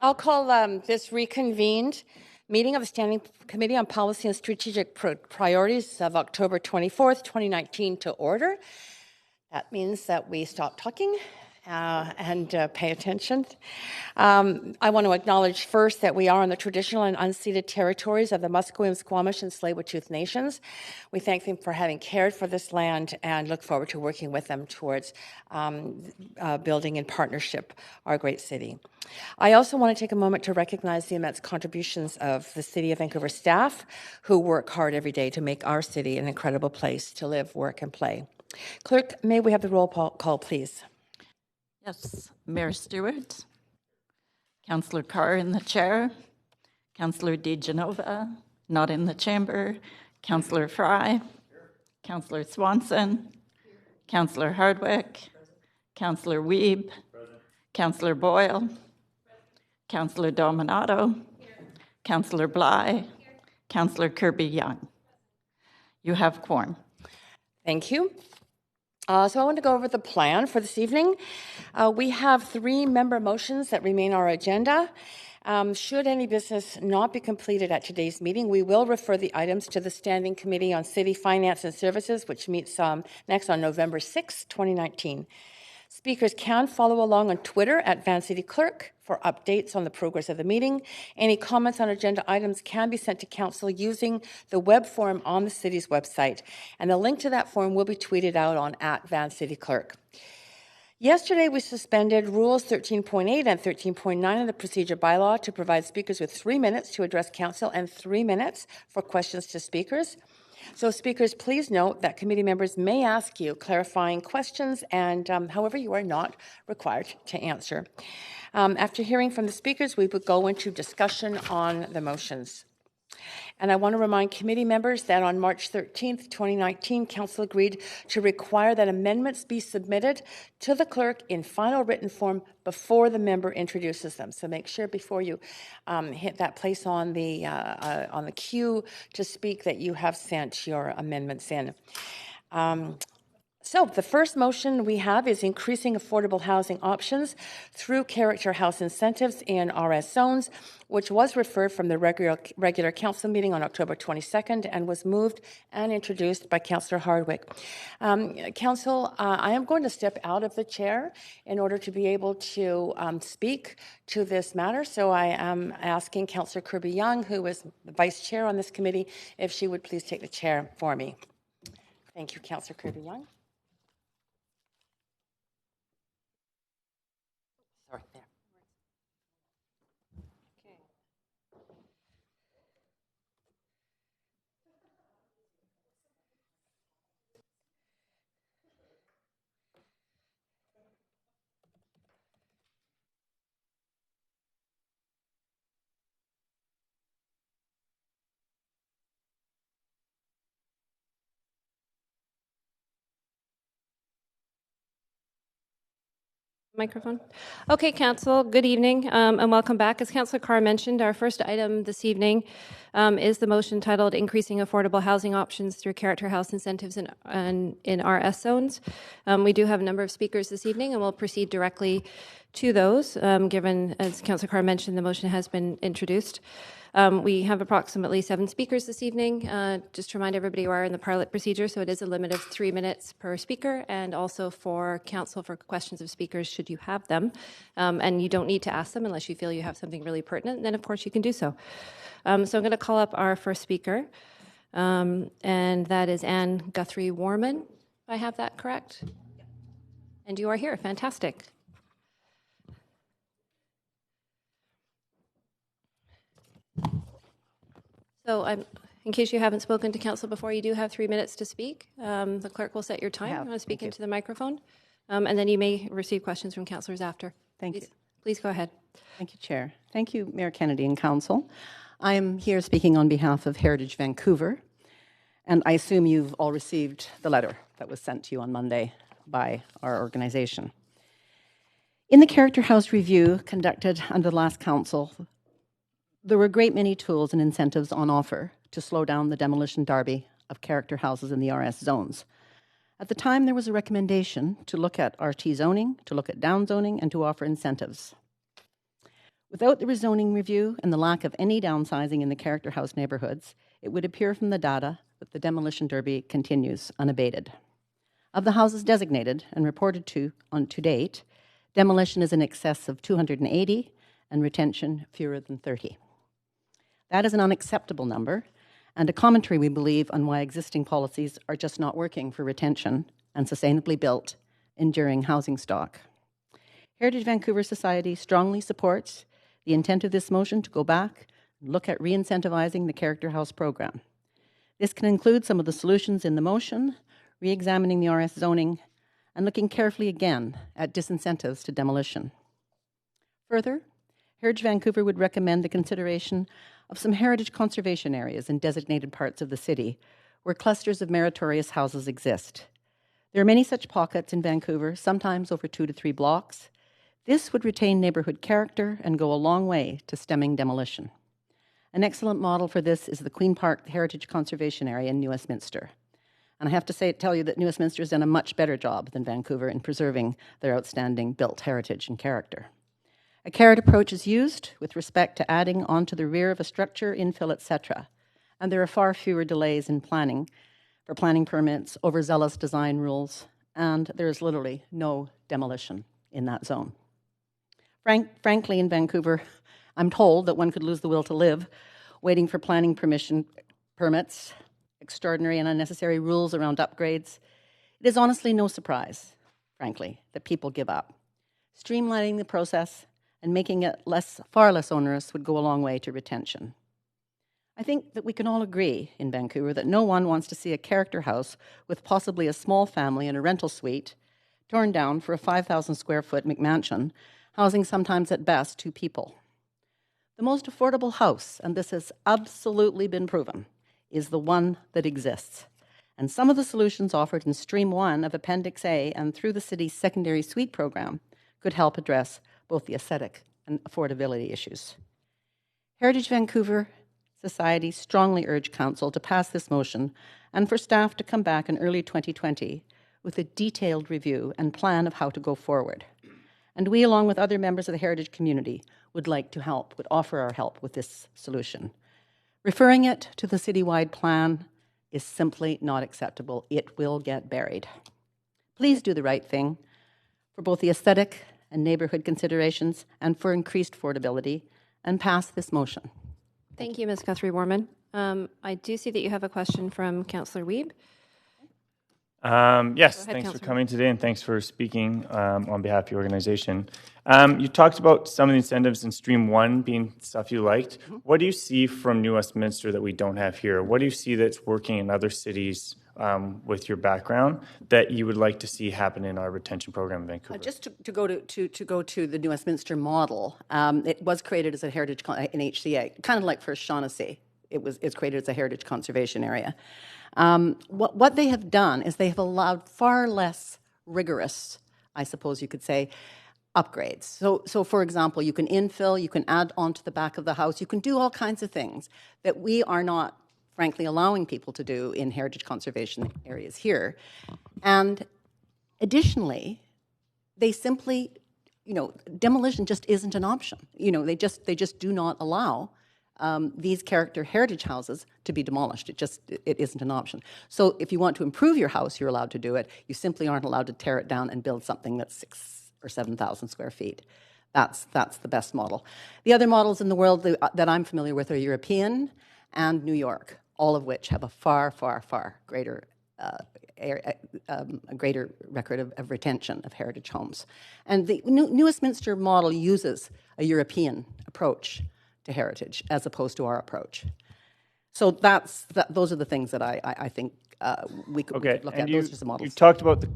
I'll call this reconvened meeting of the Standing Committee on Policy and Strategic Priorities of October 24th, 2019 to order. That means that we stop talking and pay attention. I want to acknowledge first that we are on the traditional and unceded territories of the Musqueam, Squamish, and Tsleil-Waututh nations. We thank them for having cared for this land and look forward to working with them towards building in partnership our great city. I also want to take a moment to recognize the immense contributions of the City of Vancouver staff who work hard every day to make our city an incredible place to live, work, and play. Clerk, may we have the roll call, please? Yes, Mayor Stewart, Councillor Carr in the chair, Councillor DeGenova, not in the chamber, Councillor Fry, Councillor Swanson, Councillor Hardwick, Councillor Wiebe, Councillor Boyle, Councillor Dominato, Councillor Bly, Councillor Kirby-Young. You have quorum. Thank you. So I want to go over the plan for this evening. We have 3 member motions that remain on our agenda. Should any business not be completed at today's meeting, we will refer the items to the Standing Committee on City Finance and Services, which meets next on November 6, 2019. Speakers can follow along on Twitter at Van City Clerk for updates on the progress of the meeting. Any comments on agenda items can be sent to Council using the web form on the City's website, and the link to that form will be tweeted out on @VanCityClerk. Yesterday, we suspended Rules 13.8 and 13.9 of the Procedure Bylaw to provide speakers with 3 minutes to address Council and 3 minutes for questions to speakers. So, speakers, please note that committee members may ask you clarifying questions, and however, you are not required to answer. After hearing from the speakers, we would go into discussion on the motions. And I want to remind committee members that on March 13th, 2019, Council agreed to require that amendments be submitted to the clerk in final written form before the member introduces them. So make sure before you hit that place on the queue to speak that you have sent your amendments in. So the first motion we have is increasing affordable housing options through character house incentives in RS zones, which was referred from the regular council meeting on October 22nd and was moved and introduced by Councillor Hardwick. Council, I am going to step out of the chair in order to be able to speak to this matter. So I am asking Councillor Kirby-Young, who is the vice chair on this committee, if she would please take the chair for me. Thank you, Councillor Kirby-Young. Sorry, there. Okay. Microphone. Okay, Council, good evening and welcome back. As Councillor Carr mentioned, our first item this evening is the motion titled Increasing Affordable Housing Options Through Character House Incentives in RS Zones. We do have a number of speakers this evening and we'll proceed directly to those, given, as Councillor Carr mentioned, the motion has been introduced. We have approximately 7 speakers this evening. Just to remind everybody, we are in the parliament procedure, so it is a limit of 3 minutes per speaker, and also for council for questions of speakers should you have them. And you don't need to ask them unless you feel you have something really pertinent, and then of course you can do so. So I'm going to call up our first speaker, and that is Anne Guthrie-Warman. Do I have that correct? And you are here. Fantastic. So in case you haven't spoken to council before, you do have 3 minutes to speak. The clerk will set your time. You want to speak into the microphone. And then you may receive questions from councillors after. Thank you. Please go ahead. Thank you, Chair. Thank you, Mayor Kennedy and Council. I am here speaking on behalf of Heritage Vancouver, and I assume you've all received the letter that was sent to you on Monday by our organization. In the Character House review conducted under the last council, there were a great many tools and incentives on offer to slow down the demolition derby of character houses in the RS zones. At the time, there was a recommendation to look at RT zoning, to look at down zoning, and to offer incentives. Without the rezoning review and the lack of any downsizing in the character house neighborhoods, it would appear from the data that the demolition derby continues unabated. Of the houses designated and reported to date, demolition is in excess of 280 and retention fewer than 30. That is an unacceptable number and a commentary, we believe, on why existing policies are just not working for retention and sustainably built, enduring housing stock. Heritage Vancouver Society strongly supports the intent of this motion to go back and look at re-incentivizing the Character House program. This can include some of the solutions in the motion, re-examining the RS zoning, and looking carefully again at disincentives to demolition. Further, Heritage Vancouver would recommend the consideration of some heritage conservation areas in designated parts of the city where clusters of meritorious houses exist. There are many such pockets in Vancouver, sometimes over 2 to 3 blocks. This would retain neighborhood character and go a long way to stemming demolition. An excellent model for this is the Queen Park Heritage Conservation Area in New Westminster. And I have to tell you that New Westminster has done a much better job than Vancouver in preserving their outstanding built heritage and character. A carrot approach is used with respect to adding onto the rear of a structure, infill, etc. And there are far fewer delays in planning for planning permits, overzealous design rules, and there is literally no demolition in that zone. Frankly, in Vancouver, I'm told that one could lose the will to live waiting for planning permits, extraordinary and unnecessary rules around upgrades. It is honestly no surprise, frankly, that people give up. Streamlining the process and making it far less onerous would go a long way to retention. I think that we can all agree in Vancouver that no one wants to see a character house with possibly a small family and a rental suite torn down for a 5,000 square foot McMansion, housing sometimes at best 2 people. The most affordable house, and this has absolutely been proven, is the one that exists. And some of the solutions offered in Stream 1 of Appendix A and through the city's secondary suite program could help address both the aesthetic and affordability issues. Heritage Vancouver Society strongly urge Council to pass this motion and for staff to come back in early 2020 with a detailed review and plan of how to go forward. And we, along with other members of the heritage community, would offer our help with this solution. Referring it to the citywide plan is simply not acceptable. It will get buried. Please do the right thing for both the aesthetic and neighborhood considerations and for increased affordability, and pass this motion. Thank you, Ms. Guthrie-Warman. I do see that you have a question from Councillor Wiebe. Yes, ahead, thanks for Councillor. coming today and thanks for speaking on behalf of your organization. You talked about some of the incentives in Stream 1 being stuff you liked. What do you see from New Westminster that we don't have here? What do you see that's working in other cities with your background that you would like to see happen in our retention program in Vancouver? Just to go to the New Westminster model, it was created as a heritage in HCA, kind of like First Shaughnessy. It's created as a heritage conservation area. What they have done is they have allowed far less rigorous, I suppose you could say, upgrades. So for example, you can infill, you can add onto the back of the house, you can do all kinds of things that we are not, frankly, allowing people to do in heritage conservation areas here. And additionally, they simply, demolition just isn't an option. They just do not allow these character heritage houses to be demolished. It isn't an option. So if you want to improve your house, you're allowed to do it. You simply aren't allowed to tear it down and build something that's 6,000 or 7,000 square feet. That's the best model. The other models in the world that I'm familiar with are European and New York, all of which have a far, far, far greater a greater record of retention of heritage homes. And the New Westminster model uses a European approach to heritage as opposed to our approach. So those are the things that I think we could look at. Those are the models. You talked about the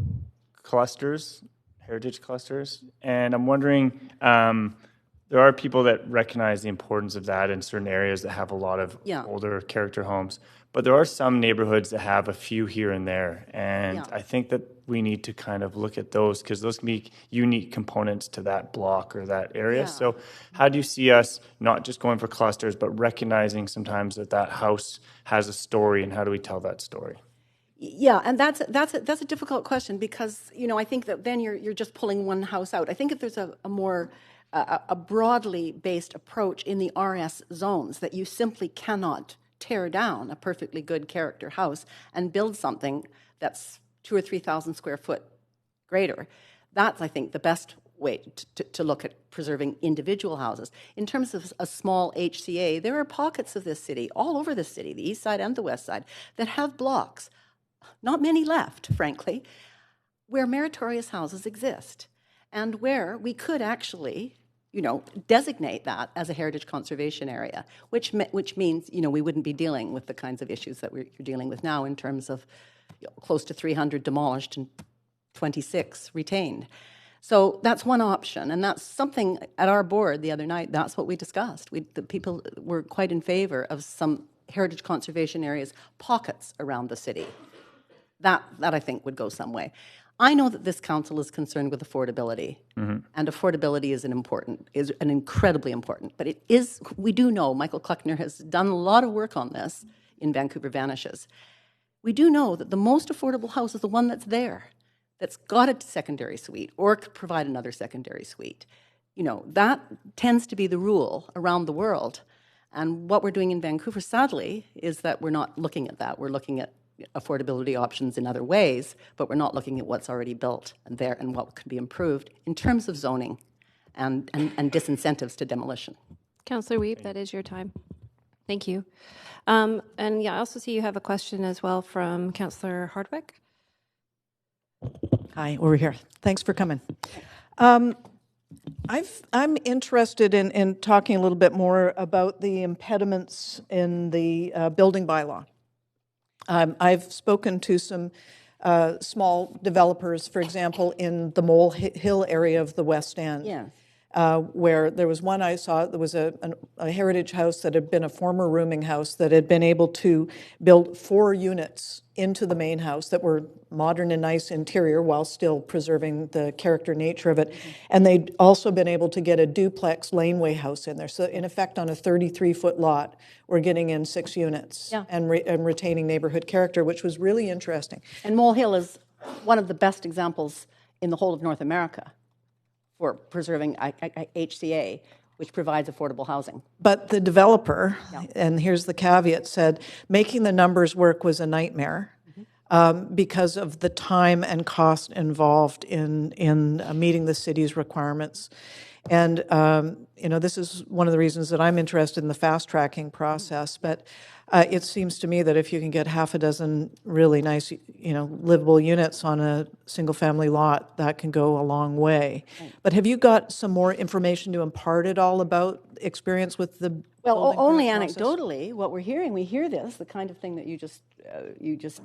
clusters, heritage clusters, and I'm wondering, there are people that recognize the importance of that in certain areas that have a lot of older character homes, but there are some neighborhoods that have a few here and there, and I think that we need to kind of look at those because those can be unique components to that block or that area. So how do you see us not just going for clusters, but recognizing sometimes that house has a story, and how do we tell that story? Yeah, and that's a difficult question because I think that then you're just pulling one house out. I think if there's a more a broadly based approach in the RS zones, that you simply cannot tear down a perfectly good character house and build something that's 2,000 or 3,000 square foot greater. That's, I think, the best way to look at preserving individual houses. In terms of a small HCA, there are pockets of this city, all over the city, the east side and the west side, that have blocks, not many left, frankly, where meritorious houses exist, and where we could actually, designate that as a heritage conservation area, which means, we wouldn't be dealing with the kinds of issues that you're dealing with now in terms of close to 300 demolished and 26 retained. So that's one option, and that's something at our board the other night, that's what we discussed. The people were quite in favor of some heritage conservation areas, pockets around the city. That I think would go some way. I know that this council is concerned with affordability, and affordability is an incredibly important, but we do know, Michael Kleckner has done a lot of work on this in Vancouver Vanishes. We do know that the most affordable house is the one that's there, that's got a secondary suite or could provide another secondary suite. That tends to be the rule around the world. And what we're doing in Vancouver, sadly, is that we're not looking at that. We're looking at affordability options in other ways, but we're not looking at what's already built and there and what could be improved in terms of zoning and disincentives to demolition. Councillor Wiebe, that is your time. Thank you. And yeah, I also see you have a question as well from Councillor Hardwick. Hi, over here. Thanks for coming. I'm interested in talking a little bit more about the impediments in the building bylaw. I've spoken to some small developers, for example, in the Mole Hill area of the West End. Yeah. Where there was one I saw, there was a heritage house that had been a former rooming house that had been able to build 4 units into the main house that were modern and nice interior while still preserving the character nature of it. And they'd also been able to get a duplex laneway house in there. So in effect, on a 33-foot lot, we're getting in 6 units and retaining neighborhood character, which was really interesting. And Mole Hill is one of the best examples in the whole of North America for preserving HCA, which provides affordable housing. But the developer, and here's the caveat, said making the numbers work was a nightmare because of the time and cost involved in meeting the city's requirements. And, this is one of the reasons that I'm interested in the fast-tracking process, but it seems to me that if you can get half a dozen really nice, livable units on a single-family lot, that can go a long way. Right. But have you got some more information to impart at all about experience with the Well, only anecdotally, what we hear this, the kind of thing that you just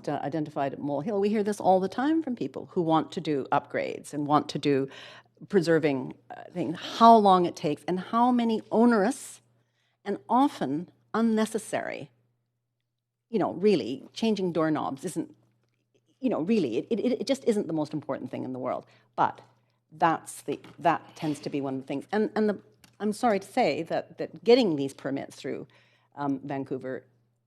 identified at Mole Hill, we hear this all the time from people who want to do upgrades and want to do preserving things, how long it takes and how many onerous and often unnecessary, really changing doorknobs isn't, really, it just isn't the most important thing in the world. But that tends to be one of the things. And I'm sorry to say that getting these permits through Vancouver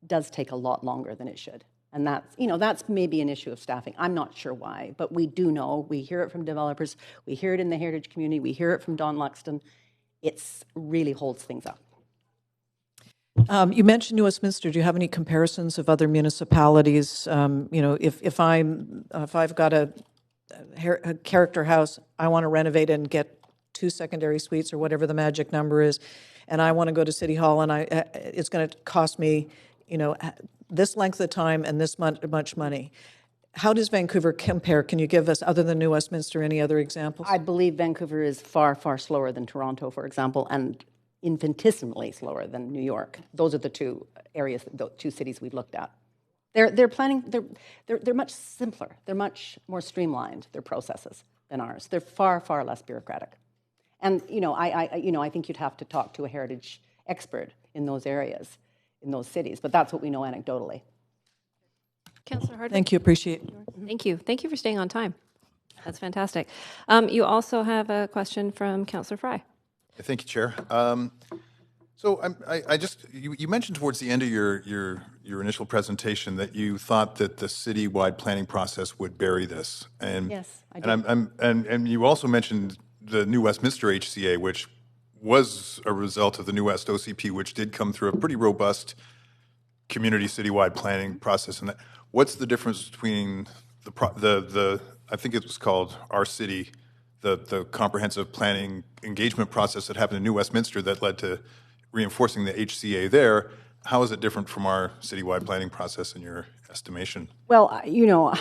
does take a lot longer than it should. And that's maybe an issue of staffing. I'm not sure why, but we do know. We hear it from developers. We hear it in the heritage community. We hear it from Don Luxton. It really holds things up. You mentioned New Westminster. Do you have any comparisons of other municipalities? If I've got a character house, I want to renovate it and get 2 secondary suites or whatever the magic number is, and I want to go to City Hall, and it's going to cost me, this length of time and this much money. How does Vancouver compare? Can you give us, other than New Westminster, any other examples? I believe Vancouver is far, far slower than Toronto, for example, and infinitesimally slower than New York. Those are the 2 areas, the 2 cities we've looked at. They're planning. They're much simpler. They're much more streamlined. Their processes than ours. They're far, far less bureaucratic. And I think you'd have to talk to a heritage expert in those areas, in those cities. But that's what we know anecdotally. Councillor Hardwick. Thank you. Appreciate it. Thank you. Thank you for staying on time. That's fantastic. You also have a question from Councillor Fry. Thank you, Chair. So you mentioned towards the end of your initial presentation that you thought that the citywide planning process would bury this, and yes, I did. And you also mentioned the New Westminster HCA, which was a result of the New West OCP, which did come through a pretty robust community citywide planning process. And that, what's the difference between the I think it was called Our City, the comprehensive planning engagement process that happened in New Westminster that led to reinforcing the HCA there? How is it different from our citywide planning process in your estimation? Well, you know,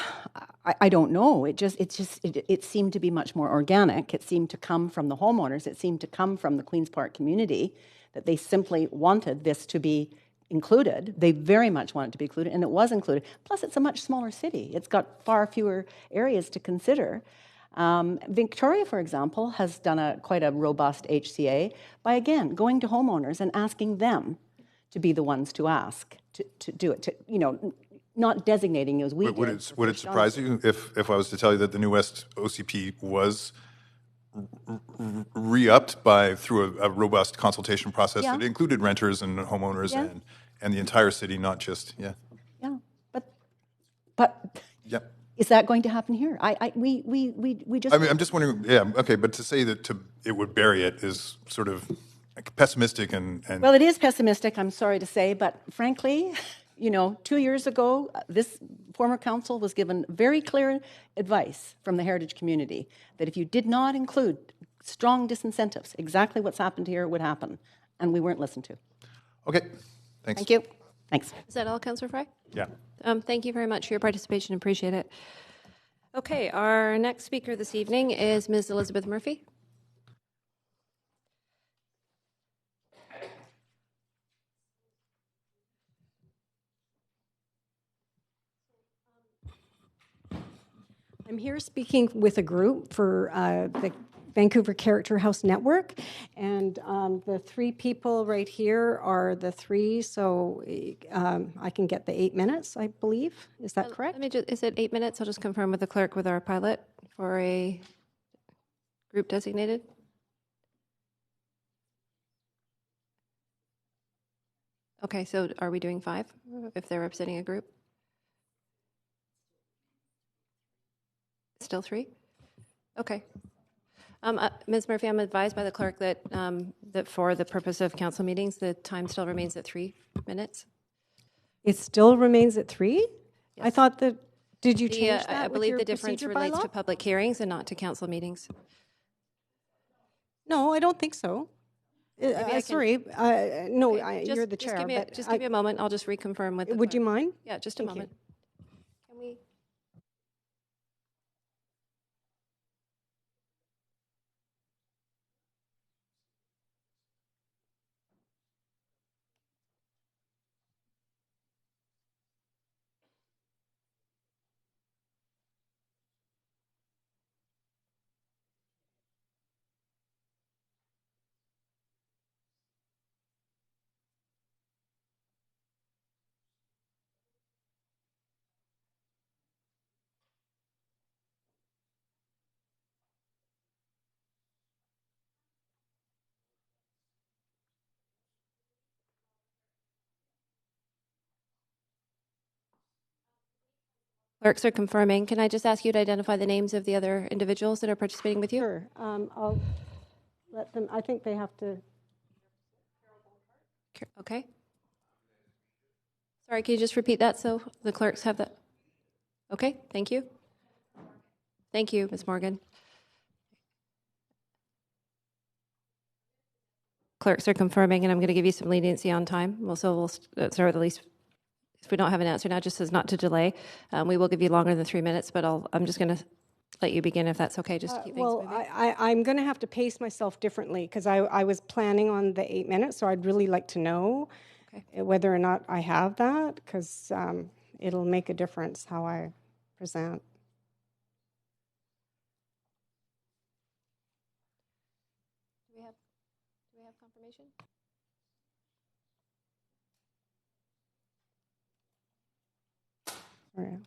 I don't know. It seemed to be much more organic. It seemed to come from the homeowners. It seemed to come from the Queen's Park community, that they simply wanted this to be included. They very much want it to be included, and it was included. Plus, it's a much smaller city. It's got far fewer areas to consider. Victoria, for example, has done quite a robust HCA by, again, going to homeowners and asking them to be the ones to ask to do it, not designating as we did. Would it surprise you if I was to tell you that the New West OCP was re-upped through a robust consultation process that included renters and homeowners and the entire city, not just but is that going to happen here? We just. I mean, I'm just wondering. Yeah, okay, but to say that it would bury it is sort of pessimistic and. Well, it is pessimistic. I'm sorry to say, but frankly. 2 years ago, this former council was given very clear advice from the heritage community that if you did not include strong disincentives, exactly what's happened here would happen, and we weren't listened to. Okay, thanks. Thank you. Thanks. Is that all, Councillor Fry? Yeah. Thank you very much for your participation. Appreciate it. Okay, our next speaker this evening is Ms. Elizabeth Murphy. I'm here speaking with a group for the Vancouver Character House Network, and the three people right here are the three, so I can get the 8 minutes, I believe. Is that correct? Is it 8 minutes? I'll just confirm with the clerk with our pilot for a group designated. Okay, so are we doing 5 if they're representing a group? Still 3? Okay. Ms. Murphy, I'm advised by the clerk that that for the purpose of council meetings, the time still remains at 3 minutes. It still remains at 3? Yes. I thought that, did you change that I with believe your the difference procedure relates bylaw? to public hearings and not to council meetings. No, I don't think so. Sorry, no, you're the chair. Just give me a moment. I'll just reconfirm with the Would clerk. you mind? Yeah, just a Thank you. moment. Can we? Clerks are confirming. Can I just ask you to identify the names of the other individuals that are participating with you? Sure. I'll let them, I think they have to. Okay. Sorry, can you just repeat that so the clerks have that? Okay, thank you. Thank you, Ms. Morgan. Clerks are confirming, and I'm going to give you some leniency on time. We'll start at least, if we don't have an answer now, just as not to delay. We will give you longer than 3 minutes, but I'm just going to let you begin if that's okay, just to keep things moving. I'm going to have to pace myself differently because I was planning on the 8 minutes, so I'd really like to know whether or not I have that, because it'll make a difference how I present. Do we have confirmation? All right.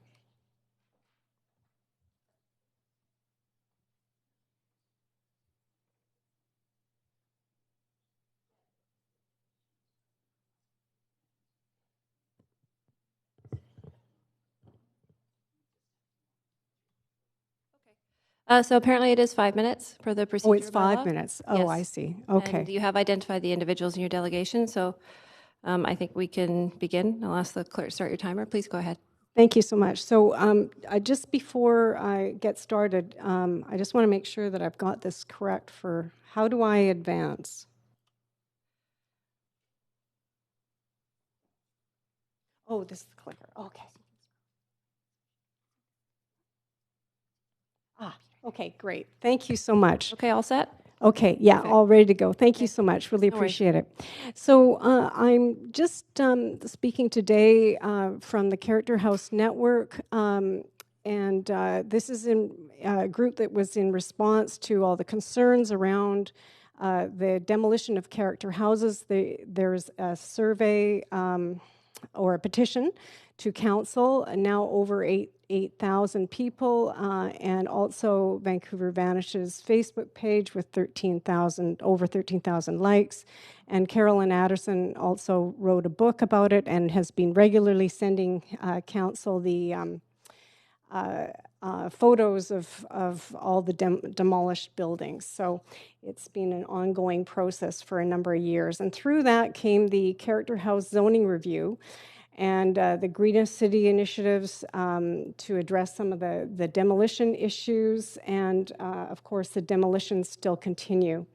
So apparently it is 5 minutes for the procedure. Oh, it's 5 bylaw. minutes. Oh, Yes. I see. Okay. And you have identified the individuals in your delegation, so I think we can begin. I'll ask the clerk to start your timer. Please go ahead. Thank you so much. So just before I get started, I just want to make sure that I've got this correct for how do I advance? Oh, this is the clicker. Okay. Okay, great. Thank you so much. Okay, all set? Okay, yeah, all ready to go. Thank you so much. Really No worries. appreciate it. So I'm just speaking today from the Character House Network, and this is a group that was in response to all the concerns around the demolition of character houses. There's a survey or a petition to council, now over 8,000 people, and also Vancouver Vanish's Facebook page with over 13,000 likes. And Carolyn Addison also wrote a book about it and has been regularly sending council the photos of all the demolished buildings. So it's been an ongoing process for a number of years. And through that came the Character House zoning review and the Green City initiatives to address some of the demolition issues. And of course, the demolitions still continue.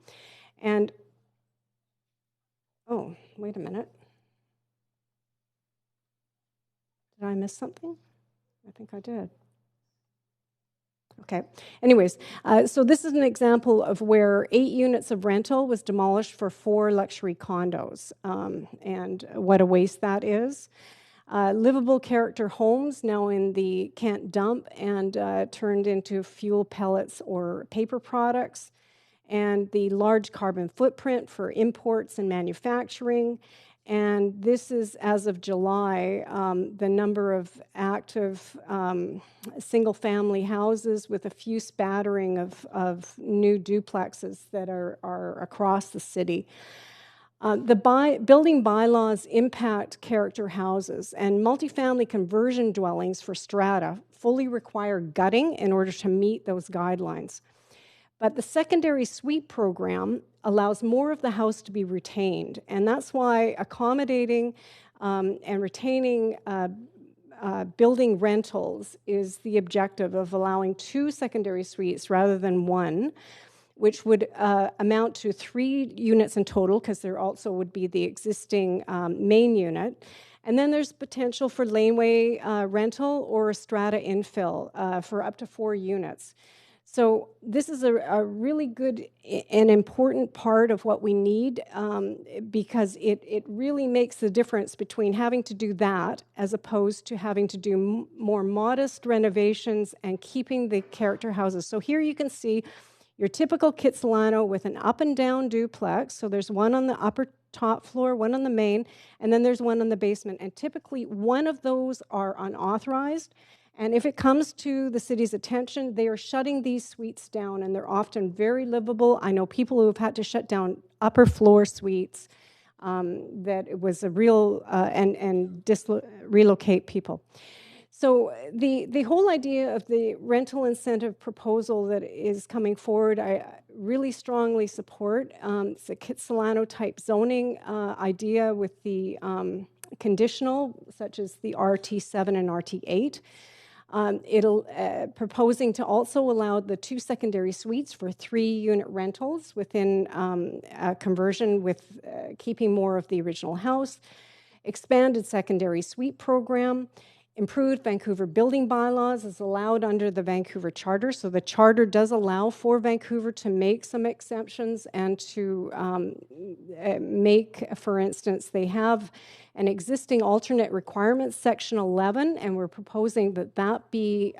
And, oh, wait a minute. Did I miss something? I think I did. Okay. Anyways, so this is an example of where 8 units of rental was demolished for 4 luxury condos, and what a waste that is. Livable character homes now in the Kent dump and turned into fuel pellets or paper products, and the large carbon footprint for imports and manufacturing. And this is, as of July, the number of active single-family houses with a few spattering of new duplexes that are across the city. The building bylaws impact character houses, and multifamily conversion dwellings for strata fully require gutting in order to meet those guidelines. But the secondary suite program allows more of the house to be retained, and that's why accommodating and retaining building rentals is the objective of allowing 2 secondary suites rather than 1, which would amount to 3 units in total, because there also would be the existing main unit. And then there's potential for laneway rental or a strata infill for up to 4 units. So this is a really good and important part of what we need, because it really makes the difference between having to do that as opposed to having to do more modest renovations and keeping the character houses. So here you can see your typical Kitsilano with an up and down duplex. So there's one on the upper top floor, one on the main, and then there's one on the basement. And typically one of those are unauthorized. And if it comes to the city's attention, they are shutting these suites down, and they're often very livable. I know people who have had to shut down upper floor suites that it was a real, and relocate people. So the whole idea of the rental incentive proposal that is coming forward, I really strongly support. It's a Kitsilano type zoning idea with the conditional, such as the RT7 and RT8. It'll proposing to also allow the 2 secondary suites for 3 unit rentals within a conversion with keeping more of the original house, expanded secondary suite program, improved Vancouver building bylaws is allowed under the Vancouver Charter. So the Charter does allow for Vancouver to make some exceptions and to make, for instance, they have an existing alternate requirements, Section 11, and we're proposing that that be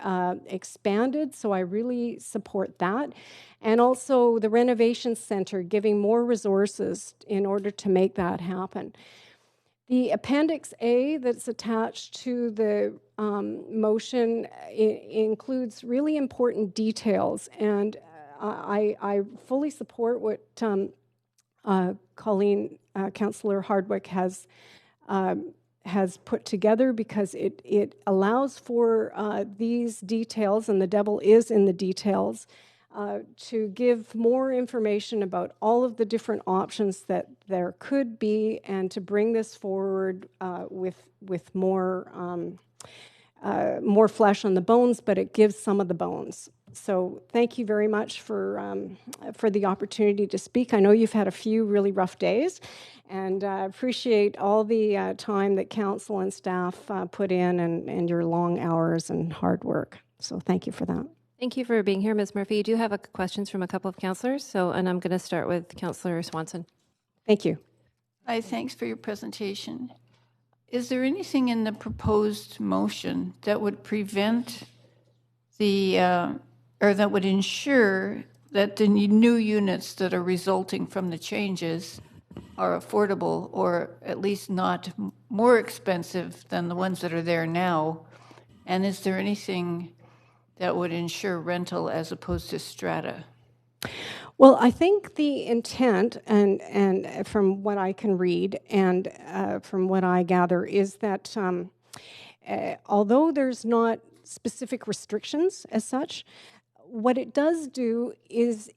expanded. So I really support that. And also the Renovation Center giving more resources in order to make that happen. The Appendix A that's attached to the motion includes really important details, and I fully support what Councillor Hardwick has has put together, because it allows for these details, and the devil is in the details, to give more information about all of the different options that there could be, and to bring this forward with more flesh on the bones, but it gives some of the bones. So thank you very much for the opportunity to speak. I know you've had a few really rough days, and I appreciate all the time that council and staff put in, and your long hours and hard work. So thank you for that. Thank you for being here, Ms. Murphy. You do have questions from a couple of councillors, and I'm going to start with Councillor Swanson. Thank you. Hi, thanks for your presentation. Is there anything in the proposed motion that would prevent or that would ensure that the new units that are resulting from the changes are affordable, or at least not more expensive than the ones that are there now? And is there anything that would ensure rental as opposed to strata? Well, I think the intent, and from what I can read and from what I gather, is that although there's not specific restrictions as such, what it does do is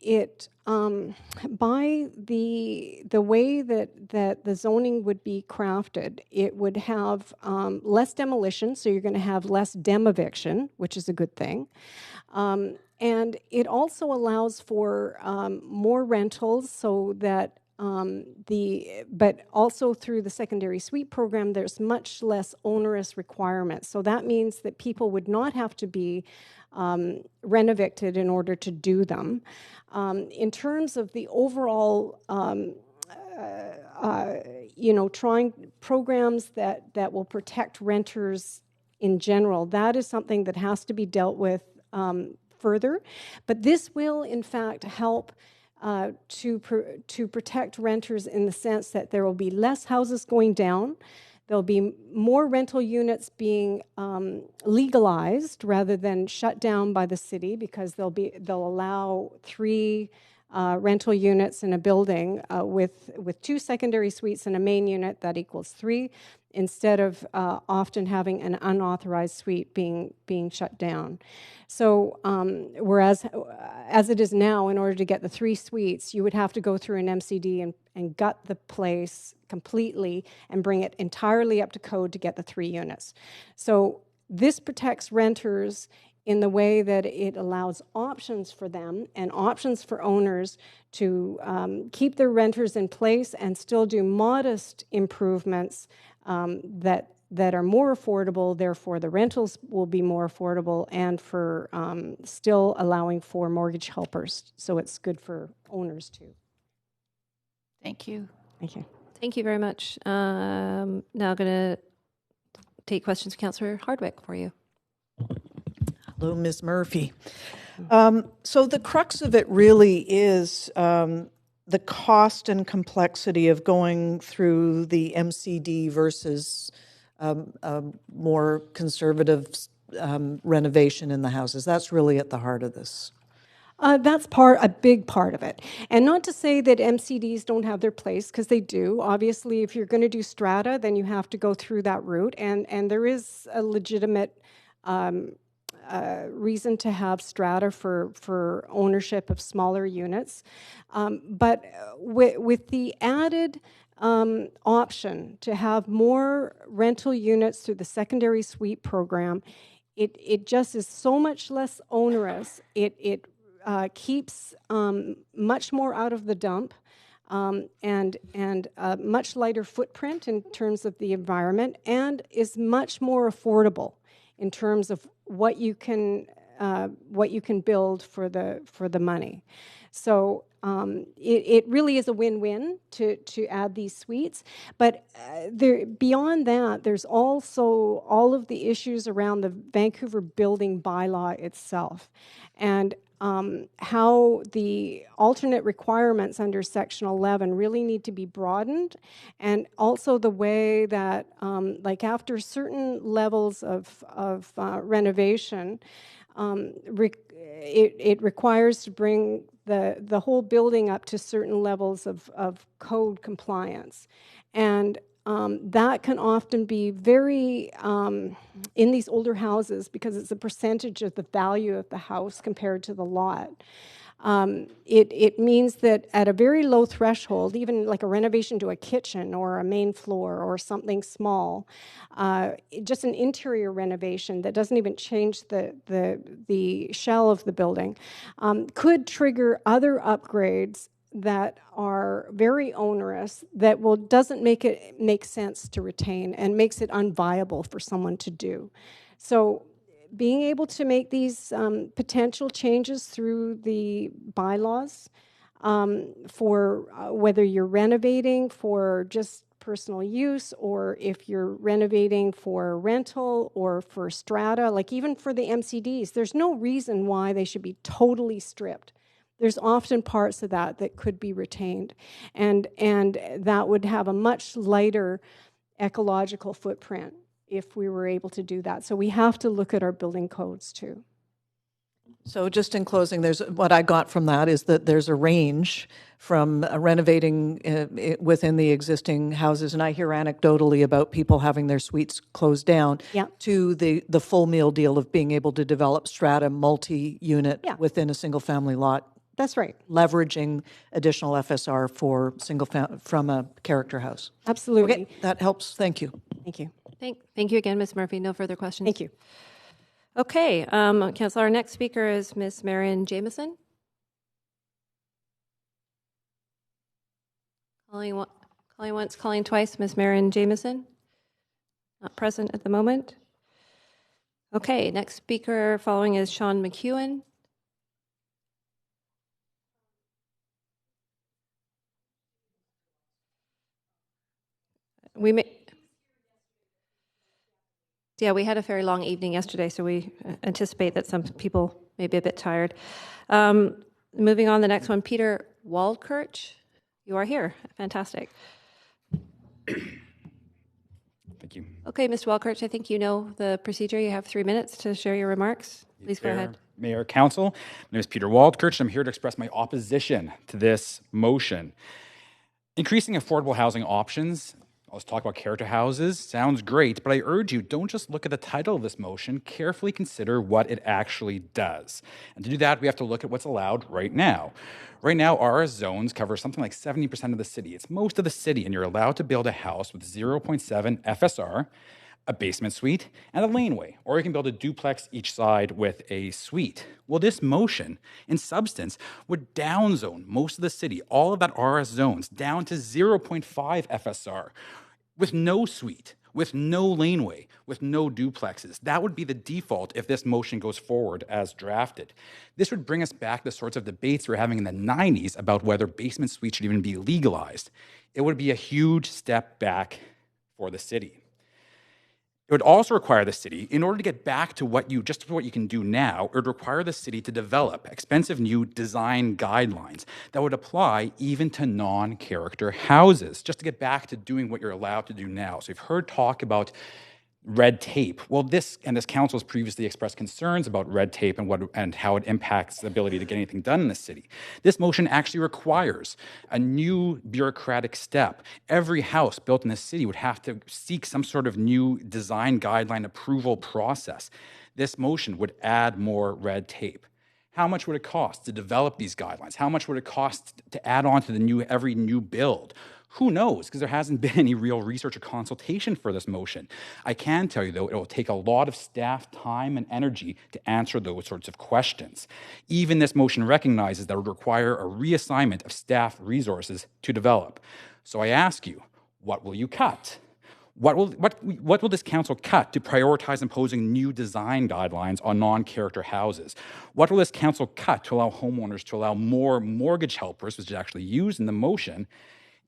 it by the way that the zoning would be crafted, it would have less demolition, so you're going to have less dem eviction, which is a good thing. And it also allows for more rentals, so that but also through the secondary suite program, there's much less onerous requirements. So that means that people would not have to be rent-evicted in order to do them. In terms of the overall, trying programs that will protect renters in general, that is something that has to be dealt with further. But this will, in fact, help to protect renters in the sense that there will be less houses going down. There'll be more rental units being legalized rather than shut down by the city, because they'll allow 3 rental units in a building with 2 secondary suites and a main unit. That equals 3, instead of often having an unauthorized suite being shut down. So whereas as it is now, in order to get the 3 suites, you would have to go through an MCD and gut the place completely and bring it entirely up to code to get the 3 units. So this protects renters in the way that it allows options for them and options for owners to keep their renters in place and still do modest improvements that are more affordable. Therefore, the rentals will be more affordable, and for still allowing for mortgage helpers. So it's good for owners too. Thank you. Thank you. Thank you very much. Now I'm going to take questions, Councillor Hardwick, for you. Hello, Ms. Murphy. So the crux of it really is the cost and complexity of going through the MCD versus more conservative renovation in the houses. That's really at the heart of this. That's a big part of it. And not to say that MCDs don't have their place, because they do. Obviously, if you're going to do strata, then you have to go through that route. And there is a legitimate reason to have strata for ownership of smaller units. But with the added option to have more rental units through the secondary suite program, it just is so much less onerous. It keeps much more out of the dump, and a much lighter footprint in terms of the environment, and is much more affordable in terms of what you can build for the money. So it really is a win-win to add these suites. But beyond that, there's also all of the issues around the Vancouver building bylaw itself, and how the alternate requirements under Section 11 really need to be broadened, and also the way that, like after certain levels of renovation, it requires to bring the whole building up to certain levels of code compliance. And that can often be very, in these older houses, because it's a percentage of the value of the house compared to the lot. It means that at a very low threshold, even like a renovation to a kitchen or a main floor or something small, just an interior renovation that doesn't even change the shell of the building, could trigger other upgrades that are very onerous, that doesn't make sense to retain and makes it unviable for someone to do. So being able to make these potential changes through the bylaws for whether you're renovating for just personal use, or if you're renovating for rental or for strata, like even for the MCDs, there's no reason why they should be totally stripped. There's often parts of that that could be retained, and that would have a much lighter ecological footprint if we were able to do that. So we have to look at our building codes too. So just in closing, what I got from that is that there's a range from renovating within the existing houses, and I hear anecdotally about people having their suites closed down, to the full meal deal of being able to develop strata multi-unit within a single family lot. That's right. Leveraging additional FSR for from a character house. Absolutely. Okay, that helps. Thank you. Thank you. Thank you again, Ms. Murphy. No further questions. Thank you. Okay, Councillor, our next speaker is Ms. Marion Jameson. Calling once, calling twice, Ms. Marion Jameson. Not present at the moment. Okay, next speaker following is Sean McEwen. We had a very long evening yesterday, so we anticipate that some people may be a bit tired. Moving on, the next one, Peter Waldkirch. You are here. Fantastic. Thank you. Okay, Mr. Waldkirch, I think you know the procedure. You have 3 minutes to share your remarks. Please go ahead. Mayor, Council, my name is Peter Waldkirch, and I'm here to express my opposition to this motion. Increasing affordable housing options, let's talk about character houses, sounds great, but I urge you, don't just look at the title of this motion, carefully consider what it actually does. And to do that, we have to look at what's allowed right now. Right now, our zones cover something like 70% of the city. It's most of the city, and you're allowed to build a house with 0.7 FSR, a basement suite, and a laneway, or you can build a duplex each side with a suite. Well, this motion, in substance, would downzone most of the city, all of that RS zones, down to 0.5 FSR, with no suite, with no laneway, with no duplexes. That would be the default if this motion goes forward as drafted. This would bring us back to the sorts of debates we were having in the 90s about whether basement suites should even be legalized. It would be a huge step back for the city. It would also require the city, in order to get back to what you can do now, it would require the city to develop expensive new design guidelines that would apply even to non-character houses, just to get back to doing what you're allowed to do now. So you've heard talk about red tape. Well, this council has previously expressed concerns about red tape and how it impacts the ability to get anything done in the city. This motion actually requires a new bureaucratic step. Every house built in the city would have to seek some sort of new design guideline approval process. This motion would add more red tape. How much would it cost to develop these guidelines? How much would it cost to add on to every new build? Who knows? Because there hasn't been any real research or consultation for this motion. I can tell you, though, it will take a lot of staff time and energy to answer those sorts of questions. Even this motion recognizes that it would require a reassignment of staff resources to develop. So I ask you, what will you cut? What will this council cut to prioritize imposing new design guidelines on non-character houses? What will this council cut to allow homeowners to allow more mortgage helpers, which is actually used in the motion,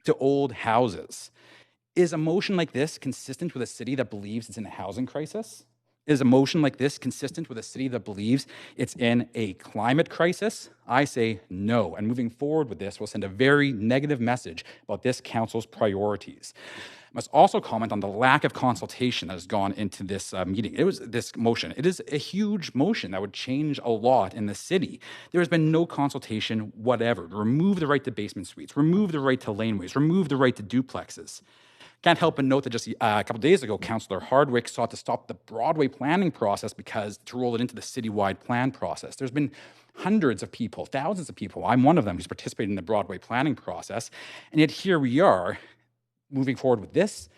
to old houses? Is a motion like this consistent with a city that believes it's in a housing crisis? Is a motion like this consistent with a city that believes it's in a climate crisis? I say no, and moving forward with this will send a very negative message about this council's priorities. I must also comment on the lack of consultation that has gone into this meeting. This motion. It is a huge motion that would change a lot in the city. There has been no consultation whatever. Remove the right to basement suites, remove the right to laneways, remove the right to duplexes. Can't help but note that just a couple days ago, Councillor Hardwick sought to stop the Broadway planning process to roll it into the citywide plan process. There's been hundreds of people, thousands of people, I'm one of them, who's participated in the Broadway planning process, and yet here we are moving forward with this.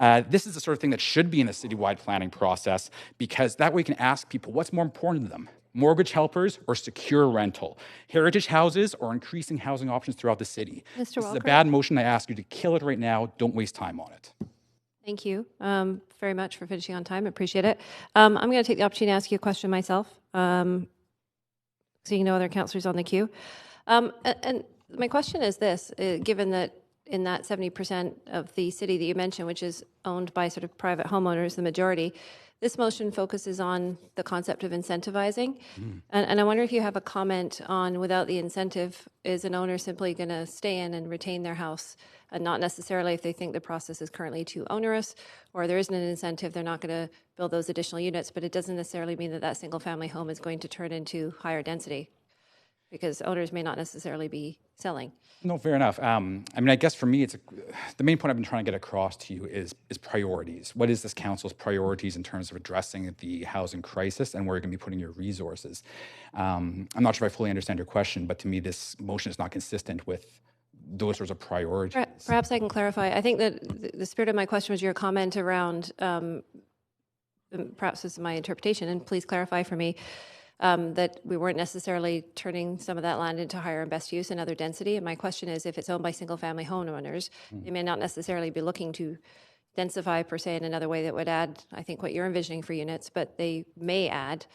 This is the sort of thing that should be in the citywide planning process, because that way you can ask people what's more important to them: mortgage helpers or secure rental, heritage houses or increasing housing options throughout the city. Mr. This is a Walker? bad motion. I ask you to kill it right now. Don't waste time on it. Thank you very much for finishing on time. Appreciate it. I'm going to take the opportunity to ask you a question myself, seeing no other councillors on the queue. And my question is this, given that in that 70% of the city that you mentioned, which is owned by sort of private homeowners, the majority, this motion focuses on the concept of incentivizing. And I wonder if you have a comment on, without the incentive, is an owner simply going to stay in and retain their house, and not necessarily if they think the process is currently too onerous, or there isn't an incentive, they're not going to build those additional units, but it doesn't necessarily mean that that single family home is going to turn into higher density, because owners may not necessarily be selling. No, fair enough. I mean, I guess for me, the main point I've been trying to get across to you is priorities. What is this council's priorities in terms of addressing the housing crisis, and where you're going to be putting your resources? I'm not sure if I fully understand your question, but to me, this motion is not consistent with those sorts of priorities. Perhaps I can clarify. I think that the spirit of my question was your comment around, perhaps this is my interpretation, and please clarify for me, that we weren't necessarily turning some of that land into higher and best use and other density. And my question is, if it's owned by single-family homeowners, they may not necessarily be looking to densify per se in another way that would add, I think, what you're envisioning for units, but they may add,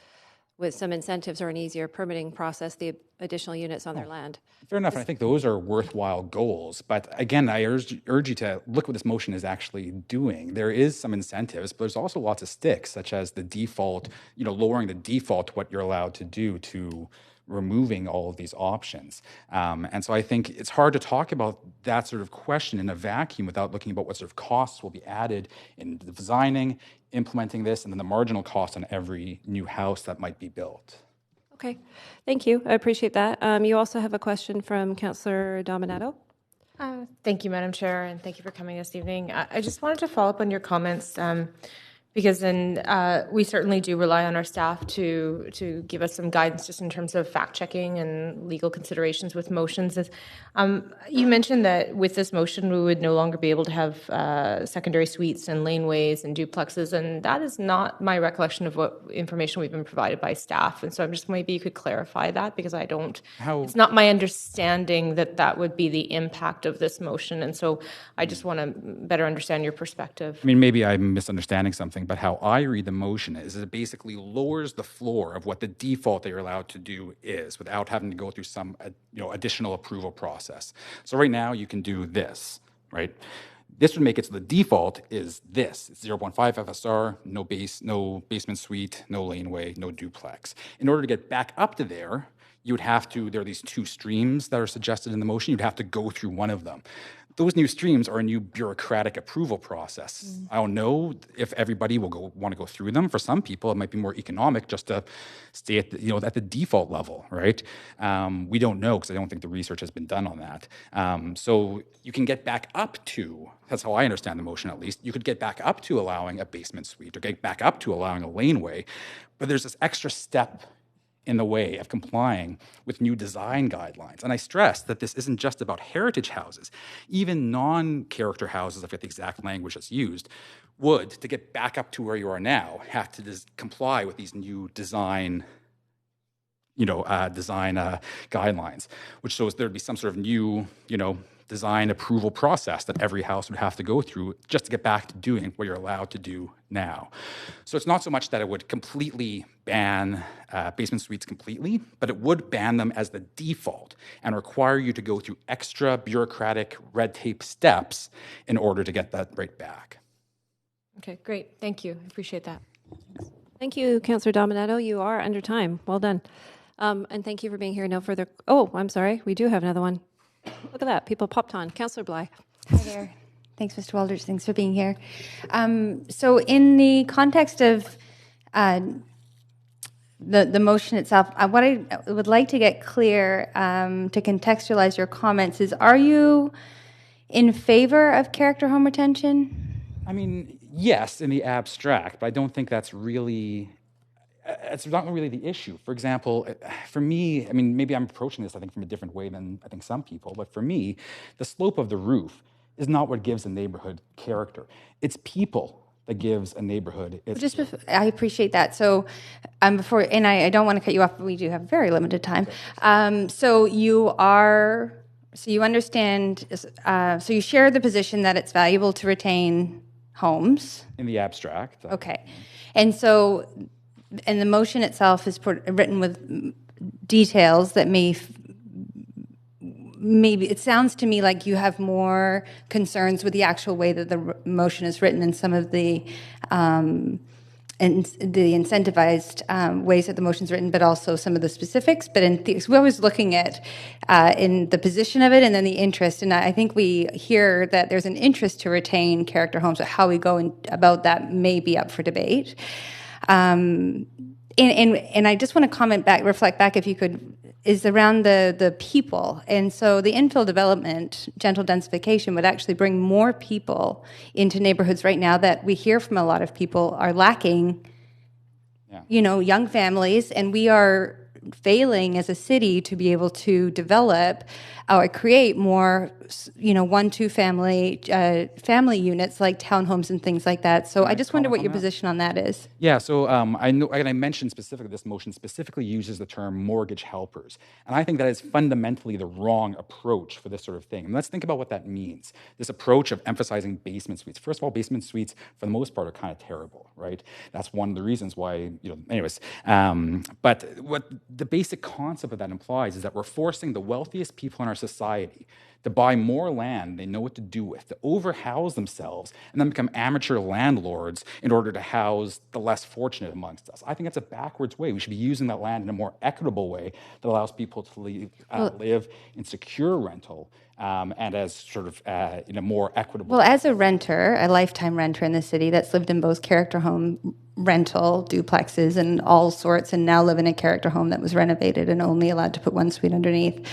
with some incentives or an easier permitting process, the additional units on their land. Fair enough, and I think those are worthwhile goals. But again, I urge you to look what this motion is actually doing. There is some incentives, but there's also lots of sticks, such as the default, lowering the default to what you're allowed to do, to removing all of these options. And so I think it's hard to talk about that sort of question in a vacuum without looking about what sort of costs will be added in designing, implementing this, and then the marginal cost on every new house that might be built. Okay, thank you. I appreciate that. You also have a question from Councillor Dominato. Thank you, Madam Chair, and thank you for coming this evening. I just wanted to follow up on your comments, because we certainly do rely on our staff to give us some guidance just in terms of fact-checking and legal considerations with motions. You mentioned that with this motion, we would no longer be able to have secondary suites and laneways and duplexes, and that is not my recollection of what information we've been provided by staff. And so I'm just, maybe you could clarify that, because I don't, it's not my understanding that that would be the impact of this motion. And so I just want to better understand your perspective. I mean, maybe I'm misunderstanding something, but how I read the motion is it basically lowers the floor of what the default that you're allowed to do is, without having to go through some additional approval process. So right now you can do this, right? This would make it so the default is this. It's 0.5 FSR, no basement suite, no laneway, no duplex. In order to get back up to there, you would have to, there are these two streams that are suggested in the motion, you'd have to go through one of them. Those new streams are a new bureaucratic approval process. I don't know if everybody will want to go through them. For some people, it might be more economic just to stay at the, at the default level, right? We don't know, because I don't think the research has been done on that. So you can get back up to, that's how I understand the motion at least, you could get back up to allowing a basement suite or get back up to allowing a laneway, but there's this extra step in the way of complying with new design guidelines. And I stress that this isn't just about heritage houses. Even non-character houses, I forget the exact language that's used, would, to get back up to where you are now, have to comply with these new design guidelines, which shows there'd be some sort of new, design approval process that every house would have to go through just to get back to doing what you're allowed to do now. So it's not so much that it would completely ban basement suites completely, but it would ban them as the default and require you to go through extra bureaucratic red tape steps in order to get that right back. Okay, great. Thank you. I appreciate that. Thank you, Councillor Dominato. You are under time. Well done. And thank you for being here. No further... Oh, I'm sorry. We do have another one. Look at that. People popped on. Councillor Bly. Hi there. Thanks, Mr. Walders. Thanks for being here. So in the context of the motion itself, what I would like to get clear to contextualize your comments is, are you in favor of character home retention? I mean, yes, in the abstract, but I don't think that's really. It's not really the issue. For example, for me, I mean, maybe I'm approaching this, I think, from a different way than I think some people, but for me, the slope of the roof is not what gives a neighborhood character. It's people that gives a neighborhood its I appreciate that. So, before, and I don't want to cut you off, but we do have very limited time. So you understand, so you share the position that it's valuable to retain homes. in the abstract. Okay. And so, and the motion itself is written with details that maybe it sounds to me like you have more concerns with the actual way that the motion is written and some of the incentivized ways that the motion's written, but also some of the specifics. But we're always looking at in the position of it and then the interest. And I think we hear that there's an interest to retain character homes, but how we go about that may be up for debate. And I just want to reflect back, if you could, is around the people. And so the infill development, gentle densification, would actually bring more people into neighborhoods right now that we hear from a lot of people are lacking, young families, and we are failing as a city to be able to develop or create more, 1-2 family units like townhomes and things like that. So I just wonder what your position on that is. Yeah, so I know, and I mentioned specifically, this motion specifically uses the term mortgage helpers. And I think that is fundamentally the wrong approach for this sort of thing. And let's think about what that means. This approach of emphasizing basement suites. First of all, basement suites, for the most part, are kind of terrible, right? That's one of the reasons why, anyways. But what the basic concept of that implies is that we're forcing the wealthiest people in our society to buy more land they know what to do with, to overhouse themselves, and then become amateur landlords in order to house the less fortunate amongst us. I think that's a backwards way. We should be using that land in a more equitable way that allows people to live in secure rental and as sort of in a more equitable way. As a renter, a lifetime renter in the city that's lived in both character home rental duplexes and all sorts, and now live in a character home that was renovated and only allowed to put one suite underneath.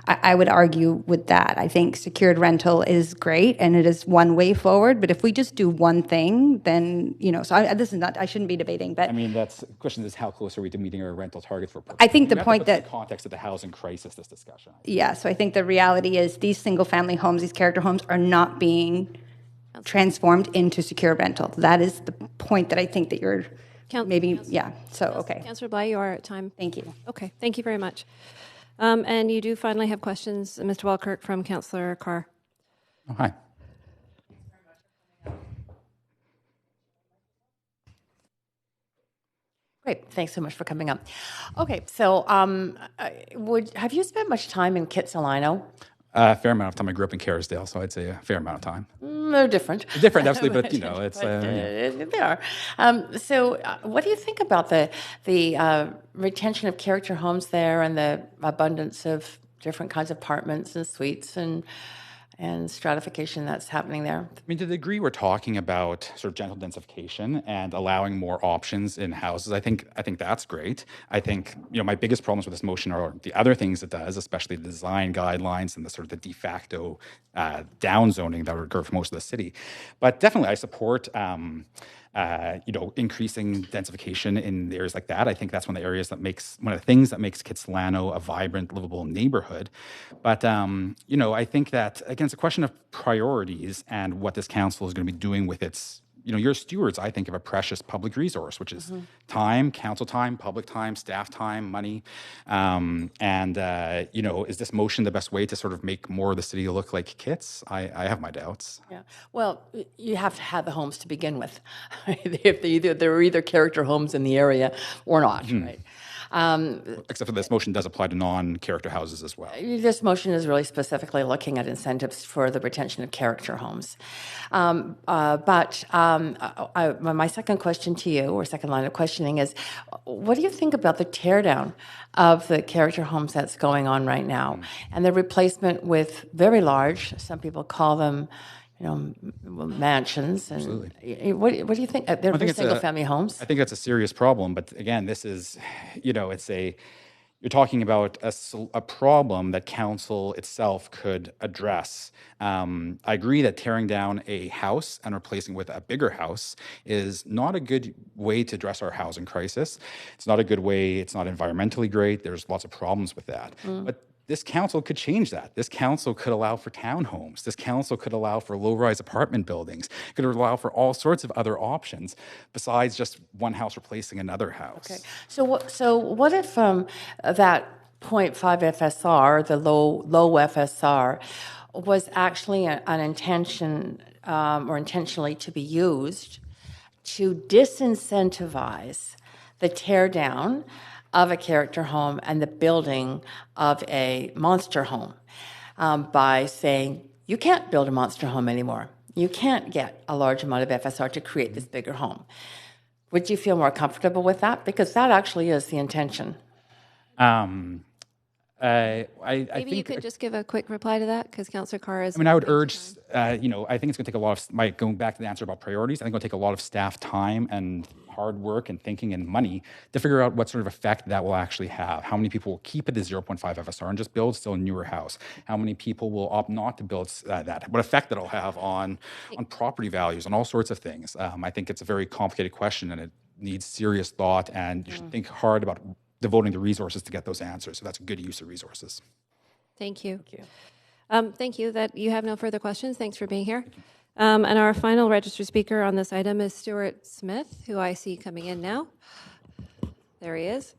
I would argue with that. I think secured rental is great and it is one way forward, but if we just do one thing, then, I shouldn't be debating, but. I mean, the question is, how close are we to meeting our rental target for? I think the point that. The context of the housing crisis, this discussion. Yeah, so I think the reality is these single family homes, these character homes, are not being transformed into secure rental. That is the point that I think that you're okay. Councillor Bly, you are at time. Thank you. Okay, thank you very much. And you do finally have questions, Mr. Walkirk, from Councillor Carr. Oh, hi. Great, thanks so much for coming up. Okay, so have you spent much time in Kitsilano? A fair amount of time. I grew up in Kerrisdale, so I'd say a fair amount of time. They're different. Different, absolutely, but it's... They are. So what do you think about the retention of character homes there and the abundance of different kinds of apartments and suites and stratification that's happening there? I mean, to the degree we're talking about sort of gentle densification and allowing more options in houses, I think that's great. I think, my biggest problems with this motion are the other things it does, especially the design guidelines and the sort of the de facto downzoning that would occur for most of the city. But definitely I support increasing densification in areas like that. I think that's one of the things that makes Kitsilano a vibrant, livable neighborhood. But, I think that, again, it's a question of priorities and what this council is going to be doing with its, you're stewards, I think, of a precious public resource, which is time, council time, public time, staff time, money. Is this motion the best way to sort of make more of the city look like Kits? I have my doubts. Yeah. Well, you have to have the homes to begin with. There are either character homes in the area or not, right? Except for this motion does apply to non-character houses as well. This motion is really specifically looking at incentives for the retention of character homes. My second question to you, or second line of questioning, is what do you think about the teardown of the character homes that's going on right now and the replacement with very large, some people call them, mansions. And absolutely. What do you think? They're single-family homes. I think that's a serious problem. But again, this is, it's a, you're talking about a problem that council itself could address. I agree that tearing down a house and replacing it with a bigger house is not a good way to address our housing crisis. It's not a good way. It's not environmentally great. There's lots of problems with that. But this council could change that. This council could allow for townhomes. This council could allow for low-rise apartment buildings. It could allow for all sorts of other options besides just one house replacing another house. Okay. So what if that 0.5 FSR, the low FSR, was actually an intention or intentionally to be used to disincentivize the tear down of a character home and the building of a monster home by saying, you can't build a monster home anymore. You can't get a large amount of FSR to create this bigger home. Would you feel more comfortable with that? Because that actually is the intention. Maybe I think you could just give a quick reply to that, because Councillor Carr is. I mean, I would urge, I think it's going to take a lot of, going back to the answer about priorities, I think it'll take a lot of staff time and hard work and thinking and money to figure out what sort of effect that will actually have. How many people will keep it at 0.5 FSR and just build still a newer house? How many people will opt not to build that? What effect that'll have on property values and all sorts of things? I think it's a very complicated question and it needs serious thought, and you should think hard about devoting the resources to get those answers. So that's a good use of resources. Thank you. Thank you. That you have no further questions. Thanks for being here. And our final registered speaker on this item is Stuart Smith, who I see coming in now. There he is.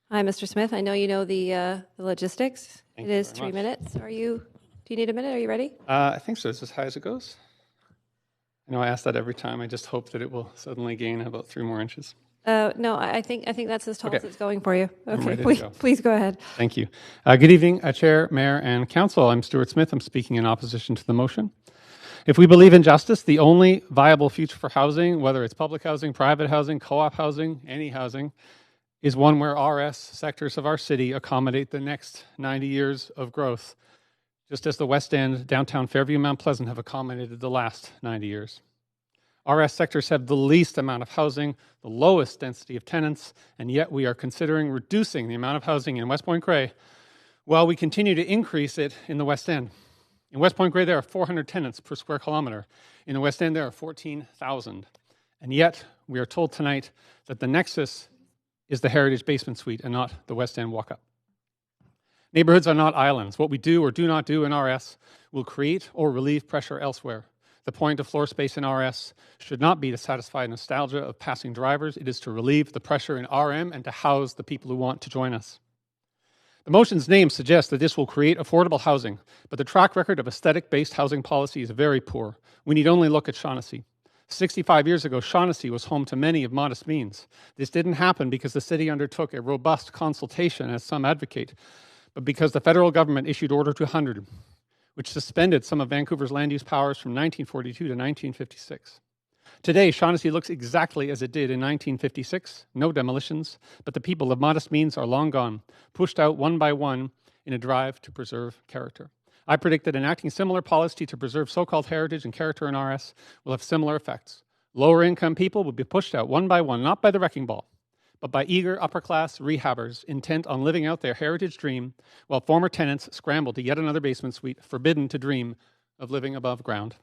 Hi, Mr. Smith. I know you know the logistics. It is 3 minutes. Do you need a minute? Are you ready? I think so. It's as high as it goes. I know I ask that every time. I just hope that it will suddenly gain about 3 more inches. No, I think that's as tall as it's going for you. Okay, go. Please go ahead. Thank you. Good evening, Chair, Mayor, and Council. I'm Stuart Smith. I'm speaking in opposition to the motion. If we believe in justice, the only viable future for housing, whether it's public housing, private housing, co-op housing, any housing, is one where RS sectors of our city accommodate the next 90 years of growth, just as the West End, downtown Fairview, Mount Pleasant have accommodated the last 90 years. RS sectors have the least amount of housing, the lowest density of tenants, and yet we are considering reducing the amount of housing in West Point Grey while we continue to increase it in the West End. In West Point Grey, there are 400 tenants per square kilometre. In the West End, there are 14,000. And yet, we are told tonight that the nexus is the Heritage Basement Suite and not the West End walk-up. Neighbourhoods are not islands. What we do or do not do in RS will create or relieve pressure elsewhere. The point of floor space in RS should not be to satisfy nostalgia of passing drivers. It is to relieve the pressure in RM and to house the people who want to join us. The motion's name suggests that this will create affordable housing, but the track record of aesthetic-based housing policy is very poor. We need only look at Shaughnessy. 65 years ago, Shaughnessy was home to many of modest means. This didn't happen because the city undertook a robust consultation, as some advocate, but because the federal government issued Order 200, which suspended some of Vancouver's land use powers from 1942 to 1956. Today, Shaughnessy looks exactly as it did in 1956, no demolitions, but the people of modest means are long gone, pushed out one by one in a drive to preserve character. I predict that enacting similar policy to preserve so-called heritage and character in RS will have similar effects. Lower income people will be pushed out one by one, not by the wrecking ball, but by eager upper-class rehabbers intent on living out their heritage dream, while former tenants scramble to yet another basement suite, forbidden to dream of living above ground.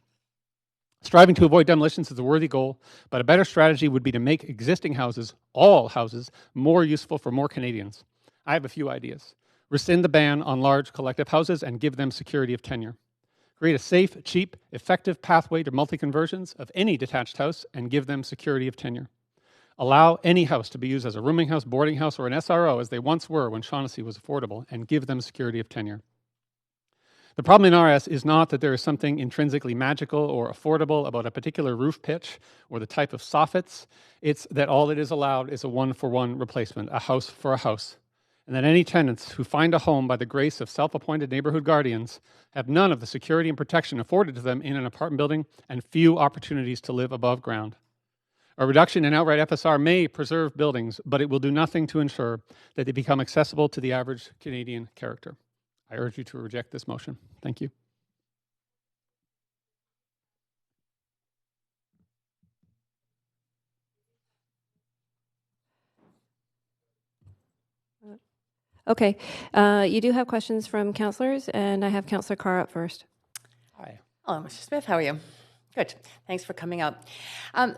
Striving to avoid demolitions is a worthy goal, but a better strategy would be to make existing houses, all houses, more useful for more Canadians. I have a few ideas. Rescind the ban on large collective houses and give them security of tenure. Create a safe, cheap, effective pathway to multi-conversions of any detached house and give them security of tenure. Allow any house to be used as a rooming house, boarding house, or an SRO as they once were when Shaughnessy was affordable, and give them security of tenure. The problem in RS is not that there is something intrinsically magical or affordable about a particular roof pitch or the type of soffits. It's that all that is allowed is a one-for-one replacement, a house for a house, and that any tenants who find a home by the grace of self-appointed neighborhood guardians have none of the security and protection afforded to them in an apartment building and few opportunities to live above ground. A reduction in outright FSR may preserve buildings, but it will do nothing to ensure that they become accessible to the average Canadian character. I urge you to reject this motion. Thank you. Okay. You do have questions from councillors, and I have Councillor Carr up first. Hi. Hello, Mr. Smith. How are you? Good. Thanks for coming up.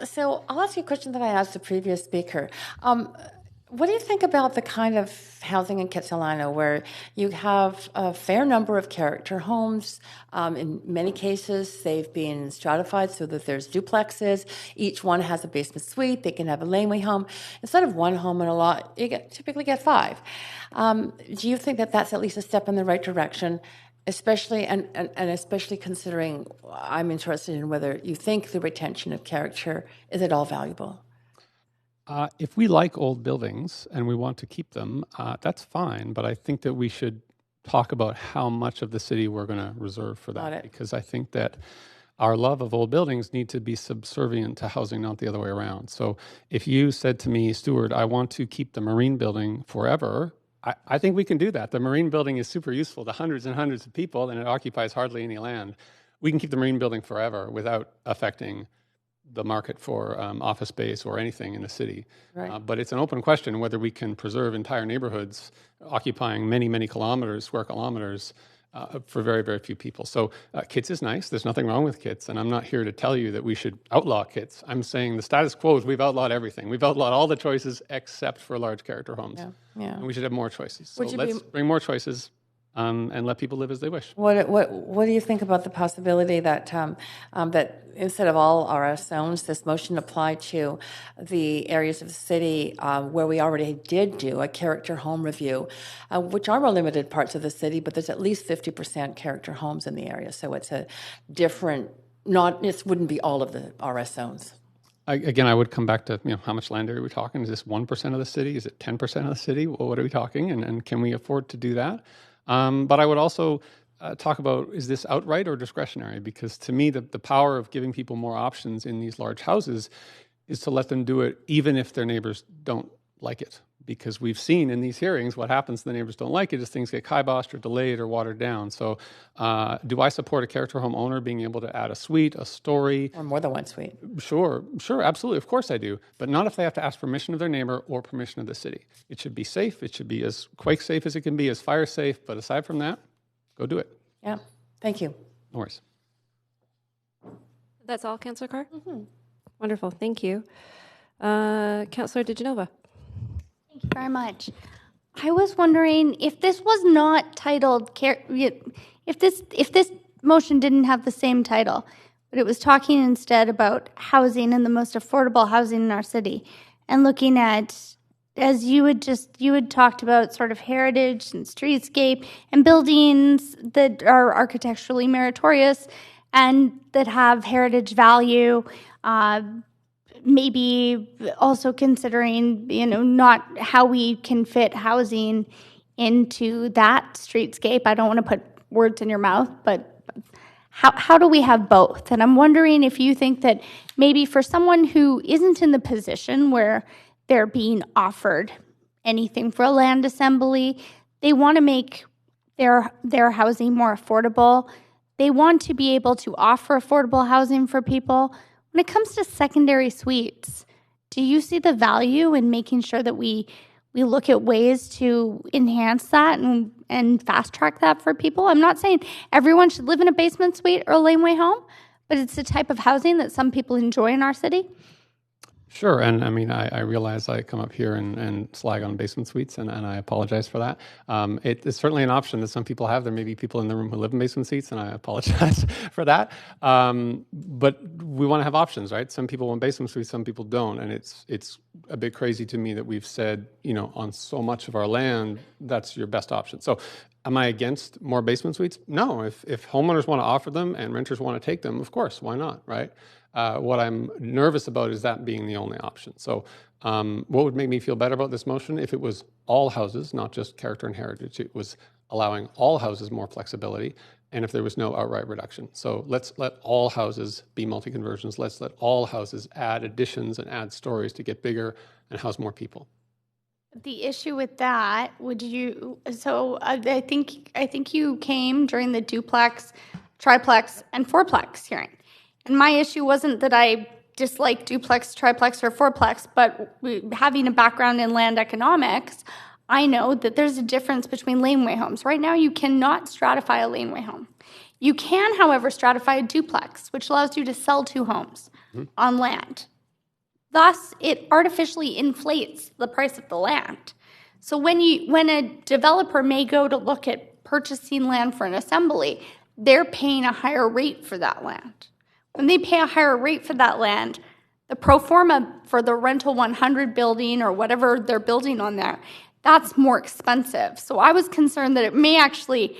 So I'll ask you a question that I asked the previous speaker. What do you think about the kind of housing in Kitsilano where you have a fair number of character homes? In many cases, they've been stratified so that there's duplexes. Each one has a basement suite. They can have a laneway home. Instead of one home in a lot, you typically get 5. Do you think that that's at least a step in the right direction? Especially and especially considering, I'm interested in whether you think the retention of character is at all valuable. If we like old buildings and we want to keep them, that's fine. But I think that we should talk about how much of the city we're going to reserve for that. Because I think that our love of old buildings need to be subservient to housing, not the other way around. So if you said to me, Stuart, I want to keep the Marine building forever, I think we can do that. The Marine building is super useful to hundreds and hundreds of people, and it occupies hardly any land. We can keep the Marine building forever without affecting the market for office space or anything in the city. Right. But it's an open question whether we can preserve entire neighborhoods occupying many, many square kilometers, for very, very few people. So kits is nice. There's nothing wrong with kits. And I'm not here to tell you that we should outlaw kits. I'm saying the status quo is we've outlawed everything. We've outlawed all the choices except for large character homes. Yeah. And we should have more choices. So let's bring more choices. And let people live as they wish. What do you think about the possibility that that instead of all RS zones, this motion applied to the areas of the city where we already did do a character home review, which are more limited parts of the city, but there's at least 50% character homes in the area, so it's a different. It wouldn't be all of the RS zones. Again, I would come back to how much land area are we talking? Is this 1% of the city? Is it 10% of the city? Well, what are we talking? And can we afford to do that? But I would also talk about, is this outright or discretionary? Because to me, the power of giving people more options in these large houses is to let them do it even if their neighbors don't like it. Because we've seen in these hearings what happens when the neighbors don't like it is things get kiboshed or delayed or watered down. So do I support a character home owner being able to add a suite, a story? Or more than one suite. Sure, absolutely. Of course I do. But not if they have to ask permission of their neighbor or permission of the city. It should be safe. It should be as quake safe as it can be, as fire safe. But aside from that, go do it. Yeah, thank you. No worries. That's all, Councillor Carr? Mm-hmm. Wonderful, thank you. Councillor DeGenova. Thank you very much. I was wondering if this was not titled, if this motion didn't have the same title, but it was talking instead about housing and the most affordable housing in our city, and looking at, as you had talked about, sort of heritage and streetscape and buildings that are architecturally meritorious and that have heritage value. Maybe also considering, not how we can fit housing into that streetscape. I don't want to put words in your mouth, but how do we have both? And I'm wondering if you think that maybe for someone who isn't in the position where they're being offered anything for a land assembly, they want to make their housing more affordable. They want to be able to offer affordable housing for people. When it comes to secondary suites, do you see the value in making sure that we look at ways to enhance that and fast track that for people? I'm not saying everyone should live in a basement suite or a laneway home, but it's the type of housing that some people enjoy in our city. Sure, and I mean, I realize I come up here and slag on basement suites, and I apologize for that. It's certainly an option that some people have. There may be people in the room who live in basement suites, and I apologize for that. But we want to have options, right? Some people want basement suites, some people don't, and it's a bit crazy to me that we've said, on so much of our land, that's your best option. So am I against more basement suites? No, if homeowners want to offer them and renters want to take them, of course, why not, right? What I'm nervous about is that being the only option. So what would make me feel better about this motion if it was all houses, not just character and heritage, it was allowing all houses more flexibility, and if there was no outright reduction. So let's let all houses be multi-conversions. Let's let all houses add additions and add stories to get bigger and house more people. The issue with that, I think you came during the duplex, triplex, and fourplex hearing. And my issue wasn't that I dislike duplex, triplex, or fourplex, but having a background in land economics, I know that there's a difference between laneway homes. Right now, you cannot stratify a laneway home. You can, however, stratify a duplex, which allows you to sell two homes on land. Thus, it artificially inflates the price of the land. So when a developer may go to look at purchasing land for an assembly, they're paying a higher rate for that land. When they pay a higher rate for that land, the pro forma for the rental 100 building or whatever they're building on there, that's more expensive. So I was concerned that it may actually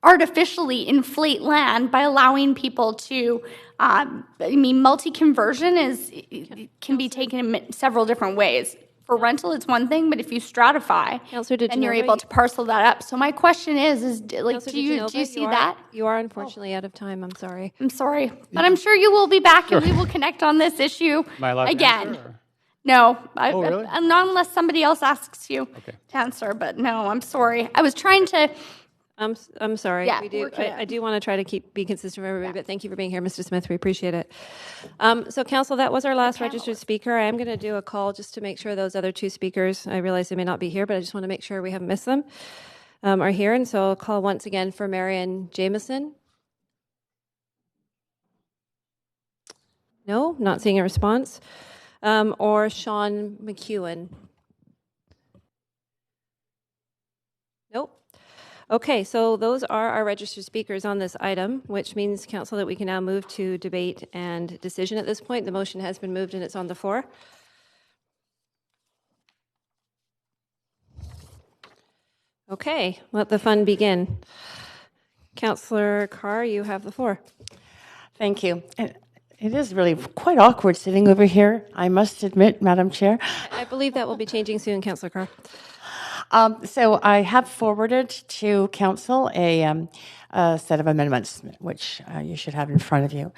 artificially inflate land by allowing people to, multi-conversion can be taken in several different ways. For rental, it's one thing, but if you stratify, then you're able to parcel that up. So my question is do you see that? You are unfortunately out of time. I'm sorry. I'm sorry, but I'm sure you will be back and we will connect on this issue Am I allowed to again. answer, or? No, Really? not unless somebody else asks you to answer. But no, I'm sorry. I was trying to. I'm sorry. Yeah, I do want to try to be consistent with everybody, but thank you for being here, Mr. Smith. We appreciate it. So, Council, that was our last registered speaker. I am going to do a call just to make sure those other two speakers, I realize they may not be here, but I just want to make sure we haven't missed them, are here. And so I'll call once again for Marion Jameson. No, not seeing a response. Or Sean McEwen. Nope. Okay, so those are our registered speakers on this item, which means, Council, that we can now move to debate and decision at this point. The motion has been moved and it's on the floor. Okay, let the fun begin. Councillor Carr, you have the floor. Thank you. It is really quite awkward sitting over here, I must admit, Madam Chair. I believe that will be changing soon, Councillor Carr. So I have forwarded to Council a set of amendments, which you should have in front of you.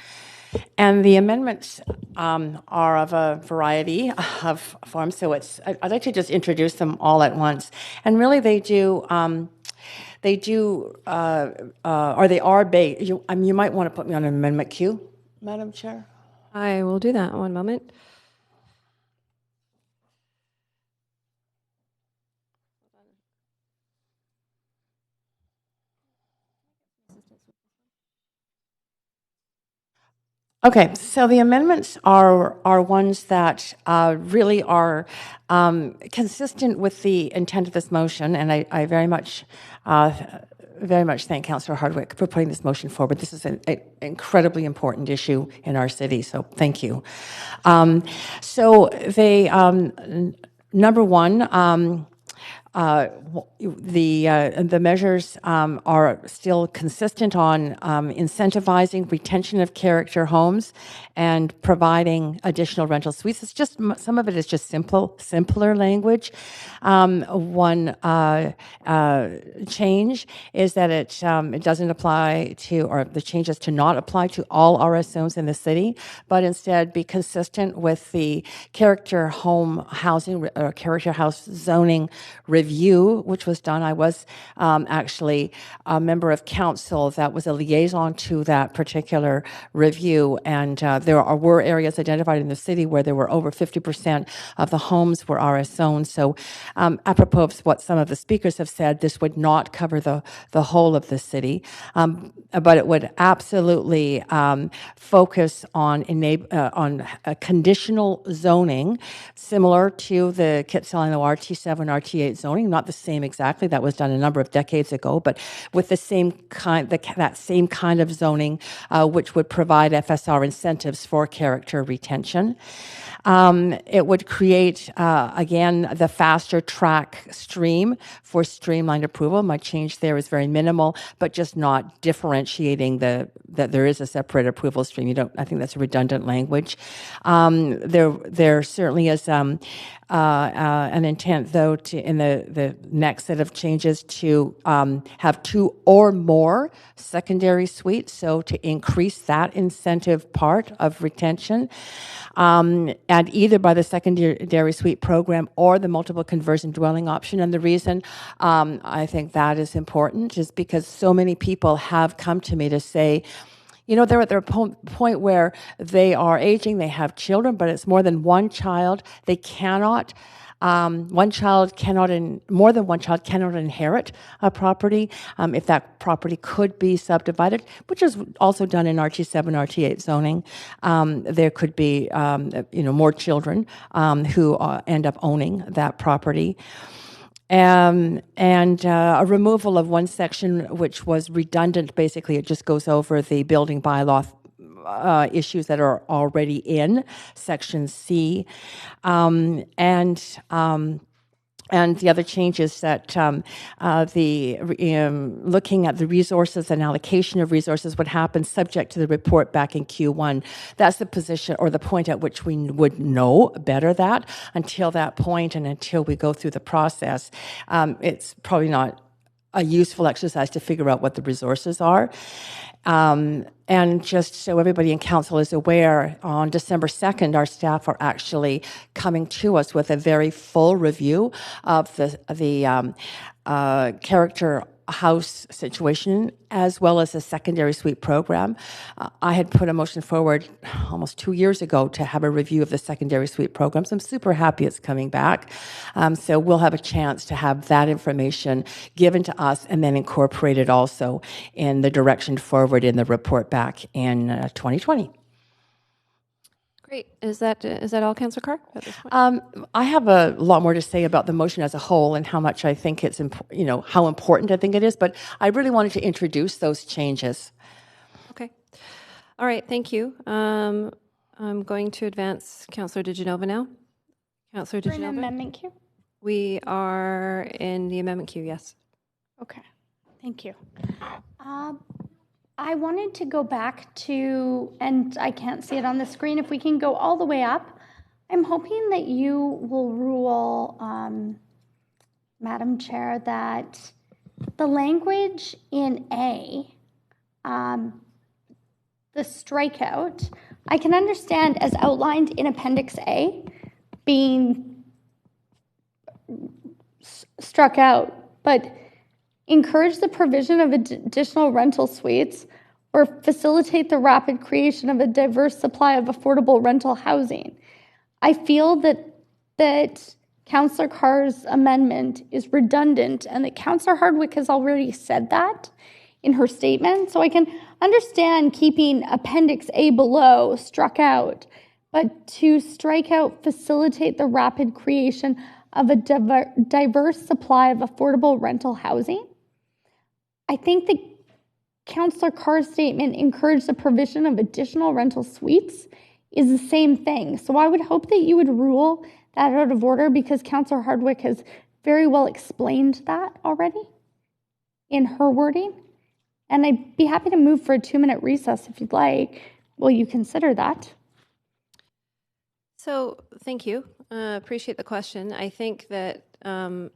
And the amendments are of a variety of forms. So I'd like to just introduce them all at once. And really, they are based. You might want to put me on an amendment queue, Madam Chair. I will do that. One moment. Okay, so the amendments are ones that really are consistent with the intent of this motion, and I very much thank Councillor Hardwick for putting this motion forward. This is an incredibly important issue in our city, so thank you. So they, number one, the measures are still consistent on incentivizing retention of character homes and providing additional rental suites. It's just some of it is just simpler language. One change is that it doesn't apply to, or the change is to not apply to all RSOs in the city, but instead be consistent with the character home housing or character house zoning review, which was done. I was actually a member of council that was a liaison to that particular review, and there were areas identified in the city where there were over 50% of the homes were RS zones. So apropos of what some of the speakers have said, this would not cover the whole of the city, but it would absolutely focus on conditional zoning, similar to the Kitsilano RT7, RT8 zoning, not the same exactly. That was done a number of decades ago, but with the same kind, that same kind of zoning, which would provide FSR incentives for character retention. It would create, again, the faster track stream for streamlined approval. My change there is very minimal, but just not differentiating that there is a separate approval stream. I think that's a redundant language. There certainly is an intent, though, in the next set of changes to have two or more secondary suites, so to increase that incentive part of retention. And either by the secondary suite program or the multiple conversion dwelling option. And the reason I think that is important is because so many people have come to me to say, You know, they're at their point where they are aging, they have children, but it's more than one child. They cannot, one child cannot, more than one child cannot inherit a property if that property could be subdivided, which is also done in RT7, RT8 zoning. There could be, more children who end up owning that property. And a removal of one section which was redundant. Basically, it just goes over the building bylaw issues that are already in Section C. And the other change is that looking at the resources and allocation of resources would happen subject to the report back in Q1. That's the position or the point at which we would know better that. Until that point and until we go through the process, it's probably not a useful exercise to figure out what the resources are. And just so everybody in council is aware, on December 2nd, our staff are actually coming to us with a very full review of the character house situation, as well as a secondary suite program. I had put a motion forward almost 2 years ago to have a review of the secondary suite programs. I'm super happy it's coming back. So we'll have a chance to have that information given to us and then incorporated also in the direction forward in the report back in 2020. Great. Is that all, Councillor Carr, at this point? I have a lot more to say about the motion as a whole and how much I think it's, how important I think it is, but I really wanted to introduce those changes. Okay. All right, thank you. I'm going to advance Councillor DeGenova now. Councillor For an DeGenova? amendment queue? We are in the amendment queue, yes. Okay, thank you. I wanted to go back to, and I can't see it on the screen, if we can go all the way up. I'm hoping that you will rule, Madam Chair, that the language in A, the strikeout, I can understand as outlined in Appendix A being struck out, but encourage the provision of additional rental suites or facilitate the rapid creation of a diverse supply of affordable rental housing. I feel that Councillor Carr's amendment is redundant and that Councillor Hardwick has already said that in her statement. So I can understand keeping Appendix A below struck out, but to strike out facilitate the rapid creation of a diverse supply of affordable rental housing. I think that Councillor Carr's statement, encourage the provision of additional rental suites, is the same thing. So I would hope that you would rule that out of order because Councillor Hardwick has very well explained that already in her wording. And I'd be happy to move for a 2-minute recess if you'd like. Will you consider that? So thank you. Appreciate the question. I think that I'm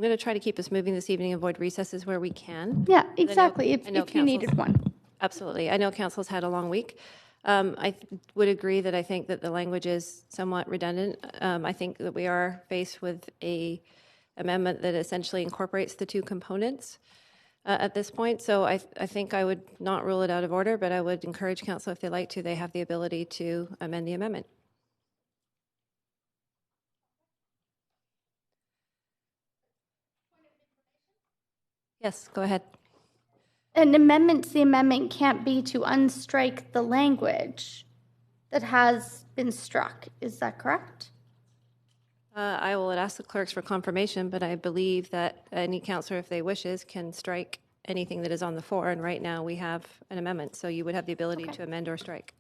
going to try to keep us moving this evening, avoid recesses where we can. Yeah, exactly, if you needed one. Absolutely. I know council's had a long week. I would agree that I think that the language is somewhat redundant. I think that we are faced with a amendment that essentially incorporates the two components at this point. So I think I would not rule it out of order, but I would encourage council, if they like to, they have the ability to amend the amendment. Yes, go ahead. An amendment to the amendment can't be to unstrike the language that has been struck. Is that correct? I will ask the clerks for confirmation, but I believe that any councillor, if they wishes, can strike anything that is on the floor. And right now we have an amendment, so you would have the ability to amend or strike.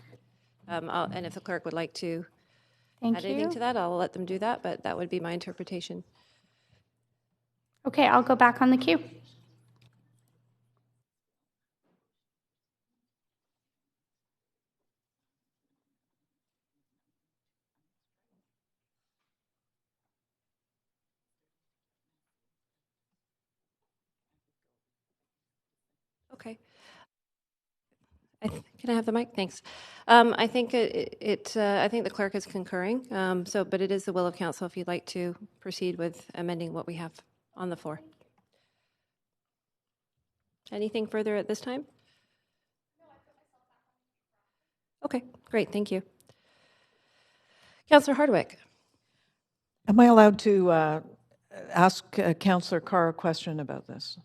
And if the clerk would like to add anything to that, I'll let them do that, but that would be my interpretation. Okay, I'll go back on the queue. Okay. Can I have the mic? Thanks. I think I think the clerk is concurring. But it is the will of council if you'd like to proceed with amending what we have on the floor. Anything further at this time? Okay, great, thank you. Councillor Hardwick. Am I allowed to ask Councillor Carr a question about this?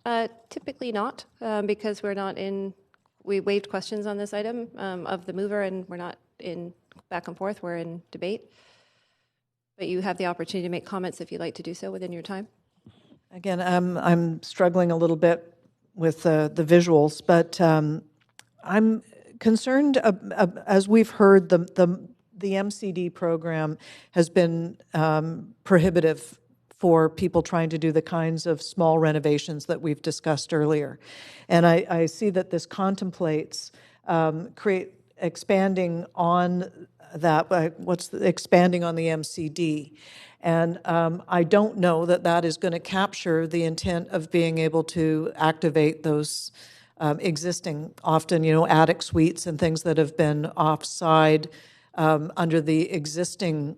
Typically not, because we waived questions on this item of the mover, and we're not in back and forth, we're in debate. But you have the opportunity to make comments if you'd like to do so within your time. Again, I'm struggling a little bit with the visuals, but I'm concerned, as we've heard, the MCD program has been prohibitive for people trying to do the kinds of small renovations that we've discussed earlier. And I see that this contemplates expanding on that, expanding on the MCD. And I don't know that that is going to capture the intent of being able to activate those existing, often, attic suites and things that have been offside under the existing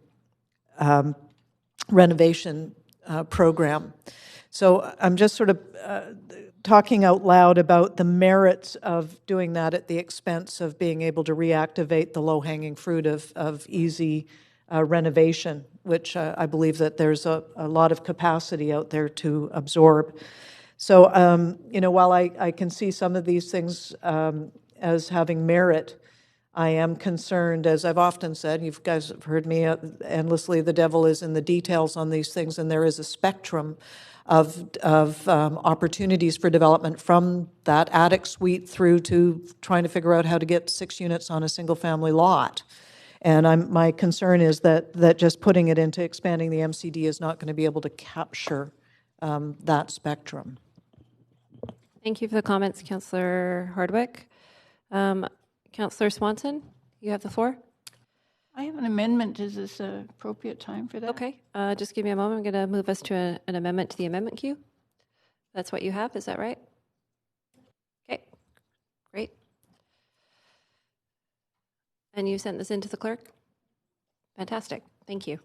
renovation program. So I'm just sort of talking out loud about the merits of doing that at the expense of being able to reactivate the low-hanging fruit of easy renovation, which I believe that there's a lot of capacity out there to absorb. So, while I can see some of these things as having merit, I am concerned, as I've often said, you guys have heard me endlessly, the devil is in the details on these things, and there is a spectrum of opportunities for development from that attic suite through to trying to figure out how to get 6 units on a single-family lot. And my concern is that just putting it into expanding the MCD is not going to be able to capture that spectrum. Thank you for the comments, Councillor Hardwick. Councillor Swanson, you have the floor. I have an amendment. Is this an appropriate time for that? Okay, just give me a moment. I'm going to move us to an amendment to the amendment queue. That's what you have, is that right? Okay, great. And you sent this in to the clerk? Fantastic, thank you.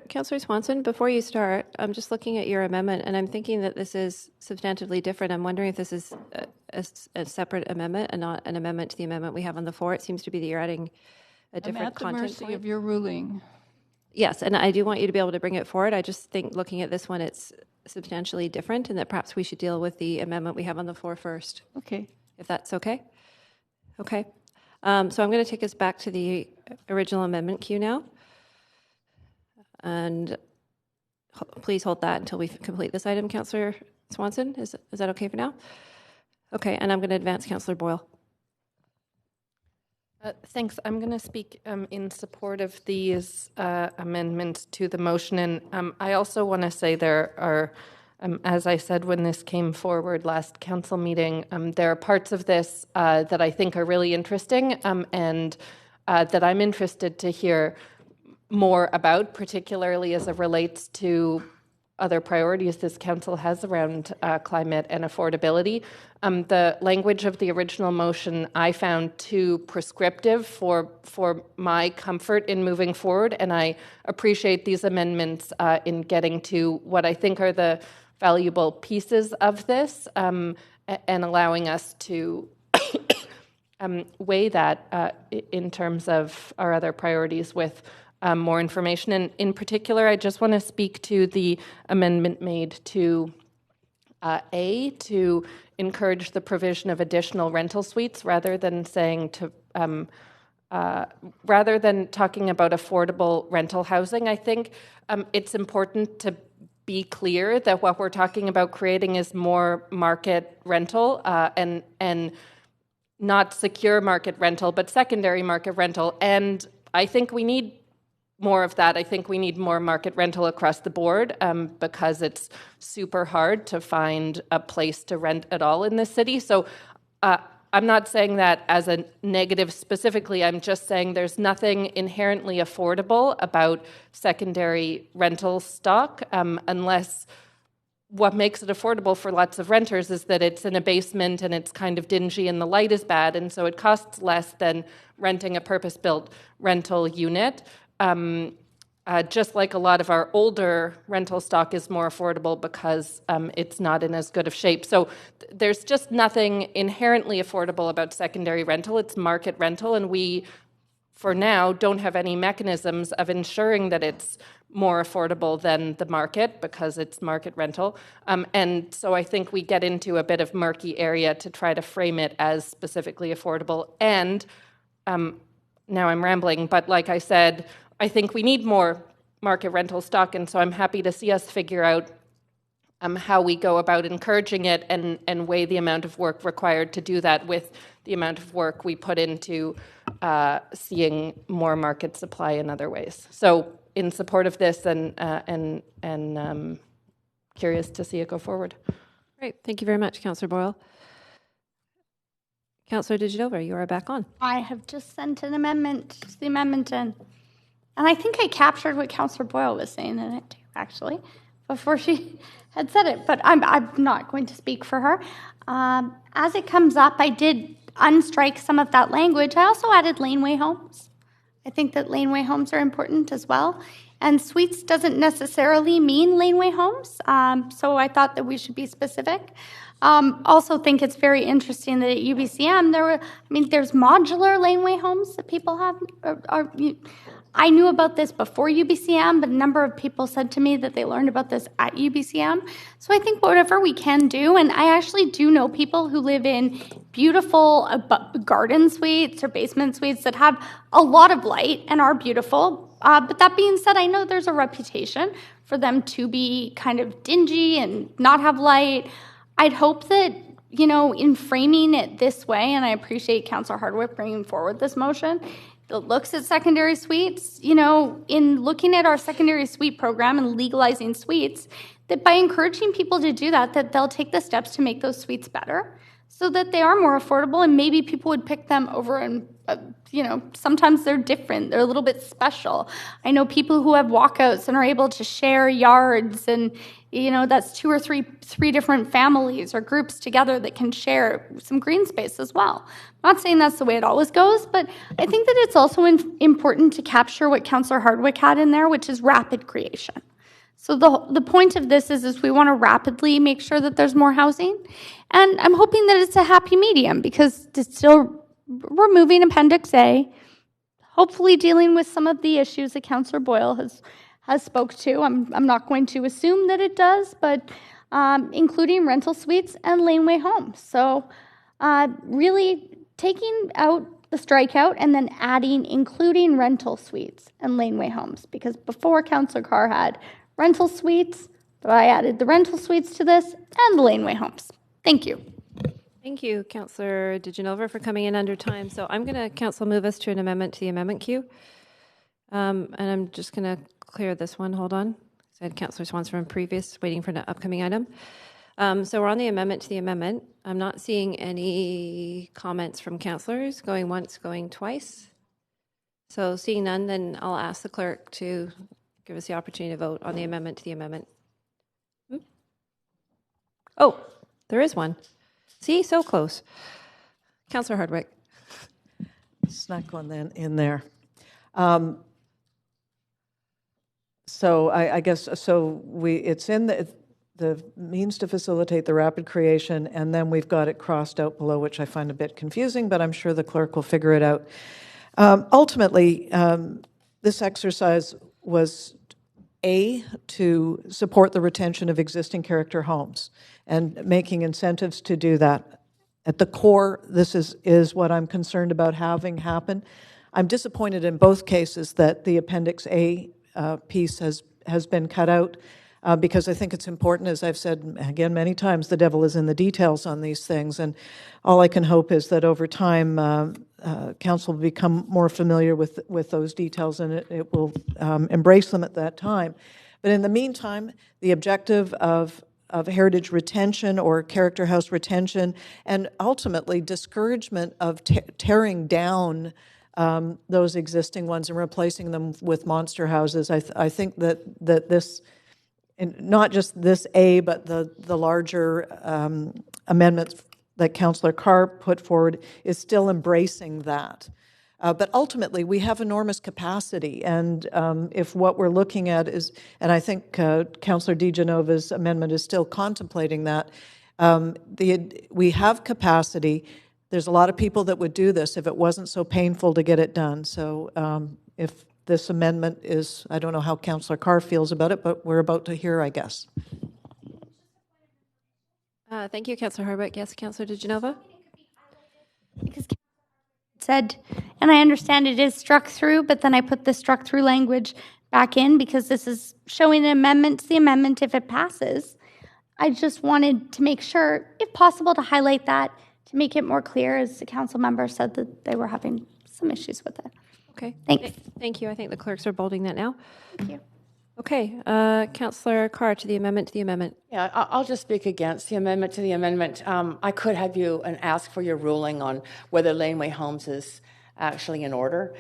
Councillor Swanson, before you start, I'm just looking at your amendment, and I'm thinking that this is substantively different. I'm wondering if this is a separate amendment and not an amendment to the amendment we have on the floor. It seems to be that you're adding a different content. I'm at the mercy of your ruling. Yes, and I do want you to be able to bring it forward. I just think looking at this one, it's substantially different, and that perhaps we should deal with the amendment we have on the floor first. Okay. If that's okay? Okay. So I'm going to take us back to the original amendment queue now. And please hold that until we complete this item, Councillor Swanson. Is that okay for now? Okay, and I'm going to advance Councillor Boyle. Thanks. I'm going to speak in support of these amendments to the motion. And I also want to say there are, as I said when this came forward last council meeting, there are parts of this that I think are really interesting and that I'm interested to hear more about, particularly as it relates to other priorities this council has around climate and affordability. The language of the original motion I found too prescriptive for my comfort in moving forward, and I appreciate these amendments in getting to what I think are the valuable pieces of this and allowing us to weigh that in terms of our other priorities with more information. And in particular, I just want to speak to the amendment made to A, to encourage the provision of additional rental suites rather than saying to, rather than talking about affordable rental housing. I think it's important to be clear that what we're talking about creating is more market rental and not secure market rental, but secondary market rental. And I think we need more of that. I think we need more market rental across the board because it's super hard to find a place to rent at all in this city. So I'm not saying that as a negative specifically. I'm just saying there's nothing inherently affordable about secondary rental stock unless what makes it affordable for lots of renters is that it's in a basement and it's kind of dingy and the light is bad, and so it costs less than renting a purpose-built rental unit. Just like a lot of our older rental stock is more affordable because it's not in as good of shape. So there's just nothing inherently affordable about secondary rental. It's market rental, and we, for now, don't have any mechanisms of ensuring that it's more affordable than the market because it's market rental. And so I think we get into a bit of murky area to try to frame it as specifically affordable. And now I'm rambling, but like I said, I think we need more market rental stock, and so I'm happy to see us figure out how we go about encouraging it and weigh the amount of work required to do that with the amount of work we put into seeing more market supply in other ways. So in support of this and curious to see it go forward. Great. Thank you very much, Councillor Boyle. Councillor Digenova, you are back on. I have just sent an amendment to the amendment in. And I think I captured what Councillor Boyle was saying in it, too, actually, before she had said it. But I'm not going to speak for her. As it comes up, I did unstrike some of that language. I also added laneway homes. I think that laneway homes are important as well. And suites doesn't necessarily mean laneway homes. So I thought that we should be specific. Also think it's very interesting that at UBCM, there's modular laneway homes that people have. I knew about this before UBCM, but a number of people said to me that they learned about this at UBCM. So I think whatever we can do, and I actually do know people who live in beautiful garden suites or basement suites that have a lot of light and are beautiful. But that being said, I know there's a reputation for them to be kind of dingy and not have light. I'd hope that, in framing it this way, and I appreciate Councillor Hardwick bringing forward this motion, that looks at secondary suites, in looking at our secondary suite program and legalizing suites, that by encouraging people to do that they'll take the steps to make those suites better so that they are more affordable, and maybe people would pick them over and, sometimes they're different. They're a little bit special. I know people who have walkouts and are able to share yards, and, that's two or three different families or groups together that can share some green space as well. I'm not saying that's the way it always goes, but I think that it's also important to capture what Councillor Hardwick had in there, which is rapid creation. So the point of this is we want to rapidly make sure that there's more housing. And I'm hoping that it's a happy medium, because it's still removing Appendix A, hopefully dealing with some of the issues that Councillor Boyle has spoke to. I'm not going to assume that it does, but including rental suites and laneway homes. So really taking out the strikeout and then adding including rental suites and laneway homes, because before Councillor Carr had rental suites, but I added the rental suites to this and the laneway homes. Thank you. Thank you, Councillor Digenova, for coming in under time. So I'm going to, Council, move us to an amendment to the amendment queue. And I'm just going to clear this one. Hold on. I had Councillor Swanson from previous, waiting for an upcoming item. So we're on the amendment to the amendment. I'm not seeing any comments from councillors, going once, going twice. So seeing none, then I'll ask the clerk to give us the opportunity to vote on the amendment to the amendment. Oh, there is one. See, so close. Councillor Hardwick. Snuck one then in there. So I guess, it's in the means to facilitate the rapid creation, and then we've got it crossed out below, which I find a bit confusing, but I'm sure the clerk will figure it out. Ultimately, this exercise was to support the retention of existing character homes and making incentives to do that. At the core, this is what I'm concerned about having happen. I'm disappointed in both cases that the Appendix A piece has been cut out, because I think it's important, as I've said again many times, the devil is in the details on these things, and all I can hope is that over time Council will become more familiar with those details, and it will embrace them at that time. But in the meantime, the objective of heritage retention or character house retention, and ultimately discouragement of tearing down those existing ones and replacing them with monster houses. I think that this not just this A, but the larger amendments that Councillor Carr put forward, is still embracing that. But ultimately, we have enormous capacity, and if what we're looking at is, and I think Councillor DiGenova's amendment is still contemplating that, we have capacity. There's a lot of people that would do this if it wasn't so painful to get it done. So if this amendment is, I don't know how Councillor Carr feels about it, but we're about to hear, I guess. Thank you, Councillor Hardwick. Yes, Councillor DiGenova? Because said, and I understand it is struck through, but then I put the struck through language back in because this is showing an amendment to the amendment if it passes. I just wanted to make sure, if possible, to highlight that, to make it more clear, as the council member said that they were having some issues with it. Okay. Thanks. Thank you. I think the clerks are bolding that now. Thank you. Okay. Councillor Carr, to the amendment, Yeah, I'll just speak against the amendment to the amendment. I could have you and ask for your ruling on whether Laneway Homes is actually in order,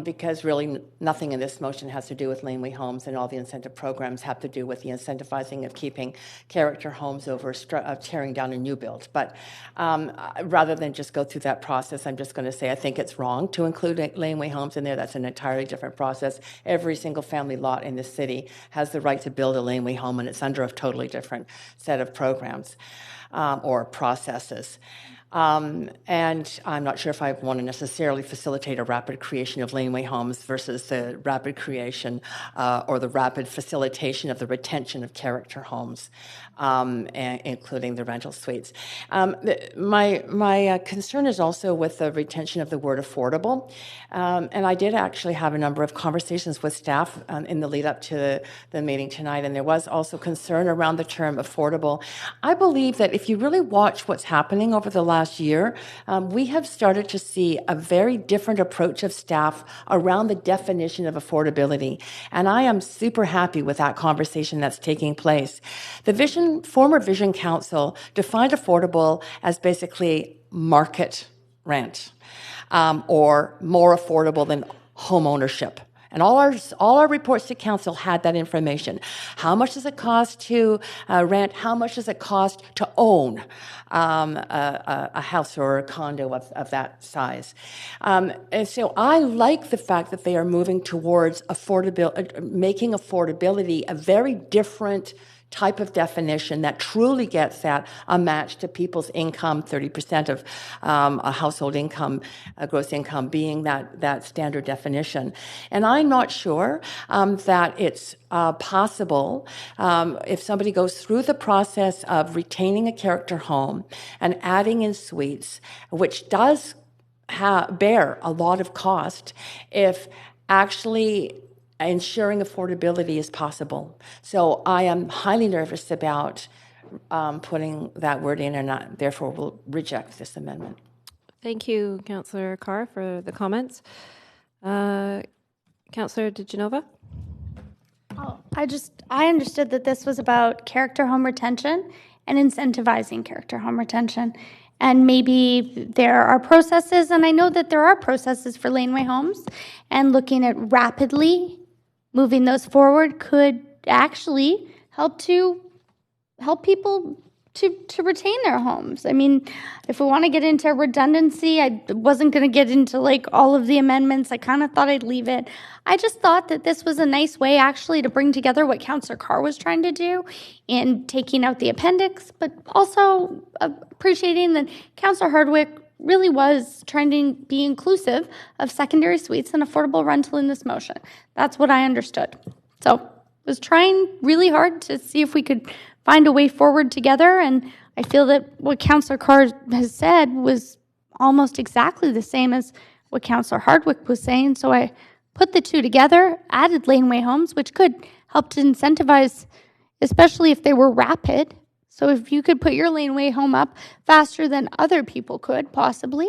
because really nothing in this motion has to do with Laneway Homes, and all the incentive programs have to do with the incentivizing of keeping character homes over tearing down a new build. But rather than just go through that process, I'm just going to say I think it's wrong to include Laneway Homes in there. That's an entirely different process. Every single family lot in this city has the right to build a Laneway home, and it's under a totally different set of programs or processes. And I'm not sure if I want to necessarily facilitate a rapid creation of laneway homes versus the rapid creation or the rapid facilitation of the retention of character homes, including the rental suites. My concern is also with the retention of the word affordable. And I did actually have a number of conversations with staff in the lead up to the meeting tonight, and there was also concern around the term affordable. I believe that if you really watch what's happening over the last year, we have started to see a very different approach of staff around the definition of affordability. And I am super happy with that conversation that's taking place. The former Vision Council defined affordable as basically market rent, or more affordable than home ownership. And all our reports to council had that information. How much does it cost to rent? How much does it cost to own a house or a condo of that size? And so I like the fact that they are moving towards making affordability a very different type of definition that truly gets at a match to people's income, 30% of a household income, gross income being that standard definition. And I'm not sure that it's possible if somebody goes through the process of retaining a character home and adding in suites, which does bear a lot of cost, if actually ensuring affordability is possible. So I am highly nervous about putting that word in, and therefore will reject this amendment. Thank you, Councillor Carr, for the comments. Councillor DiGenova? Oh, I understood that this was about character home retention and incentivizing character home retention. And maybe there are processes, and I know that there are processes for laneway homes, and looking at rapidly moving those forward could actually help people to retain their homes. I mean, if we want to get into redundancy, I wasn't going to get into like all of the amendments. I kind of thought I'd leave it. I just thought that this was a nice way actually to bring together what Councillor Carr was trying to do in taking out the appendix, but also appreciating that Councillor Hardwick really was trying to be inclusive of secondary suites and affordable rental in this motion. That's what I understood. So was trying really hard to see if we could find a way forward together, and I feel that what Councillor Carr has said was almost exactly the same as what Councillor Hardwick was saying, so I put the two together, added laneway homes, which could help to incentivize, especially if they were rapid. So if you could put your laneway home up faster than other people could, possibly,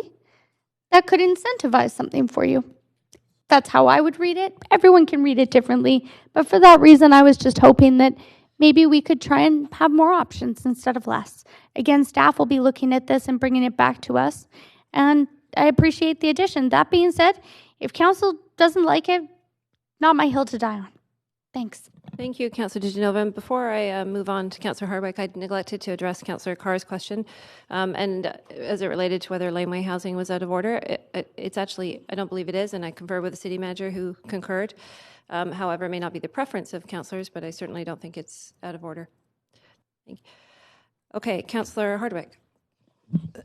that could incentivize something for you. That's how I would read it. Everyone can read it differently, but for that reason, I was just hoping that maybe we could try and have more options instead of less. Again, staff will be looking at this and bringing it back to us, and I appreciate the addition. That being said, if council doesn't like it, not my hill to die on. Thanks. Thank you, Councillor DeGenova. And before I move on to Councillor Hardwick, I neglected to address Councillor Carr's question. And as it related to whether laneway housing was out of order, it's actually, I don't believe it is, and I confer with the city manager who concurred. However, it may not be the preference of councillors, but I certainly don't think it's out of order. Thank you. Okay, Councillor Hardwick.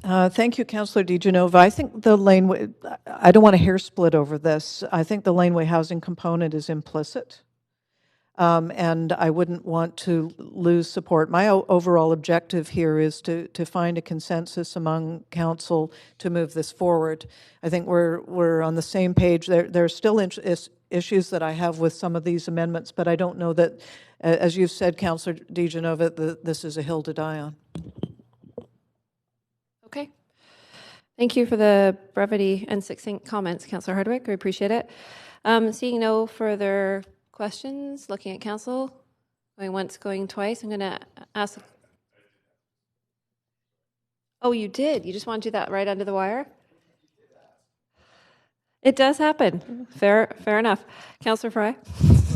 Thank you, Councillor DeGenova. I think the laneway, I don't want a hair split over this. I think the laneway housing component is implicit. And I wouldn't want to lose support. My overall objective here is to find a consensus among council to move this forward. I think we're on the same page. There are still issues that I have with some of these amendments, but I don't know that, as you've said, Councillor DeGenova, this is a hill to die on. Okay. Thank you for the brevity and succinct comments, Councillor Hardwick. We appreciate it. Seeing no further questions, looking at council, going once, going twice, I'm going to ask. Oh, you did? You just want to do that right under the wire? It does happen. Fair enough. Councillor Fry?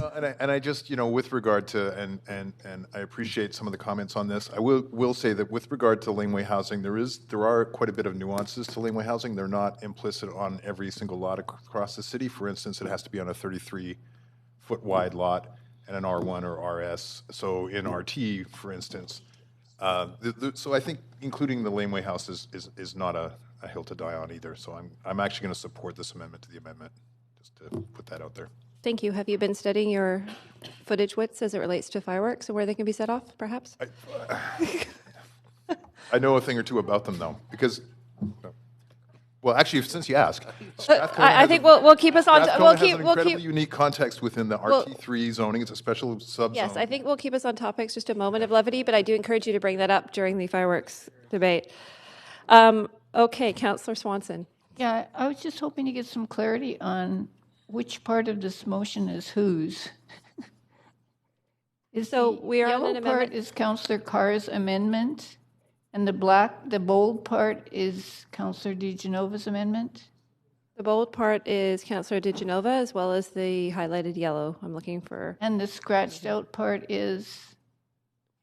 Well, and I just, with regard to, and I appreciate some of the comments on this, I will say that with regard to laneway housing, there are quite a bit of nuances to laneway housing. They're not implicit on every single lot across the city. For instance, it has to be on a 33-foot wide lot and an R1 or RS. So in RT, for instance, so I think including the laneway house is not a hill to die on either. So I'm actually going to support this amendment to the amendment, just to put that out there. Thank you. Have you been studying your footage widths as it relates to fireworks and where they can be set off, perhaps? I know a thing or two about them, though, because, well, actually, since you ask, I think we'll keep us on. We'll keep an incredibly unique context within the RT3 zoning. It's a special subzone. Yes, I think we'll keep us on topics. Just a moment of levity, but I do encourage you to bring that up during the fireworks debate. Okay, Councillor Swanson. Yeah, I was just hoping to get some clarity on which part of this motion is whose. So we are on an amendment. The yellow part is Councillor Carr's amendment, and the bold part is Councillor DeGenova's amendment? The bold part is Councillor DeGenova, as well as the highlighted yellow. I'm looking for. And the scratched out part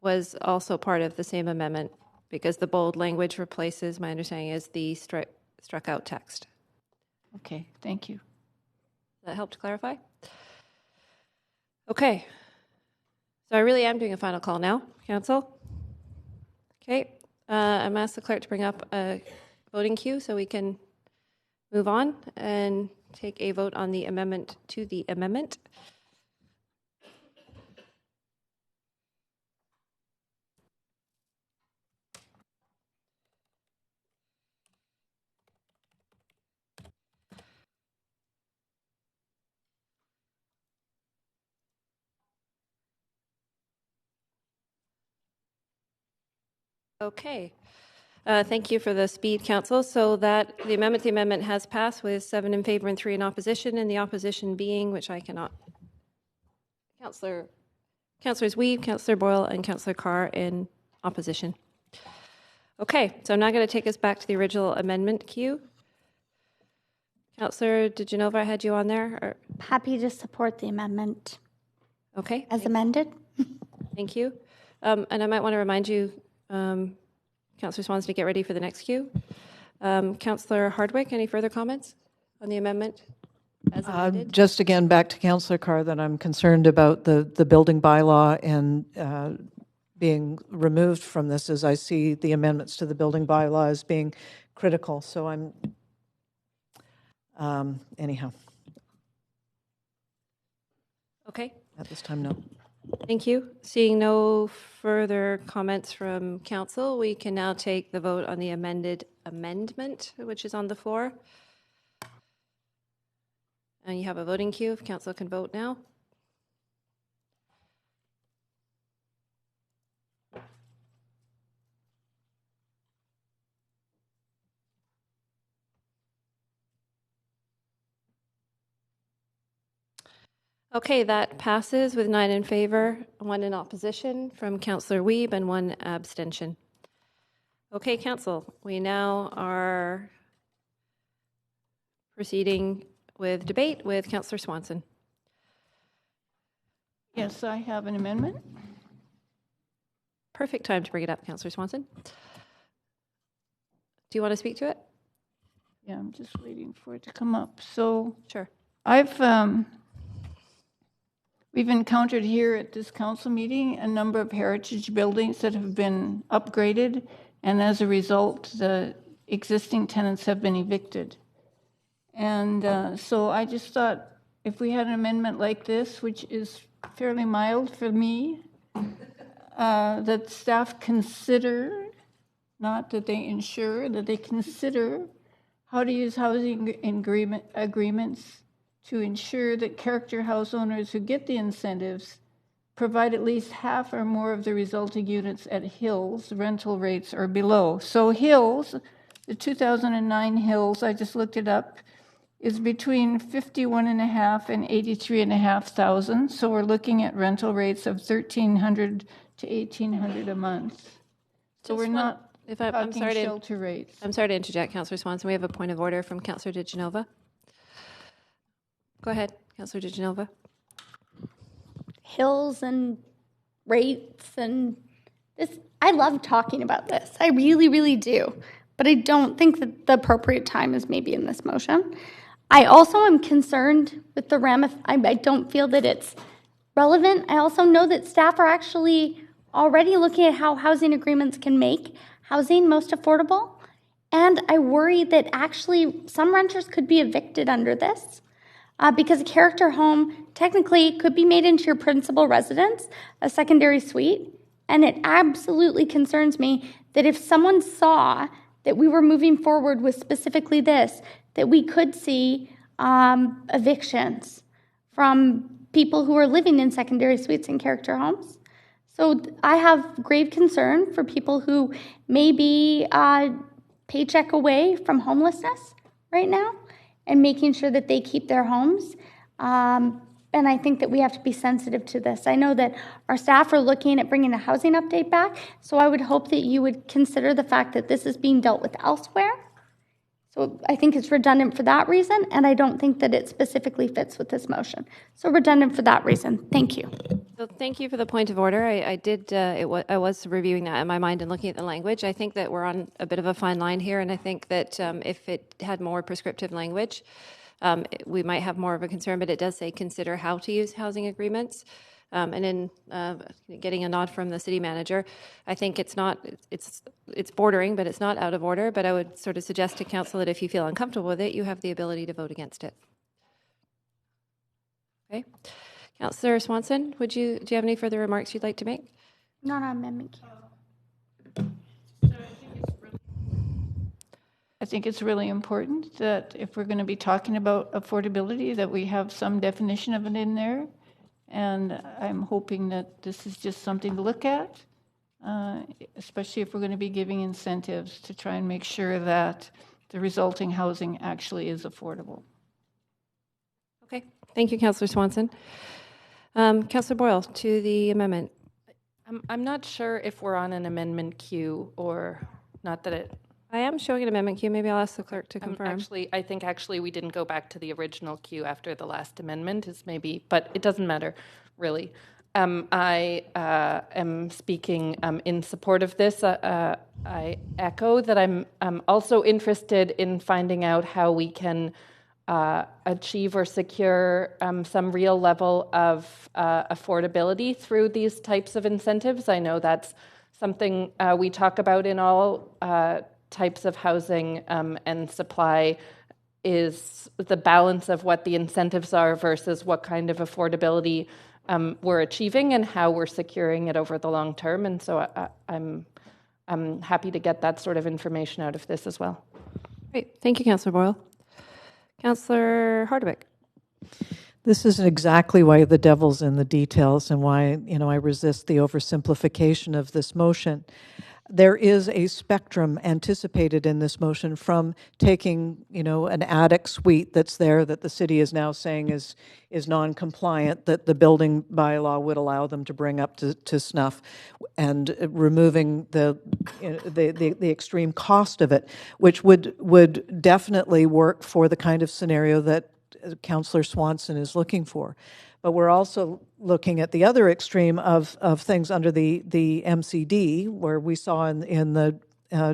was also part of the same amendment, because the bold language replaces, my understanding is, the struck out text. Okay, thank you. That helped to clarify? Okay. So I really am doing a final call now, Council. Okay. I'm asked the clerk to bring up a voting queue so we can move on and take a vote on the amendment to the amendment. Okay. Thank you for the speed, Council. So that the amendment has passed with 7 in favor and 3 in opposition, and the opposition being, which I cannot, Councillors Weave, Councillor Boyle, and Councillor Carr in opposition. Okay, so I'm now going to take us back to the original amendment queue. Councillor DeGenova, I had you on there. Or? Happy to support the amendment. Okay. As amended. Thank you. And I might want to remind you, Councillor Swans, to get ready for the next queue. Councillor Hardwick, any further comments on the amendment as amended? Just again, back to Councillor Carr, that I'm concerned about the building bylaw and being removed from this, as I see the amendments to the building bylaw as being critical. So I'm, anyhow. Okay. At this time, no. Thank you. Seeing no further comments from council, we can now take the vote on the amended amendment, which is on the floor. And you have a voting queue. If council can vote now. Okay, that passes with 9 in favor, 1 in opposition from Councillor Weeb, and 1 abstention. Okay, Council, we now are proceeding with debate with Councillor Swanson. Yes, I have an amendment. Perfect time to bring it up, Councillor Swanson. Do you want to speak to it? Yeah, I'm just waiting for it to come up. So Sure. We've encountered here at this council meeting a number of heritage buildings that have been upgraded, and as a result, the existing tenants have been evicted. And so I just thought if we had an amendment like this, which is fairly mild for me, that staff consider, not that they ensure, that they consider how to use housing agreements to ensure that character house owners who get the incentives provide at least half or more of the resulting units at Hills rental rates or below. So Hills, the 2009 Hills, I just looked it up, is between 51.5 and 83.5 thousand. So we're looking at rental rates of 1,300 to 1,800 a month. So we're not I'm sorry to shelter rates. I'm sorry to interject, Councillor Swanson. We have a point of order from Councillor DeGenova. Go ahead, Councillor DeGenova. Hills and rates and this. I love talking about this. I really, really do. But I don't think that the appropriate time is maybe in this motion. I also am concerned with the I don't feel that it's relevant. I also know that staff are actually already looking at how housing agreements can make housing most affordable. And I worry that actually some renters could be evicted under this because a character home technically could be made into your principal residence, a secondary suite. And it absolutely concerns me that if someone saw that we were moving forward with specifically this, that we could see evictions from people who are living in secondary suites and character homes. So I have grave concern for people who may be paycheck away from homelessness right now and making sure that they keep their homes. And I think that we have to be sensitive to this. I know that our staff are looking at bringing a housing update back, so I would hope that you would consider the fact that this is being dealt with elsewhere. So I think it's redundant for that reason, and I don't think that it specifically fits with this motion. So redundant for that reason. Thank you. So thank you for the point of order. I was reviewing that in my mind and looking at the language. I think that we're on a bit of a fine line here, and I think that if it had more prescriptive language, we might have more of a concern, but it does say consider how to use housing agreements. And in getting a nod from the city manager, I think it's bordering, but it's not out of order. But I would sort of suggest to council that if you feel uncomfortable with it, you have the ability to vote against it. Okay. Councillor Swanson, do you have any further remarks you'd like to make? Not on amendment. I think it's really important that if we're going to be talking about affordability, that we have some definition of it in there. And I'm hoping that this is just something to look at, especially if we're going to be giving incentives to try and make sure that the resulting housing actually is affordable. Okay. Thank you, Councillor Swanson. Councillor Boyle, to the amendment. I'm not sure if we're on an amendment queue or not that it... I am showing an amendment queue. Maybe I'll ask the clerk to confirm. I think we didn't go back to the original queue after the last amendment, but it doesn't matter, really. I am speaking in support of this. I echo that I'm also interested in finding out how we can achieve or secure some real level of affordability through these types of incentives. I know that's something we talk about in all types of housing, and supply is the balance of what the incentives are versus what kind of affordability we're achieving and how we're securing it over the long term. And so I'm happy to get that sort of information out of this as well. Great. Thank you, Councillor Boyle. Councillor Hardebeck. This is exactly why the devil's in the details and why, I resist the oversimplification of this motion. There is a spectrum anticipated in this motion from taking, an attic suite that's there that the city is now saying is non-compliant, that the building bylaw would allow them to bring up to snuff, and removing the extreme cost of it, which would definitely work for the kind of scenario that Councillor Swanson is looking for. But we're also looking at the other extreme of things under the MCD, where we saw in the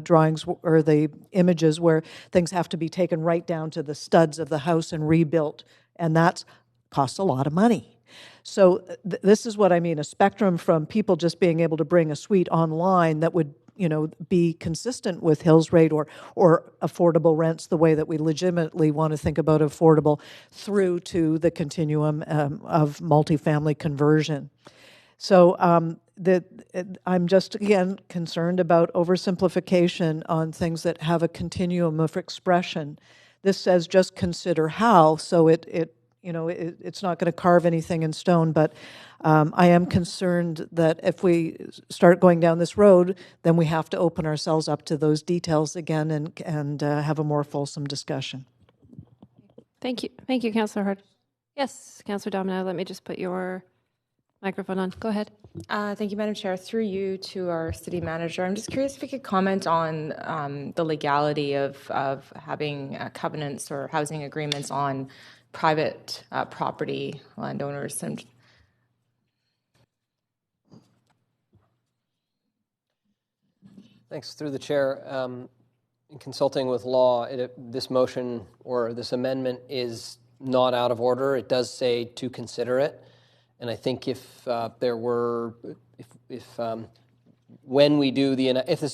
drawings or the images where things have to be taken right down to the studs of the house and rebuilt, and that costs a lot of money. So this is what I mean, a spectrum from people just being able to bring a suite online that would be consistent with Hills rate or affordable rents, the way that we legitimately want to think about affordable, through to the continuum of multifamily conversion. So I'm just, again, concerned about oversimplification on things that have a continuum of expression. This says just consider how, so it's not going to carve anything in stone, but I am concerned that if we start going down this road, then we have to open ourselves up to those details again and have a more fulsome discussion. Thank you, Councillor Hart. Yes, Councillor Domino, let me just put your microphone on. Go ahead. Thank you, Madam Chair. Through you to our city manager, I'm just curious if you could comment on the legality of having covenants or housing agreements on private property landowners. And thanks. Through the chair, in consulting with law, this motion or this amendment is not out of order. It does say to consider it. And I think if this is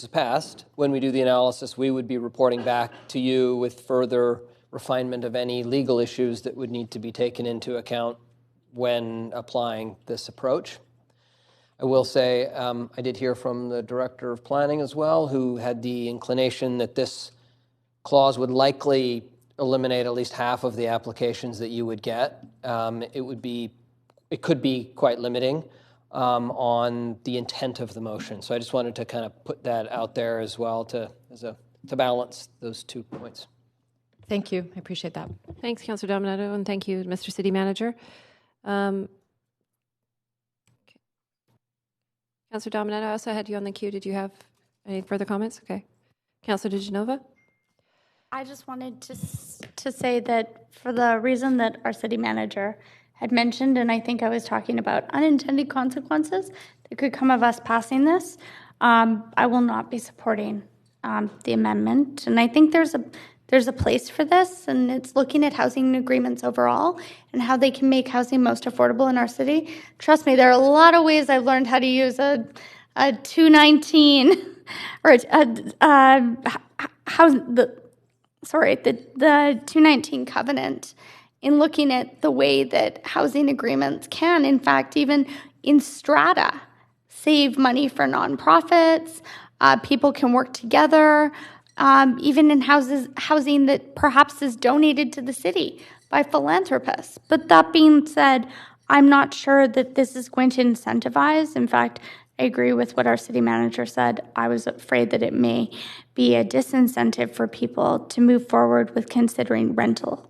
passed, when we do the analysis, we would be reporting back to you with further refinement of any legal issues that would need to be taken into account when applying this approach. I will say I did hear from the Director of Planning as well, who had the inclination that this clause would likely eliminate at least half of the applications that you would get. It could be quite limiting on the intent of the motion. So I just wanted to kind of put that out there as well to balance those 2 points. Thank you. I appreciate that. Thanks, Councillor Dominato, and thank you, Mr. City Manager. Councillor Dominato, I also had you on the queue. Did you have any further comments? Okay. Councillor DeGenova? I just wanted to say that for the reason that our city manager had mentioned, and I think I was talking about unintended consequences that could come of us passing this, I will not be supporting the amendment. And I think there's a place for this, and it's looking at housing agreements overall and how they can make housing most affordable in our city. Trust me, there are a lot of ways I've learned how to use a 219 or the 219 covenant in looking at the way that housing agreements can, in fact, even in strata, save money for nonprofits. People can work together, even in housing that perhaps is donated to the city by philanthropists. But that being said, I'm not sure that this is going to incentivize. In fact, I agree with what our city manager said. I was afraid that it may be a disincentive for people to move forward with considering rental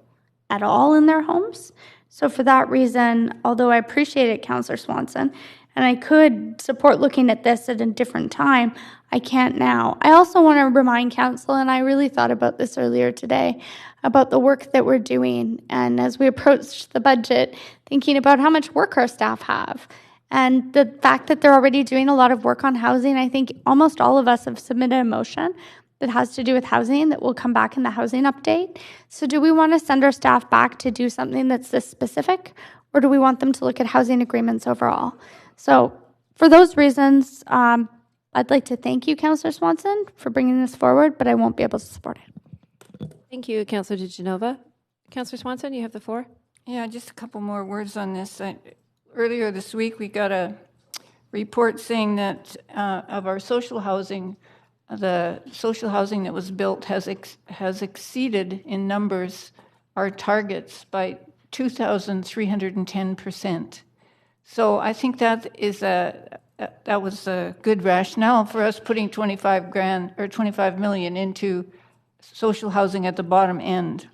at all in their homes. So for that reason, although I appreciate it, Councillor Swanson, and I could support looking at this at a different time, I can't now. I also want to remind Council, and I really thought about this earlier today, about the work that we're doing. And as we approach the budget, thinking about how much work our staff have. And the fact that they're already doing a lot of work on housing, I think almost all of us have submitted a motion that has to do with housing that will come back in the housing update. So do we want to send our staff back to do something that's this specific, or do we want them to look at housing agreements overall? So for those reasons, I'd like to thank you, Councillor Swanson, for bringing this forward, but I won't be able to support it. Thank you, Councillor DeGenova. Councillor Swanson, you have the floor. Yeah, just a couple more words on this. Earlier this week, we got a report saying that of our social housing, the social housing that was built has exceeded in numbers our targets by 2,310%. So I think that was a good rationale for us putting 25 million into social housing at the bottom end.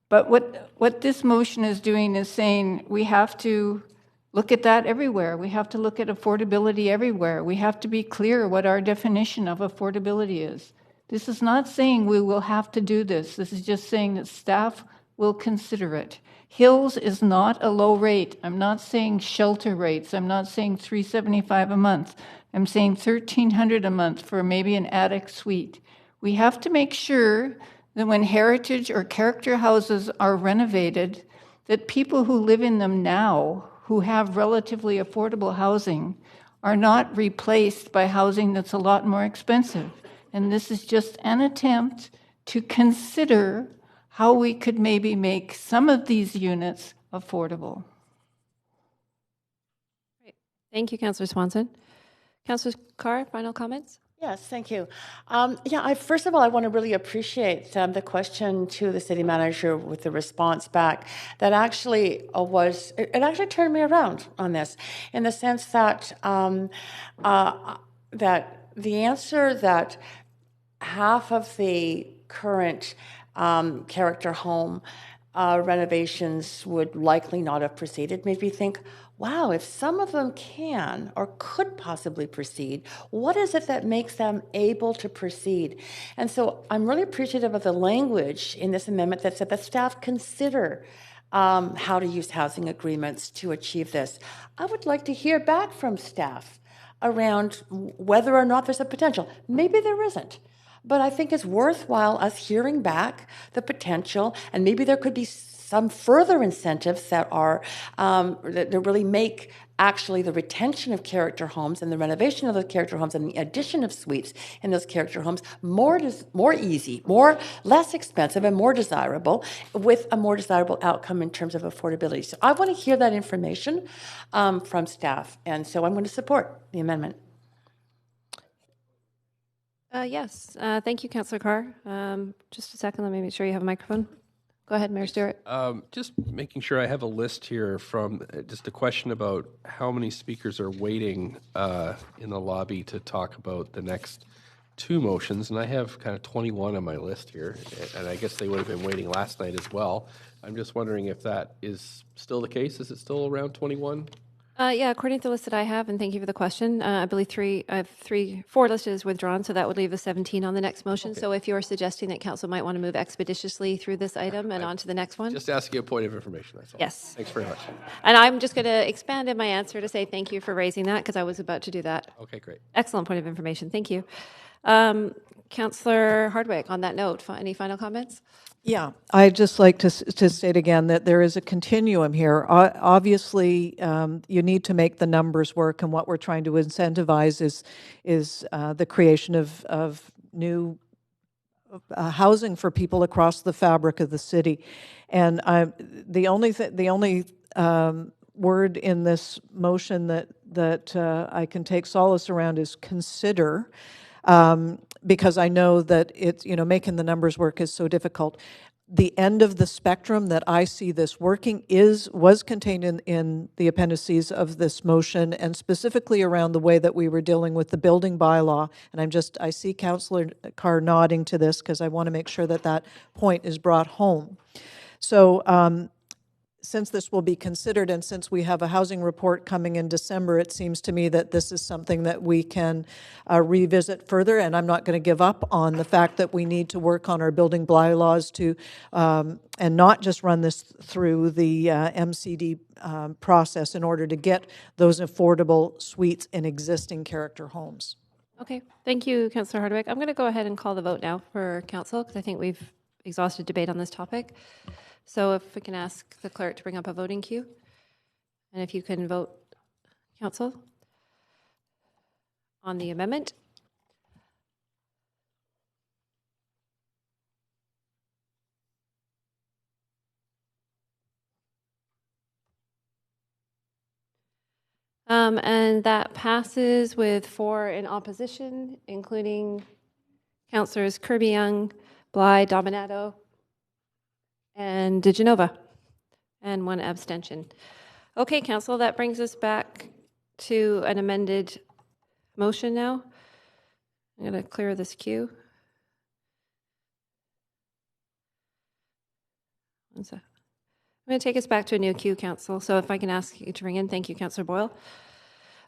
But what this motion is doing is saying we have to look at that everywhere. We have to look at affordability everywhere. We have to be clear what our definition of affordability is. This is not saying we will have to do this. This is just saying that staff will consider it. Hills is not a low rate. I'm not saying shelter rates. I'm not saying $375 a month. I'm saying $1,300 a month for maybe an attic suite. We have to make sure that when heritage or character houses are renovated, that people who live in them now, who have relatively affordable housing, are not replaced by housing that's a lot more expensive. And this is just an attempt to consider how we could maybe make some of these units affordable. Great. Thank you, Councillor Swanson. Councillor Carr, final comments? Yes, thank you. First of all, I want to really appreciate the question to the city manager with the response back. That actually it actually turned me around on this, in the sense that that the answer that half of the current character home renovations would likely not have proceeded made me think, wow, if some of them can or could possibly proceed, what is it that makes them able to proceed? And so I'm really appreciative of the language in this amendment that said that staff consider how to use housing agreements to achieve this. I would like to hear back from staff around whether or not there's a potential. Maybe there isn't. But I think it's worthwhile us hearing back the potential, and maybe there could be some further incentives that are that really make actually the retention of character homes and the renovation of those character homes and the addition of suites in those character homes more easy, less expensive, and more desirable, with a more desirable outcome in terms of affordability. So I want to hear that information from staff, and so I'm going to support the amendment. Yes. Thank you, Councillor Carr. Just a second. Let me make sure you have a microphone. Go ahead, Mayor Stewart. Just making sure I have a list here from just a question about how many speakers are waiting in the lobby to talk about the next two motions. And I have kind of 21 on my list here. And I guess they would have been waiting last night as well. I'm just wondering if that is still the case. Is it still around 21? Yeah, according to the list that I have, and thank you for the question, I believe four listed as withdrawn, so that would leave us 17 on the next motion. Okay. So if you're suggesting that council might want to move expeditiously through this item and on to the next one? Just asking a point of information, that's all. Yes. Thanks very much. And I'm just going to expand in my answer to say thank you for raising that, because I was about to do that. Okay, great. Excellent point of information. Thank you. Councillor Hardwick, on that note, any final comments? Yeah, I'd just like to state again that there is a continuum here. Obviously, you need to make the numbers work, and what we're trying to incentivize is the creation of new housing for people across the fabric of the city. And the only word in this motion that I can take solace around is consider. Because I know that making the numbers work is so difficult. The end of the spectrum that I see this working was contained in the appendices of this motion, and specifically around the way that we were dealing with the building bylaw. And I see Councillor Carr nodding to this, because I want to make sure that point is brought home. So since this will be considered, and since we have a housing report coming in December, it seems to me that this is something that we can revisit further. And I'm not going to give up on the fact that we need to work on our building bylaws and not just run this through the MCD process in order to get those affordable suites in existing character homes. Okay. Thank you, Councillor Hardwick. I'm going to go ahead and call the vote now for council, because I think we've exhausted debate on this topic. So if we can ask the clerk to bring up a voting queue, and if you can vote, council, on the amendment. And that passes with 4 in opposition, including Councillors Kirby-Young, Bly, Dominato, and DeGenova, and 1 abstention. Okay, council, that brings us back to an amended motion now. I'm going to clear this queue. I'm going to take us back to a new queue, council. So if I can ask you to ring in. Thank you, Councillor Boyle.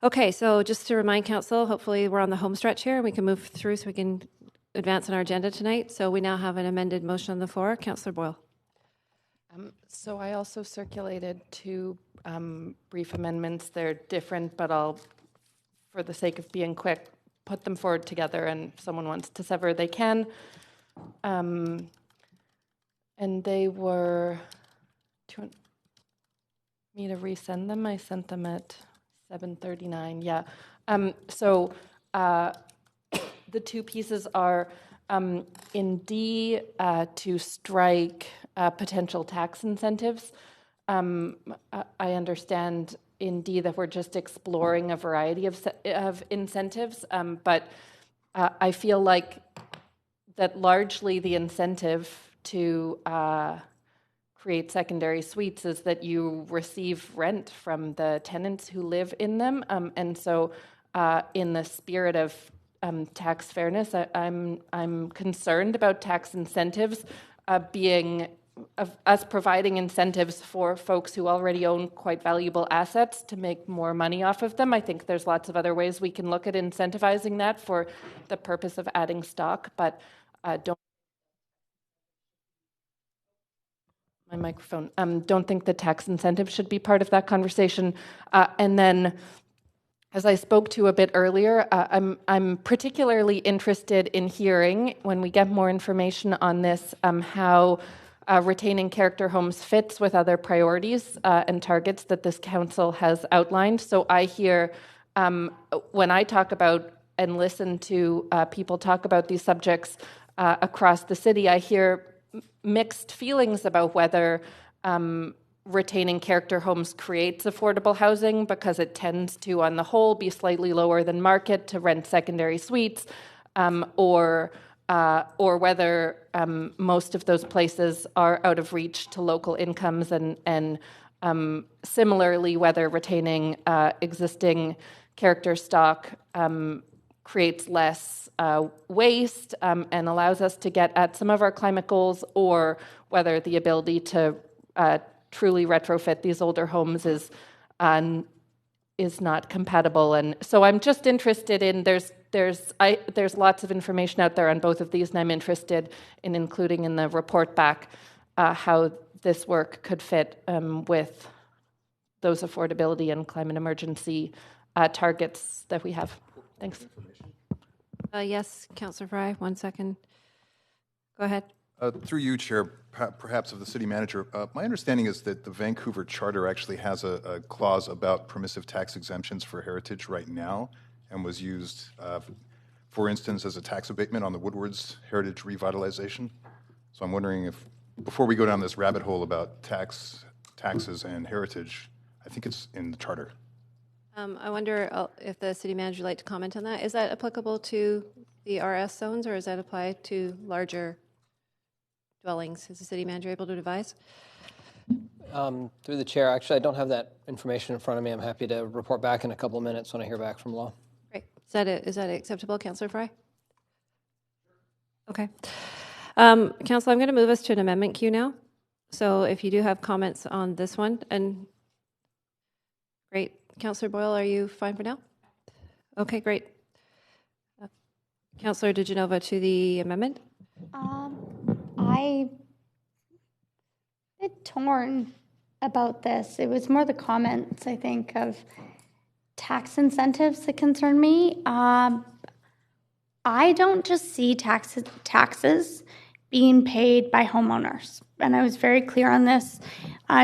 Okay, so just to remind council, hopefully we're on the home stretch here and we can move through so we can advance on our agenda tonight. So we now have an amended motion on the floor. Councillor Boyle. So I also circulated two brief amendments. They're different, but I'll, for the sake of being quick, put them forward together, and if someone wants to sever, they can. And they were, do you want me to resend them? I sent them at 7:39, yeah. So the two pieces are in D to strike potential tax incentives. I understand in D that we're just exploring a variety of incentives, but I feel like that largely the incentive to create secondary suites is that you receive rent from the tenants who live in them. And so in the spirit of tax fairness, I'm concerned about tax incentives being of us providing incentives for folks who already own quite valuable assets to make more money off of them. I think there's lots of other ways we can look at incentivizing that for the purpose of adding stock, but don't my microphone. Don't think the tax incentive should be part of that conversation. And then, as I spoke to a bit earlier, I'm particularly interested in hearing, when we get more information on this, how retaining character homes fits with other priorities and targets that this council has outlined. So I hear, when I talk about and listen to people talk about these subjects across the city, I hear mixed feelings about whether retaining character homes creates affordable housing, because it tends to, on the whole, be slightly lower than market to rent secondary suites, or whether most of those places are out of reach to local incomes, and similarly, whether retaining existing character stock creates less waste and allows us to get at some of our climate goals, or whether the ability to truly retrofit these older homes is not compatible. And so I'm just interested in, there's lots of information out there on both of these, and I'm interested in including in the report back how this work could fit with those affordability and climate emergency targets that we have. Thanks. Yes, Councillor Fry, 1 second. Go ahead. Through you, Chair, perhaps of the city manager, my understanding is that the Vancouver Charter actually has a clause about permissive tax exemptions for heritage right now, and was used, for instance, as a tax abatement on the Woodwards Heritage Revitalization. So I'm wondering if, before we go down this rabbit hole about taxes and heritage, I think it's in the Charter. I wonder if the city manager would like to comment on that. Is that applicable to the RS zones, or does that apply to larger dwellings? Is the city manager able to advise? Through the chair, actually, I don't have that information in front of me. I'm happy to report back in a couple of minutes when I hear back from law. Great. Is that acceptable, Councillor Fry? Okay. Council, I'm going to move us to an amendment queue now. So if you do have comments on this one, and great. Councillor Boyle, are you fine for now? Okay, great. Councillor DeGenova to the amendment. I'm a bit torn about this. It was more the comments, I think, of tax incentives that concern me. I don't just see taxes being paid by homeowners. And I was very clear on this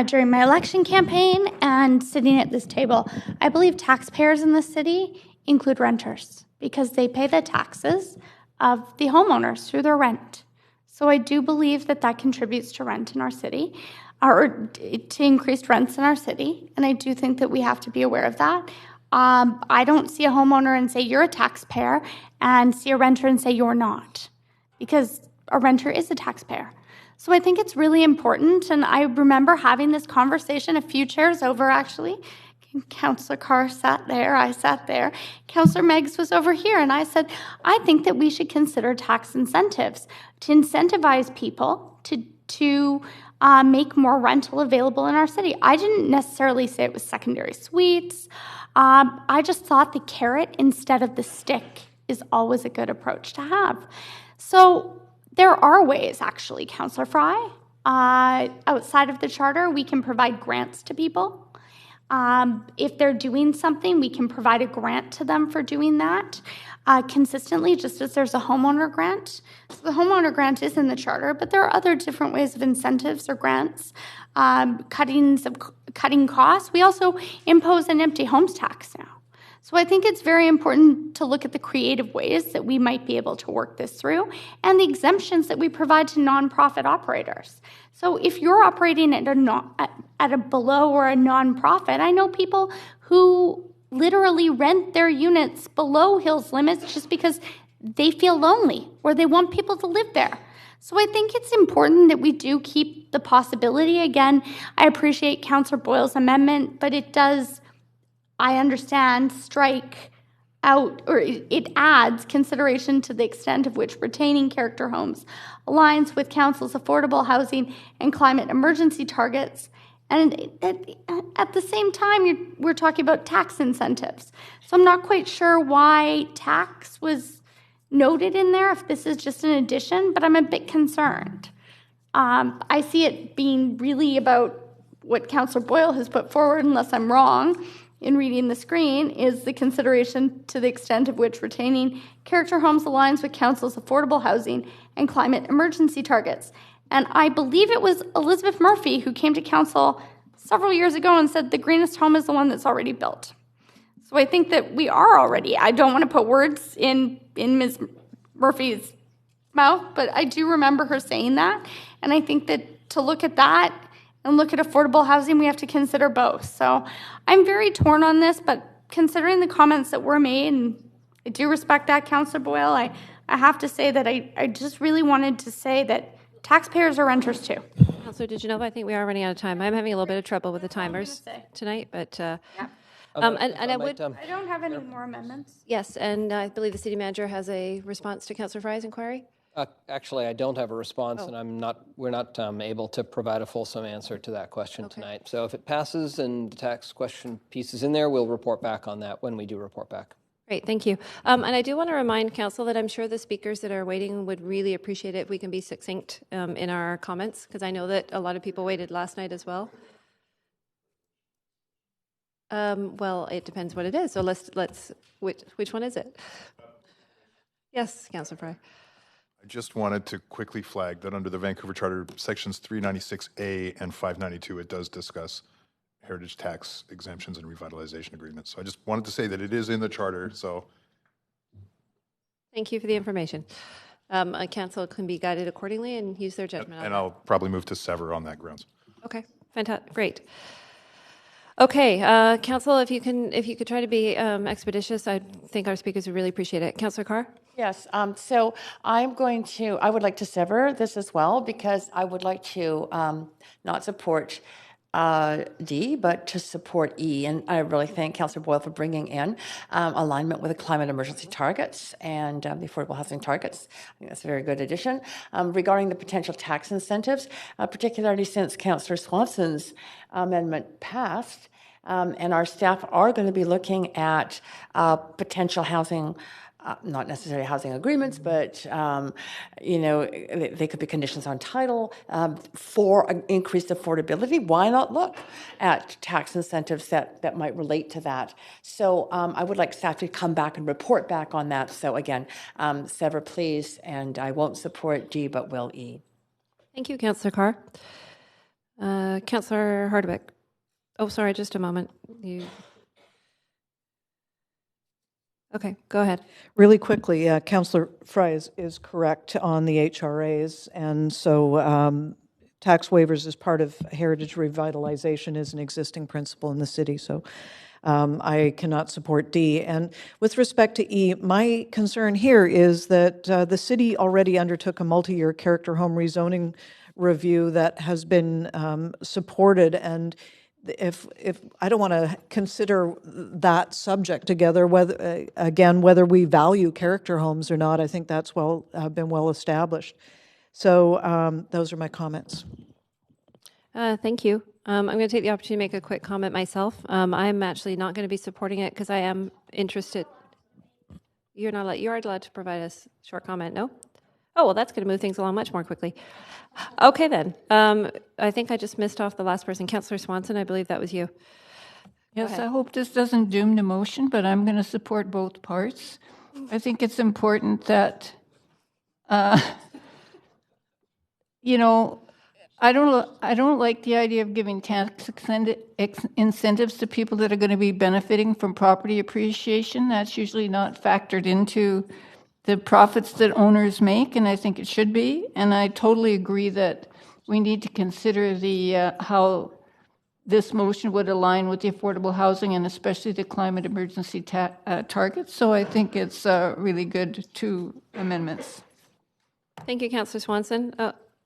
during my election campaign and sitting at this table. I believe taxpayers in the city include renters because they pay the taxes of the homeowners through their rent. So I do believe that that contributes to rent in our city, or to increased rents in our city. And I do think that we have to be aware of that. I don't see a homeowner and say, you're a taxpayer, and see a renter and say, you're not, because a renter is a taxpayer. So I think it's really important, and I remember having this conversation a few chairs over, actually. Councillor Carr sat there, I sat there. Councillor Meggs was over here, and I said, I think that we should consider tax incentives to incentivize people to make more rental available in our city. I didn't necessarily say it was secondary suites. I just thought the carrot instead of the stick is always a good approach to have. So there are ways, actually, Councillor Fry, outside of the charter, we can provide grants to people. If they're doing something, we can provide a grant to them for doing that consistently, just as there's a homeowner grant. So the homeowner grant is in the charter, but there are other different ways of incentives or grants, cutting costs. We also impose an empty homes tax now. So I think it's very important to look at the creative ways that we might be able to work this through and the exemptions that we provide to nonprofit operators. So if you're operating at a below or a nonprofit, I know people who literally rent their units below Hills limits just because they feel lonely or they want people to live there. So I think it's important that we do keep the possibility. Again, I appreciate Councillor Boyle's amendment, but it does, I understand, strike out, or it adds consideration to the extent of which retaining character homes aligns with Council's affordable housing and climate emergency targets. And at the same time, we're talking about tax incentives. So I'm not quite sure why tax was noted in there, if this is just an addition, but I'm a bit concerned. I see it being really about what Councillor Boyle has put forward, unless I'm wrong in reading the screen, is the consideration to the extent of which retaining character homes aligns with Council's affordable housing and climate emergency targets. And I believe it was Elizabeth Murphy who came to Council several years ago and said the greenest home is the one that's already built. So I think that we are already, I don't want to put words in Ms. Murphy's mouth, but I do remember her saying that. And I think that to look at that and look at affordable housing, we have to consider both. So I'm very torn on this, but considering the comments that were made, and I do respect that, Councillor Boyle, I have to say that I just really wanted to say that taxpayers are renters too. Councillor DiGenova, I think we are running out of time. I'm having a little bit of trouble with the timers tonight, but I don't have any more amendments. yes, and I believe the city manager has a response to Councillor Fry's inquiry. Actually, I don't have a response, and we're not able to provide a fulsome answer to that question tonight. So if it passes and the tax question piece is in there, we'll report back on that when we do report back. Great, thank you. And I do want to remind Council that I'm sure the speakers that are waiting would really appreciate it if we can be succinct in our comments, because I know that a lot of people waited last night as well. Well, it depends what it is. So which one is it? Yes, Councillor Fry. I just wanted to quickly flag that under the Vancouver Charter, sections 396A and 592, it does discuss heritage tax exemptions and revitalization agreements. So I just wanted to say that it is in the charter. So thank you for the information. Council can be guided accordingly and use their judgment. And I'll probably move to sever on that grounds. Okay, fantastic, great. Okay, Council, if you could try to be expeditious, I think our speakers would really appreciate it. Councillor Carr? Yes, so I would like to sever this as well, because I would like to not support D, but to support E. And I really thank Councillor Boyle for bringing in alignment with the climate emergency targets and the affordable housing targets. I think that's a very good addition. Regarding the potential tax incentives, particularly since Councillor Swanson's amendment passed, and our staff are going to be looking at potential housing, not necessarily housing agreements, but, they could be conditions on title for increased affordability. Why not look at tax incentives that might relate to that? So I would like staff to come back and report back on that. So again, sever please, and I won't support G, but will E. Thank you, Councillor Carr. Councillor Hardebeck. Oh, sorry, just a moment. Okay, go ahead. Really quickly, Councillor Fry is correct on the HRAs, and so tax waivers as part of heritage revitalization is an existing principle in the city, so I cannot support D. And with respect to E, my concern here is that the city already undertook a multi-year character home rezoning review that has been supported, and if I don't want to consider that subject together, whether we value character homes or not, I think that's been well established. So those are my comments. Thank you. I'm going to take the opportunity to make a quick comment myself. I'm actually not going to be supporting it because I am interested. You're not allowed. You are allowed to provide a short comment. No. Oh, well, that's going to move things along much more quickly. Okay, then. I think I just missed off the last person. Councillor Swanson, I believe that was you. Yes, I hope this doesn't doom the motion, but I'm going to support both parts. I think it's important that, I don't like the idea of giving tax incentives to people that are going to be benefiting from property appreciation. That's usually not factored into the profits that owners make, and I think it should be. And I totally agree that we need to consider the how this motion would align with the affordable housing and especially the climate emergency targets. So I think it's really good, two amendments. Thank you, Councillor Swanson.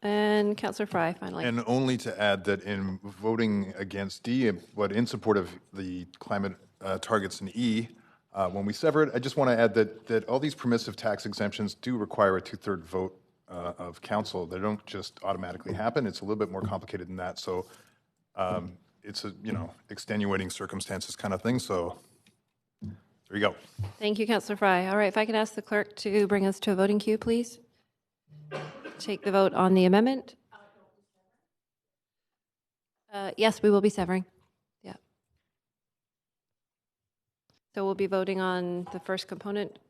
And Councillor Fry, finally. And only to add that in voting against D, but in support of the climate targets in E, when we sever it, I just want to add that all these permissive tax exemptions do require a 2/3 vote of council. They don't just automatically happen. It's a little bit more complicated than that. So it's a extenuating circumstances kind of thing. So there you go. Thank you, Councillor Fry. All right, if I could ask the clerk to bring us to a voting queue, please. Take the vote on the amendment. Yes, we will be severing. Yeah. So we'll be voting on the first component,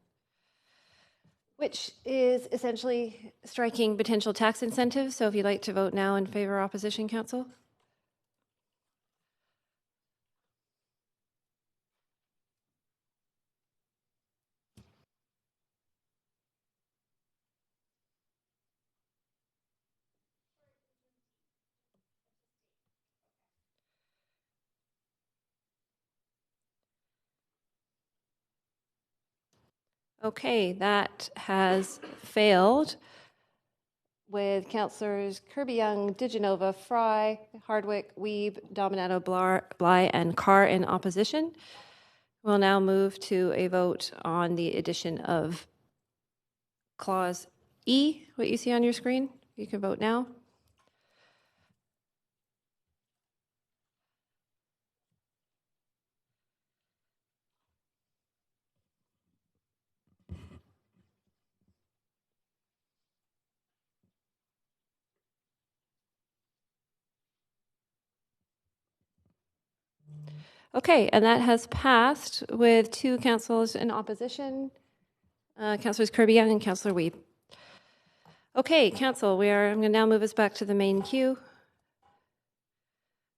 which is essentially striking potential tax incentives. So if you'd like to vote now in favor or opposition, Council. Okay, that has failed with Councillors Kirby-Young, Digenova, Fry, Hardwick, Wiebe, Dominato, Bly, and Carr in opposition. We'll now move to a vote on the addition of Clause E, what you see on your screen. You can vote now. Okay, and that has passed with 2 councillors in opposition, Councillors Kirby-Young and Councillor Wiebe. Okay, Council, I'm going to now move us back to the main queue.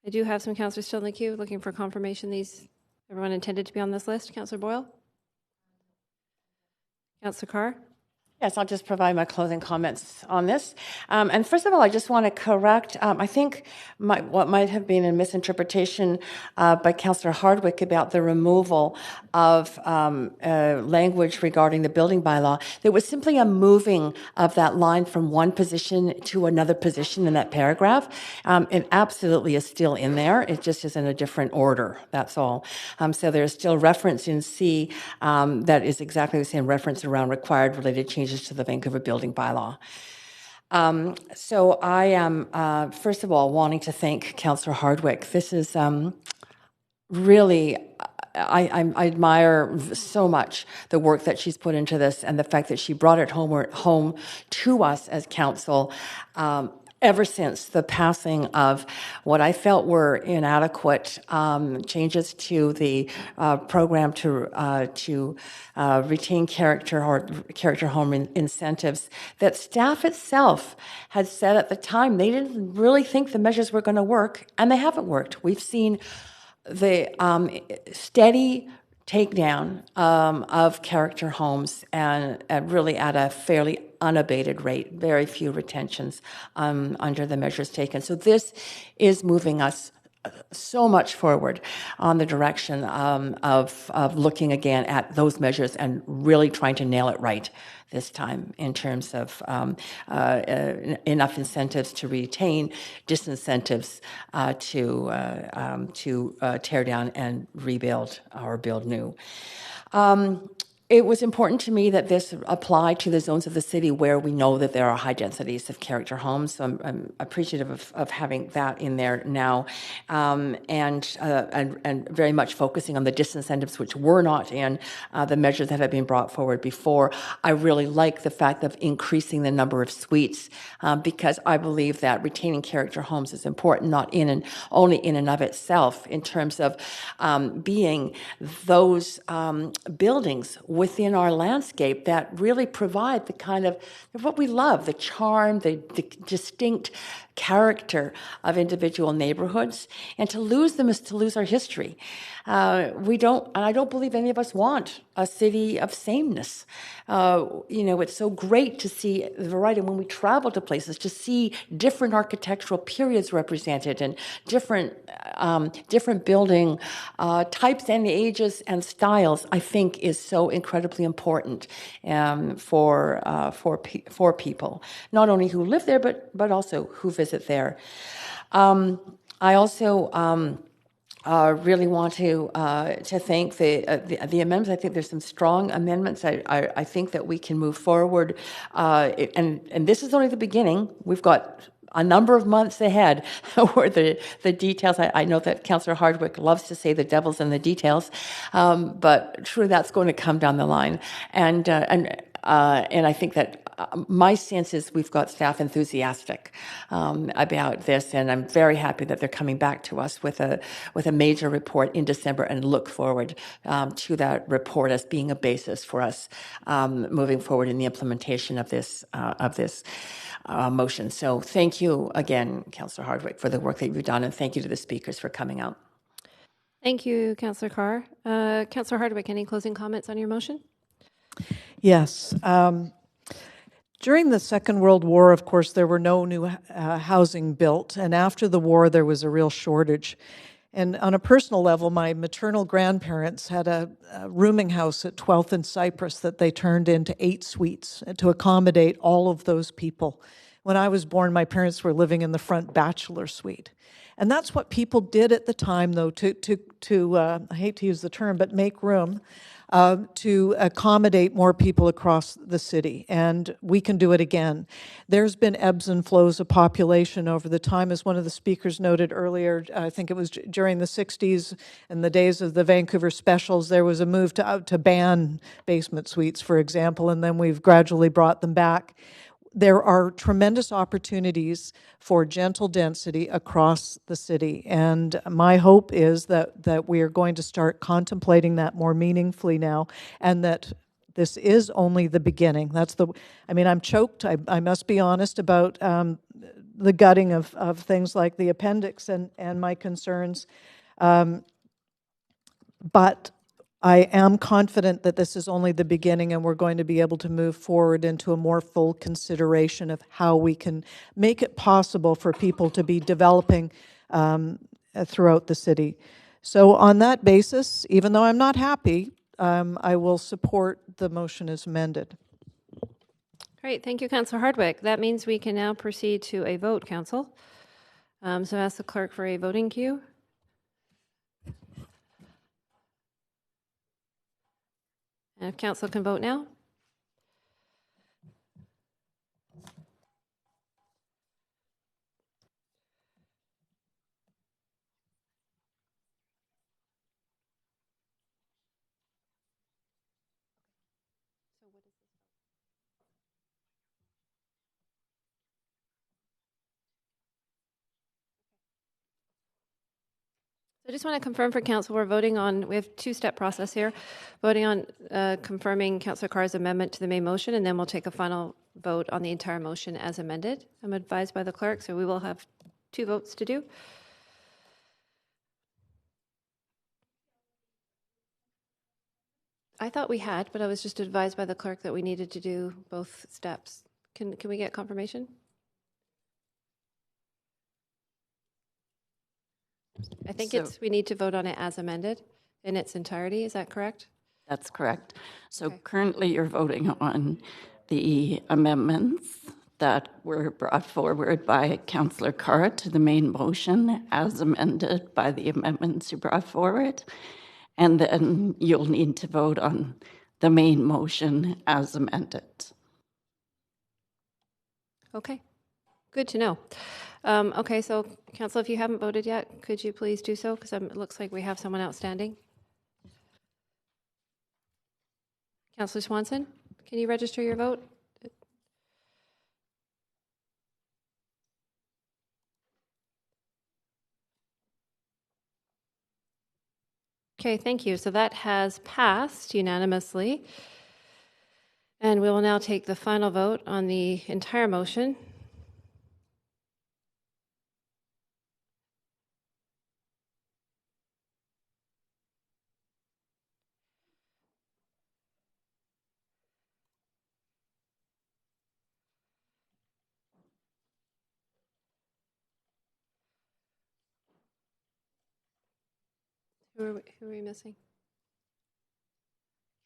I do have some councillors still in the queue looking for confirmation everyone intended to be on this list. Councillor Boyle? Councillor Carr? Yes, I'll just provide my closing comments on this. And first of all, I just want to correct, I think what might have been a misinterpretation by Councillor Hardwick about the removal of language regarding the building bylaw. There was simply a moving of that line from one position to another position in that paragraph. It absolutely is still in there. It just is in a different order, that's all. So there's still reference in C that is exactly the same reference around required related changes to the Vancouver building bylaw. So I am, first of all, wanting to thank Councillor Hardwick. This is really, I admire so much the work that she's put into this and the fact that she brought it home to us as council ever since the passing of what I felt were inadequate changes to the program to retain character home incentives that staff itself had said at the time they didn't really think the measures were going to work, and they haven't worked. We've seen the steady takedown of character homes and really at a fairly unabated rate, very few retentions under the measures taken. So this is moving us so much forward on the direction of looking again at those measures and really trying to nail it right this time in terms of enough incentives to retain, disincentives to tear down and rebuild or build new. It was important to me that this applied to the zones of the city where we know that there are high densities of character homes. So I'm appreciative of having that in there now, and very much focusing on the disincentives which were not in the measures that had been brought forward before. I really like the fact of increasing the number of suites because I believe that retaining character homes is important, not only in and of itself, in terms of being those buildings within our landscape that really provide the kind of what we love, the charm, the distinct character of individual neighborhoods. And to lose them is to lose our history. We don't, and I don't believe any of us want a city of sameness. It's so great to see the variety when we travel to places, to see different architectural periods represented and different building types and ages and styles. I think is so incredibly important for people, not only who live there but also who visit there. I also. Really want to thank the amendments. I think there's some strong amendments. I think that we can move forward, and this is only the beginning. We've got a number of months ahead where the details. I know that Councillor Hardwick loves to say the devil's in the details, but truly that's going to come down the line, and I think that. My sense is we've got staff enthusiastic about this, and I'm very happy that they're coming back to us with a major report in December, and look forward to that report as being a basis for us moving forward in the implementation of this motion. So thank you again, Councillor Hardwick, for the work that you've done, and thank you to the speakers for coming out. Thank you, Councillor Carr. Councillor Hardwick, any closing comments on your motion? Yes. During the Second World War, of course, there were no new housing built, and after the war, there was a real shortage. And on a personal level, my maternal grandparents had a rooming house at 12th and Cypress that they turned into 8 suites to accommodate all of those people. When I was born, my parents were living in the front bachelor suite. And that's what people did at the time, though, to I hate to use the term, but make room to accommodate more people across the city, and we can do it again. There's been ebbs and flows of population over the time, as one of the speakers noted earlier. I think it was during the 60s and the days of the Vancouver specials, there was a move to ban basement suites, for example, and then we've gradually brought them back. There are tremendous opportunities for gentle density across the city, and my hope is that we are going to start contemplating that more meaningfully now, and that this is only the beginning. I'm choked, I must be honest, about the gutting of things like the appendix and my concerns, but I am confident that this is only the beginning, and we're going to be able to move forward into a more full consideration of how we can make it possible for people to be developing throughout the city. So on that basis, even though I'm not happy, I will support the motion as amended. Great, thank you, Councillor Hardwick. That means we can now proceed to a vote, Council. So ask the clerk for a voting queue. And if Council can vote now. I just want to confirm for Council, we have two-step process here, voting on confirming Councillor Carr's amendment to the main motion, and then we'll take a final vote on the entire motion as amended. I'm advised by the clerk, so we will have 2 votes to do. I thought we had, but I was just advised by the clerk that we needed to do both steps. Can we get confirmation? I think we need to vote on it as amended in its entirety. Is that correct? That's correct. So currently you're voting on the amendments that were brought forward by Councillor Carr to the main motion as amended by the amendments you brought forward. And then you'll need to vote on the main motion as amended. Okay, good to know. Okay, so Council, if you haven't voted yet, could you please do so? Because it looks like we have someone outstanding. Councillor Swanson, can you register your vote? Okay, thank you. So that has passed unanimously. And we will now take the final vote on the entire motion. Who are we missing?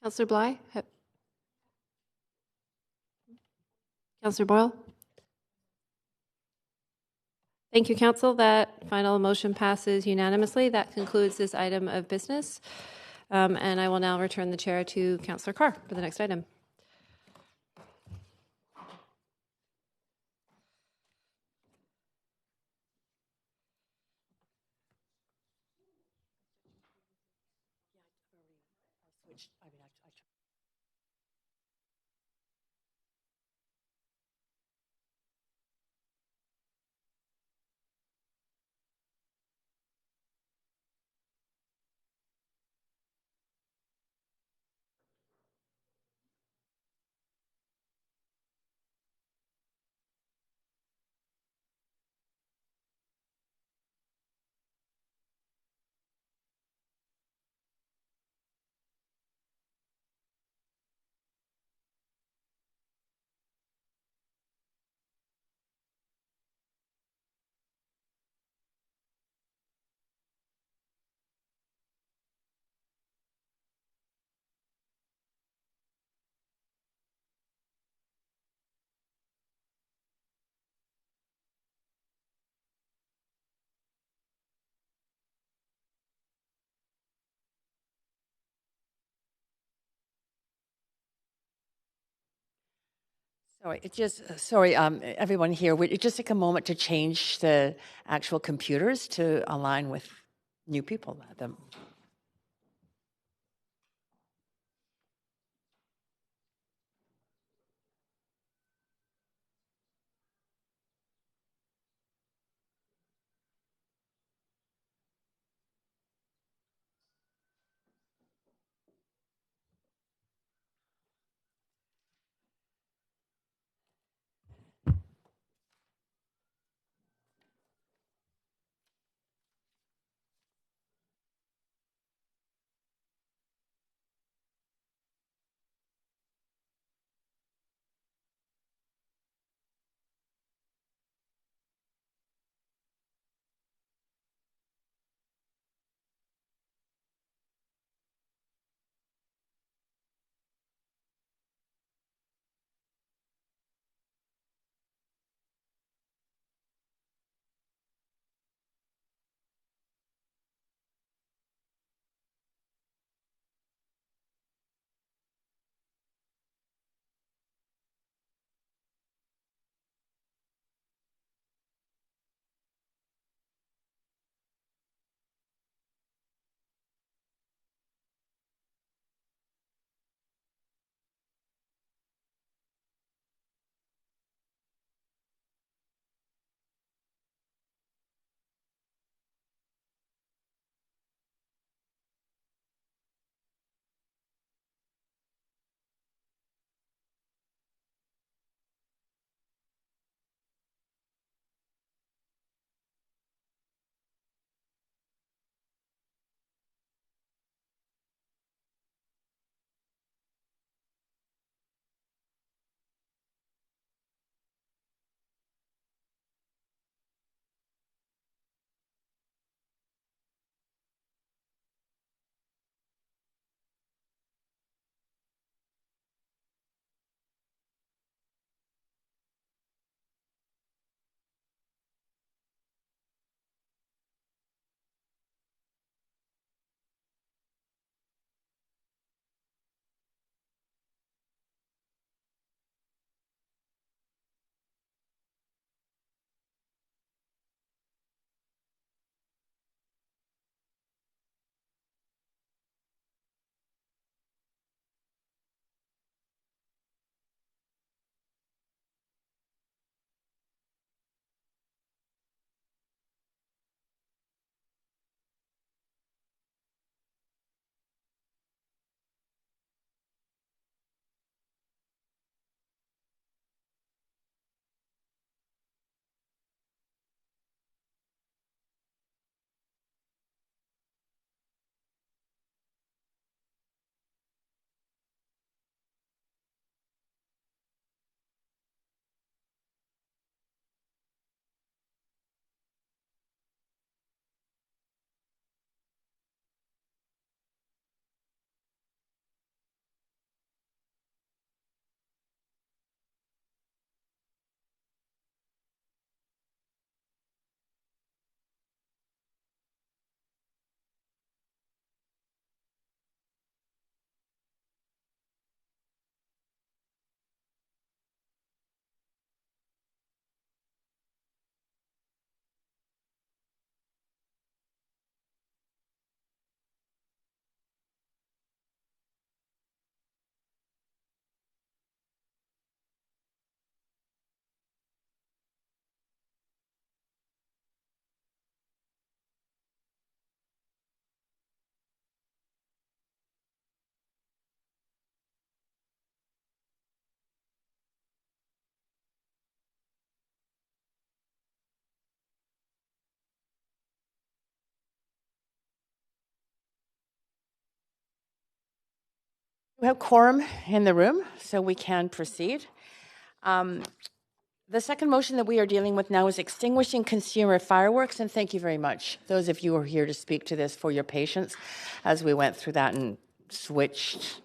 Councillor Bly? Councillor Boyle? Thank you, Council. That final motion passes unanimously. That concludes this item of business. And I will now return the chair to Councillor Carr for the next item. Everyone here, we just take a moment to change the actual computers to align with new people. We have quorum in the room, so we can proceed. The second motion that we are dealing with now is extinguishing consumer fireworks, and thank you very much, those of you who are here to speak to this, for your patience as we went through that and switched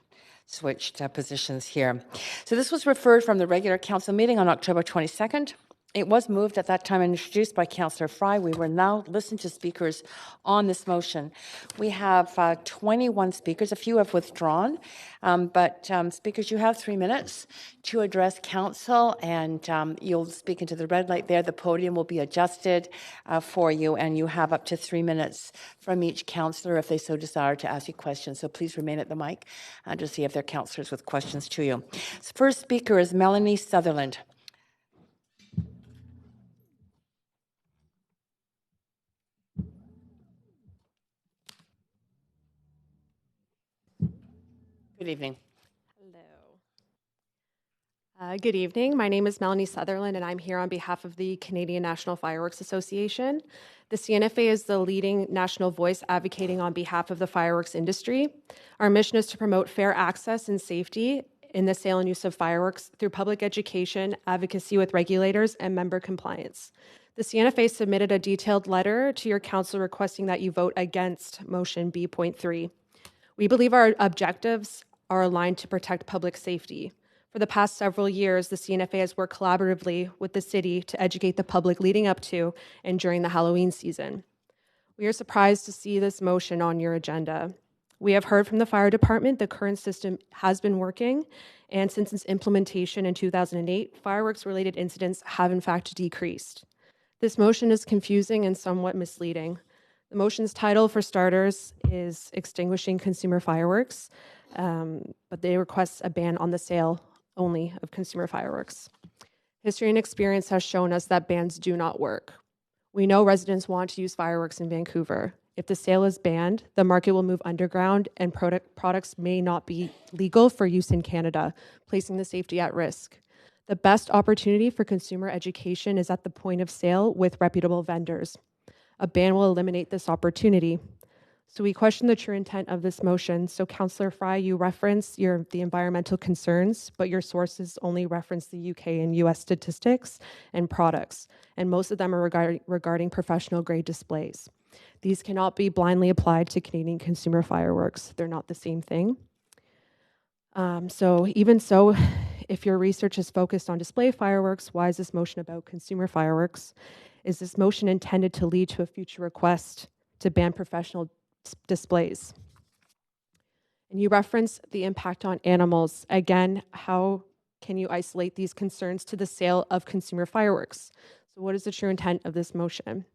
positions here. So this was referred from the regular council meeting on October 22nd. It was moved at that time and introduced by Councillor Fry. We will now listen to speakers on this motion. We have 21 speakers. A few have withdrawn, but speakers, you have 3 minutes to address council, and you'll speak into the red light there. The podium will be adjusted for you, and you have up to 3 minutes from each councillor if they so desire to ask you questions. So please remain at the mic to see if there are councillors with questions to you. First speaker is Melanie Sutherland. Good evening. Hello. Good evening. My name is Melanie Sutherland, and I'm here on behalf of the Canadian National Fireworks Association. The CNFA is the leading national voice advocating on behalf of the fireworks industry. Our mission is to promote fair access and safety in the sale and use of fireworks through public education, advocacy with regulators, and member compliance. The CNFA submitted a detailed letter to your council requesting that you vote against motion B.3. We believe our objectives are aligned to protect public safety. For the past several years, the CNFA has worked collaboratively with the city to educate the public leading up to and during the Halloween season. We are surprised to see this motion on your agenda. We have heard from the fire department the current system has been working, and since its implementation in 2008, fireworks-related incidents have in fact decreased. This motion is confusing and somewhat misleading. The motion's title, for starters, is Extinguishing Consumer Fireworks, but they request a ban on the sale only of consumer fireworks. History and experience has shown us that bans do not work. We know residents want to use fireworks in Vancouver. If the sale is banned, the market will move underground and products may not be legal for use in Canada, placing the safety at risk. The best opportunity for consumer education is at the point of sale with reputable vendors. A ban will eliminate this opportunity. So we question the true intent of this motion. So Councillor Fry, you reference the environmental concerns, but your sources only reference the UK and US statistics and products, and most of them are regarding professional grade displays. These cannot be blindly applied to Canadian consumer fireworks. They're not the same thing. So even so, if your research is focused on display fireworks, why is this motion about consumer fireworks? Is this motion intended to lead to a future request to ban professional displays? And you reference the impact on animals. Again, how can you isolate these concerns to the sale of consumer fireworks? So what is the true intent of this motion?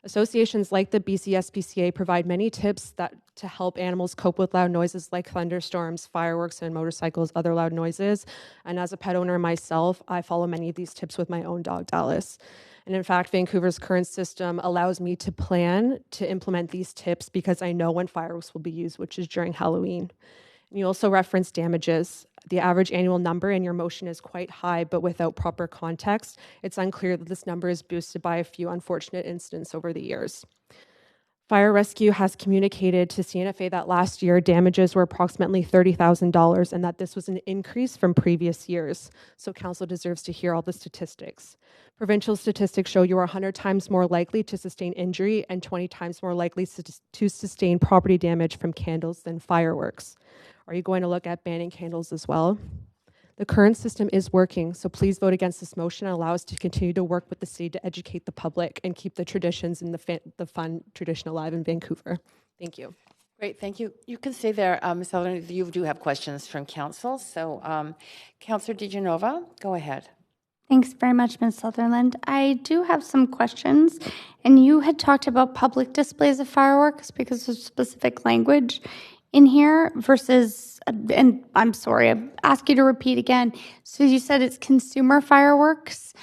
Associations like the BCSPCA provide many tips to help animals cope with loud noises like thunderstorms, fireworks, and motorcycles, other loud noises. And as a pet owner myself, I follow many of these tips with my own dog, Dallas. And in fact, Vancouver's current system allows me to plan to implement these tips because I know when fireworks will be used, which is during Halloween. And you also reference damages. The average annual number in your motion is quite high, but without proper context, it's unclear that this number is boosted by a few unfortunate incidents over the years. Fire Rescue has communicated to CNFA that last year damages were approximately $30,000 and that this was an increase from previous years. So council deserves to hear all the statistics. Provincial statistics show you are 100 times more likely to sustain injury and 20 times more likely to sustain property damage from candles than fireworks. Are you going to look at banning candles as well? The current system is working, so please vote against this motion and allow us to continue to work with the city to educate the public and keep the traditions and the fun tradition alive in Vancouver. Thank you. Great, thank you. You can stay there, Ms. Sutherland. You do have questions from council. So, Councillor DiGenova, go ahead. Thanks very much, Ms. Sutherland. I do have some questions, and you had talked about public displays of fireworks because of specific language in here versus, and I'm sorry, I ask you to repeat again. So you said it's consumer fireworks?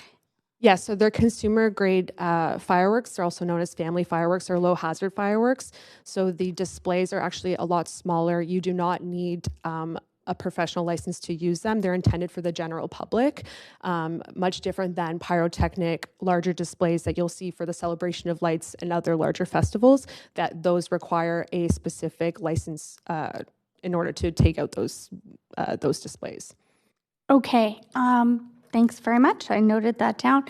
Yes, so they're consumer grade fireworks. They're also known as family fireworks or low hazard fireworks. So the displays are actually a lot smaller. You do not need a professional license to use them. They're intended for the general public, much different than pyrotechnic, larger displays that you'll see for the celebration of lights and other larger festivals, that those require a specific license in order to take out those displays. Okay, thanks very much. I noted that down.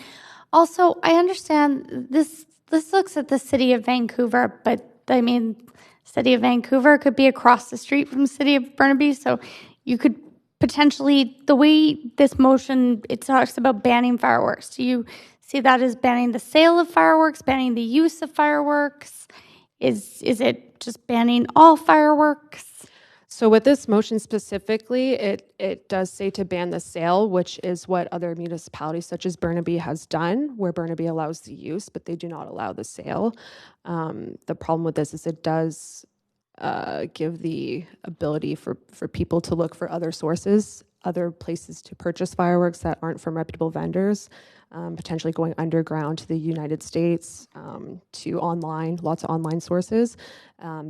Also, I understand this looks at the city of Vancouver, but I mean, city of Vancouver could be across the street from the city of Burnaby, so you could potentially, the way this motion, it talks about banning fireworks. Do you see that as banning the sale of fireworks, banning the use of fireworks? Is it just banning all fireworks? So with this motion specifically, it does say to ban the sale, which is what other municipalities such as Burnaby has done, where Burnaby allows the use, but they do not allow the sale. The problem with this is it does give the ability for people to look for other sources, other places to purchase fireworks that aren't from reputable vendors, potentially going underground to the United States, to online, lots of online sources.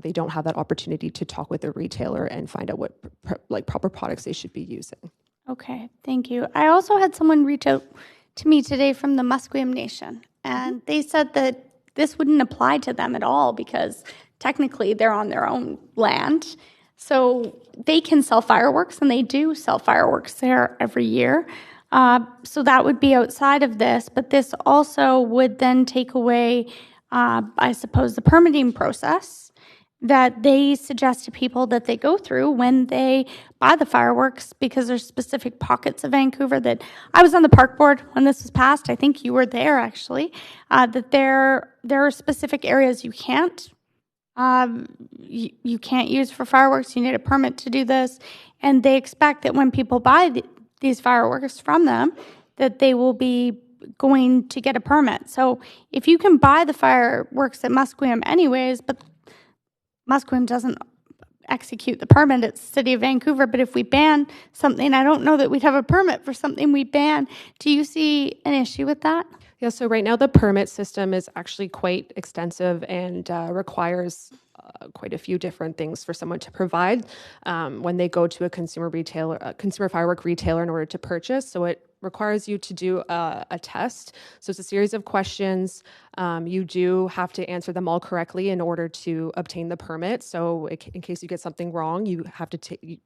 They don't have that opportunity to talk with a retailer and find out what proper products they should be using. Okay, thank you. I also had someone reach out to me today from the Musqueam Nation, and they said that this wouldn't apply to them at all because technically they're on their own land. So they can sell fireworks, and they do sell fireworks there every year. So that would be outside of this, but this also would then take away, I suppose, the permitting process that they suggest to people that they go through when they buy the fireworks, because there's specific pockets of Vancouver that I was on the park board when this was passed. I think you were there actually. That there are specific areas you can't use for fireworks. You need a permit to do this, and they expect that when people buy these fireworks from them, that they will be going to get a permit. So if you can buy the fireworks at Musqueam anyways, but Musqueam doesn't execute the permit, it's the city of Vancouver. But if we ban something, I don't know that we'd have a permit for something we ban. Do you see an issue with that? Yeah, so right now the permit system is actually quite extensive and requires quite a few different things for someone to provide when they go to a consumer firework retailer in order to purchase. So it requires you to do a test. So it's a series of questions. You do have to answer them all correctly in order to obtain the permit. So in case you get something wrong, you have to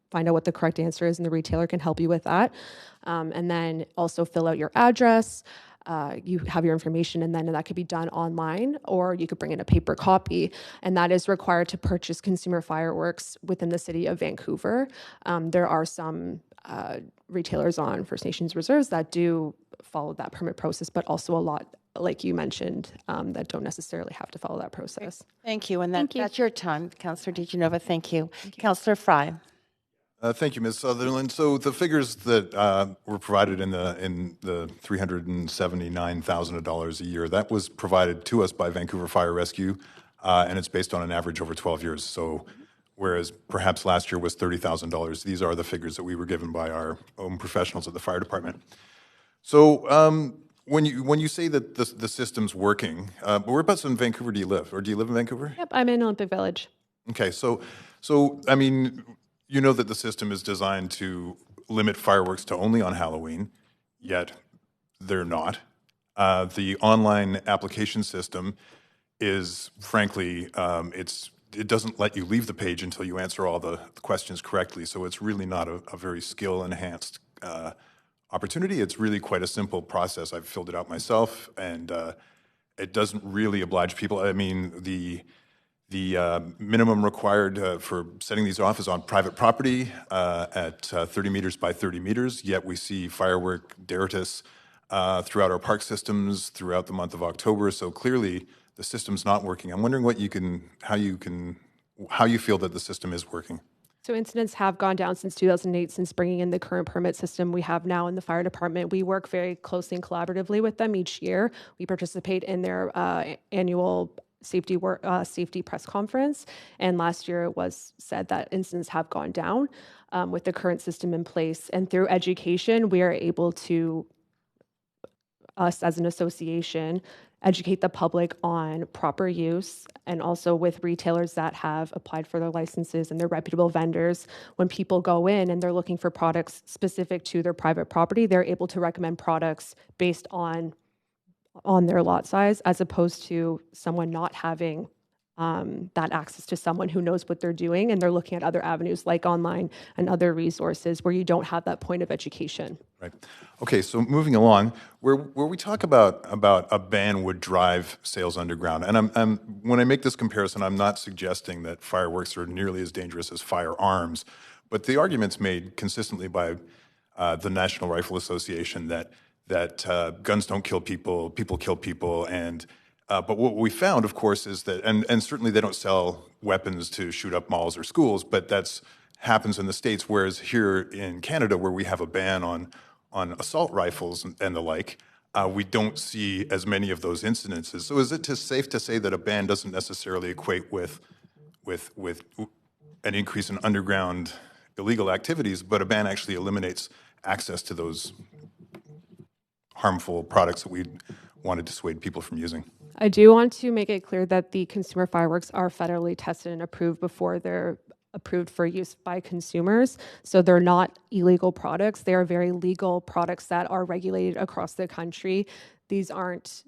find out what the correct answer is, and the retailer can help you with that. And then also fill out your address. You have your information, and then that could be done online, or you could bring in a paper copy, and that is required to purchase consumer fireworks within the city of Vancouver. There are some retailers on First Nations reserves that do follow that permit process, but also a lot, like you mentioned, that don't necessarily have to follow that process. Thank you, and that's your time, Councillor DiGenova. Thank you. Councillor Fry. Thank you, Ms. Sutherland. So the figures that were provided in the $379,000 a year, that was provided to us by Vancouver Fire Rescue, and it's based on an average over 12 years. So whereas perhaps last year was $30,000, these are the figures that we were given by our own professionals at the fire department. So when you say that the system's working, whereabouts in Vancouver do you live? Or do you live in Vancouver? Yep, I'm in Olympic Village. Okay, so I mean, you know that the system is designed to limit fireworks to only on Halloween, yet they're not. The online application system is, frankly, it doesn't let you leave the page until you answer all the questions correctly, so it's really not a very skill-enhanced opportunity. It's really quite a simple process. I've filled it out myself, and it doesn't really oblige people. I mean, the minimum required for setting these off is on private property at 30 meters by 30 meters, yet we see firework detritus throughout our park systems throughout the month of October, so clearly the system's not working. I'm wondering how you feel that the system is working. So incidents have gone down since 2008, since bringing in the current permit system we have now in the fire department. We work very closely and collaboratively with them each year. We participate in their annual safety press conference, and last year it was said that incidents have gone down with the current system in place. And through education, we are able to, us as an association, educate the public on proper use, and also with retailers that have applied for their licenses and their reputable vendors. When people go in and they're looking for products specific to their private property, they're able to recommend products based on their lot size, as opposed to someone not having that access to someone who knows what they're doing, and they're looking at other avenues like online and other resources where you don't have that point of education. Right. Okay, so moving along, where we talk about a ban would drive sales underground, and I'm when I make this comparison, I'm not suggesting that fireworks are nearly as dangerous as firearms, but the argument's made consistently by the National Rifle Association that guns don't kill people, people kill people, and but what we found, of course, is that, and certainly they don't sell weapons to shoot up malls or schools, but that's happens in the States, whereas here in Canada, where we have a ban on assault rifles and the like, we don't see as many of those incidences. So is it safe to say that a ban doesn't necessarily equate with an increase in underground illegal activities, but a ban actually eliminates access to those harmful products that we want to dissuade people from using? I do want to make it clear that the consumer fireworks are federally tested and approved before they're approved for use by consumers. So they're not illegal products. They are very legal products that are regulated across the country. These aren't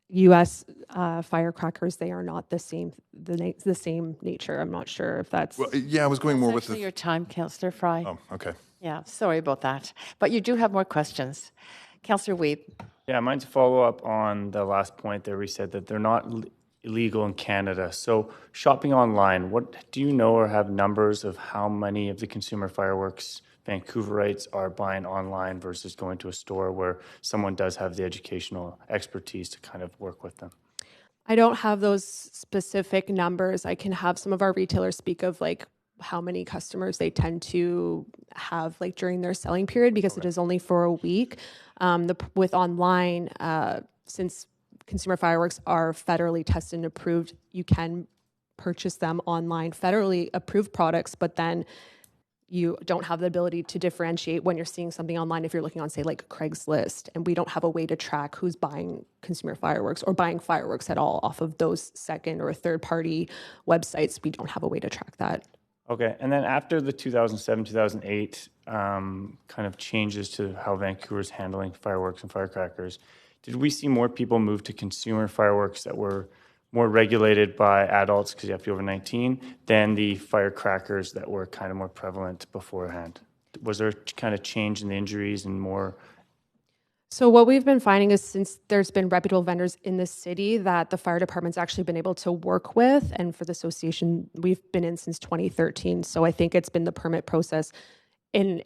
U.S. Firecrackers. They are not the same nature. I'm not sure if that's... Well, yeah, I was going more with your time, Councillor Fry. Oh, okay. Yeah, sorry about that. But you do have more questions. Councillor Weeb. Yeah, mine's a follow-up on the last point there. We said that they're not illegal in Canada. So shopping online, what do you know or have numbers of how many of the consumer fireworks Vancouverites are buying online versus going to a store where someone does have the educational expertise to kind of work with them? I don't have those specific numbers. I can have some of our retailers speak of like how many customers they tend to have like during their selling period, because it is only for a week. With online, since consumer fireworks are federally tested and approved, you can purchase them online, federally approved products, but then you don't have the ability to differentiate when you're seeing something online if you're looking on, say, like Craigslist, and we don't have a way to track who's buying consumer fireworks or buying fireworks at all off of those second or third party websites. We don't have a way to track that. Okay, and then after the 2007, 2008 kind of changes to how Vancouver's handling fireworks and firecrackers, did we see more people move to consumer fireworks that were more regulated by adults because you have to be over 19 than the firecrackers that were kind of more prevalent beforehand? Was there kind of change in the injuries and more? So what we've been finding is, since there's been reputable vendors in the city that the fire department's actually been able to work with, and for the association, we've been in since 2013. So I think it's been the permit process in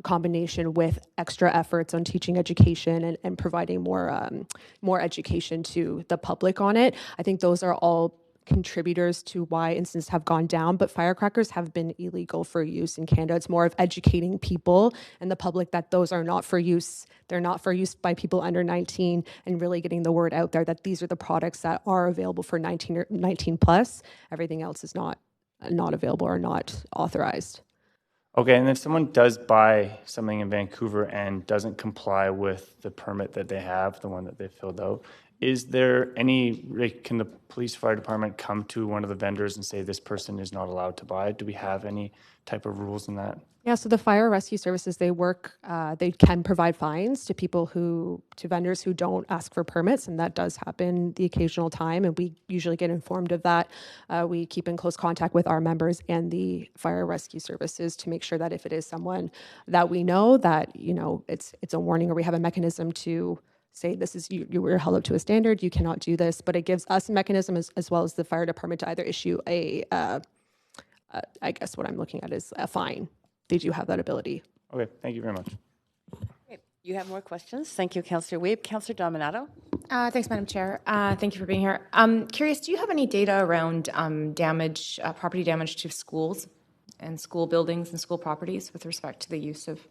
combination with extra efforts on teaching education and providing more education to the public on it. I think those are all contributors to why incidents have gone down, but firecrackers have been illegal for use in Canada. It's more of educating people and the public that those are not for use. They're not for use by people under 19, and really getting the word out there that these are the products that are available for 19 or 19 plus. Everything else is not available or not authorized. Okay, and if someone does buy something in Vancouver and doesn't comply with the permit that they have, the one that they filled out, is there can the police fire department come to one of the vendors and say this person is not allowed to buy it? Do we have any type of rules in that? Yeah, so the fire rescue services, they can provide fines to vendors who don't ask for permits, and that does happen the occasional time, and we usually get informed of that. We keep in close contact with our members and the fire rescue services to make sure that if it is someone that we know, that, it's a warning, or we have a mechanism to say this is you were held up to a standard, you cannot do this. But it gives us a mechanism as well as the fire department to either issue I guess what I'm looking at is a fine. They do have that ability. Okay, thank you very much. Okay, you have more questions? Thank you, Councillor Weeb. Councillor Dominato. Thanks, Madam Chair. Thank you for being here. Curious, do you have any data around property damage to schools and school buildings and school properties with respect to the use of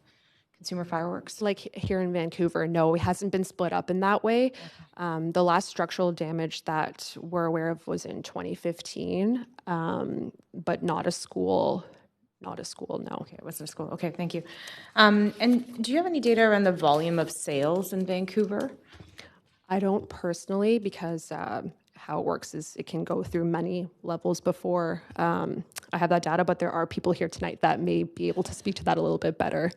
consumer fireworks? Like here in Vancouver, no, it hasn't been split up in that way. Okay. The last structural damage that we're aware of was in 2015, but not a school. No. Okay, it wasn't a school. Okay, thank you. And do you have any data around the volume of sales in Vancouver? I don't personally, because how it works is it can go through many levels before I have that data, but there are people here tonight that may be able to speak to that a little bit better.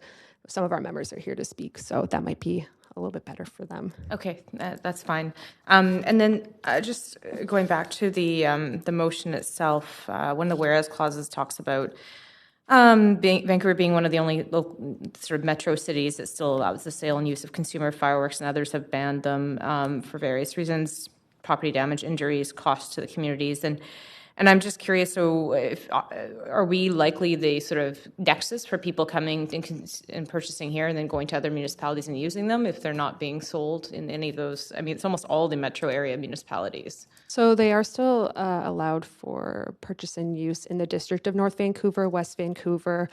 Some of our members are here to speak, so that might be a little bit better for them. Okay, that's fine. And then just going back to the motion itself, one of the whereas clauses talks about Vancouver being one of the only local, sort of metro cities that still allows the sale and use of consumer fireworks, and others have banned them for various reasons: property damage, injuries, costs to the communities, and I'm just curious. So, if are we likely the sort of nexus for people coming and purchasing here, and then going to other municipalities and using them if they're not being sold in any of those? I mean, it's almost all the metro area municipalities. So they are still allowed for purchase and use in the District of North Vancouver, West Vancouver,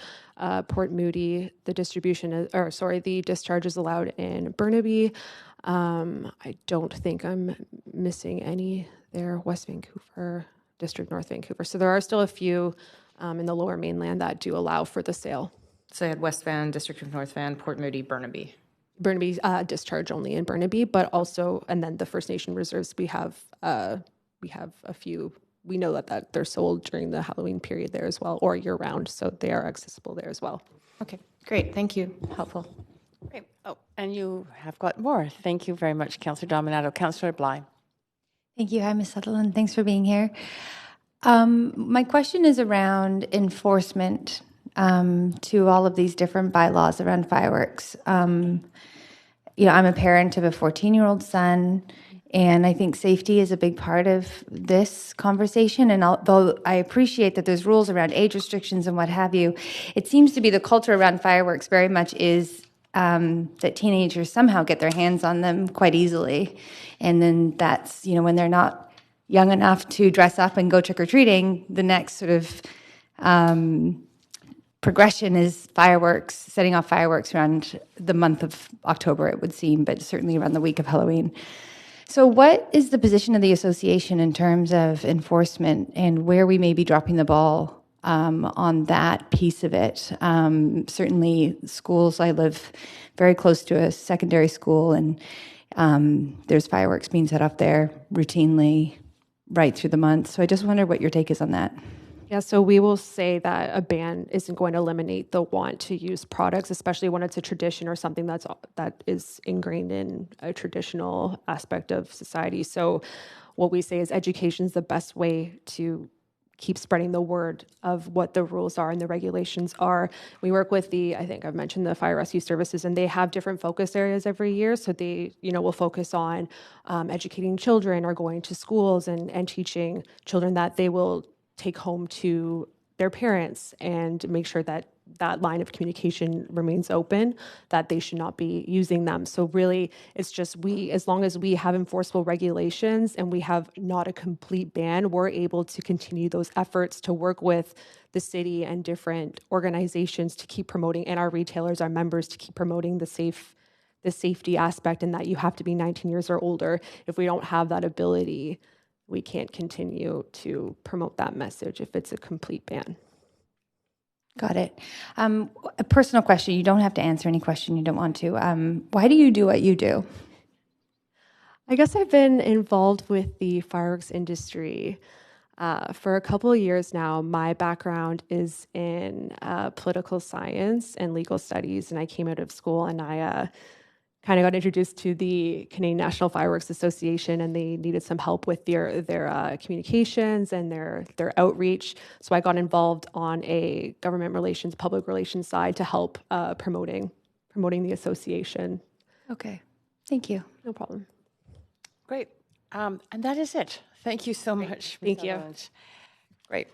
Port Moody. The the discharge is allowed in Burnaby. I don't think I'm missing any there. West Vancouver, District North Vancouver. So there are still a few in the Lower Mainland that do allow for the sale. So you had West Van, District of North Van, Port Moody, Burnaby. Burnaby discharge only in Burnaby, but also, and then the First Nation reserves, we have a few. We know that they're sold during the Halloween period there as well, or year round, so they are accessible there as well. Okay, great, thank you, helpful. Great. Oh, and you have got more. Thank you very much, Councillor Dominato. Councillor Bly. Thank you. Hi, Ms. Sutherland. Thanks for being here. My question is around enforcement to all of these different bylaws around fireworks. I'm a parent of a 14-year-old son, and I think safety is a big part of this conversation. And although I appreciate that there's rules around age restrictions and what have you, it seems to be the culture around fireworks very much is that teenagers somehow get their hands on them quite easily. And then that's, when they're not young enough to dress up and go trick-or-treating, the next sort of progression is fireworks, setting off fireworks around the month of October, it would seem, but certainly around the week of Halloween. So what is the position of the association in terms of enforcement and where we may be dropping the ball on that piece of it? Certainly schools, I live very close to a secondary school, and there's fireworks being set off there routinely right through the month. So I just wonder what your take is on that. Yeah, so we will say that a ban isn't going to eliminate the want to use products, especially when it's a tradition or something that is ingrained in a traditional aspect of society. So what we say is education is the best way to keep spreading the word of what the rules are and the regulations are. We work with I think I've mentioned the fire rescue services, and they have different focus areas every year. So they, will focus on educating children or going to schools and teaching children that they will take home to their parents and make sure that that line of communication remains open, that they should not be using them. So really, it's just as long as we have enforceable regulations and we have not a complete ban, we're able to continue those efforts to work with the city and different organizations to keep promoting, and our retailers, our members, to keep promoting the safety aspect, and that you have to be 19 years or older. If we don't have that ability, we can't continue to promote that message if it's a complete ban. Got it. A personal question. You don't have to answer any question you don't want to. Why do you do what you do? I guess I've been involved with the fireworks industry for a couple of years now. My background is in political science and legal studies, and I came out of school and I kind of got introduced to the Canadian National Fireworks Association, and they needed some help with their communications and their outreach. So I got involved on a government relations, public relations side to help promoting the association. Okay, thank you. No problem. Great, and that is it. Thank you so much. Thank you. Great,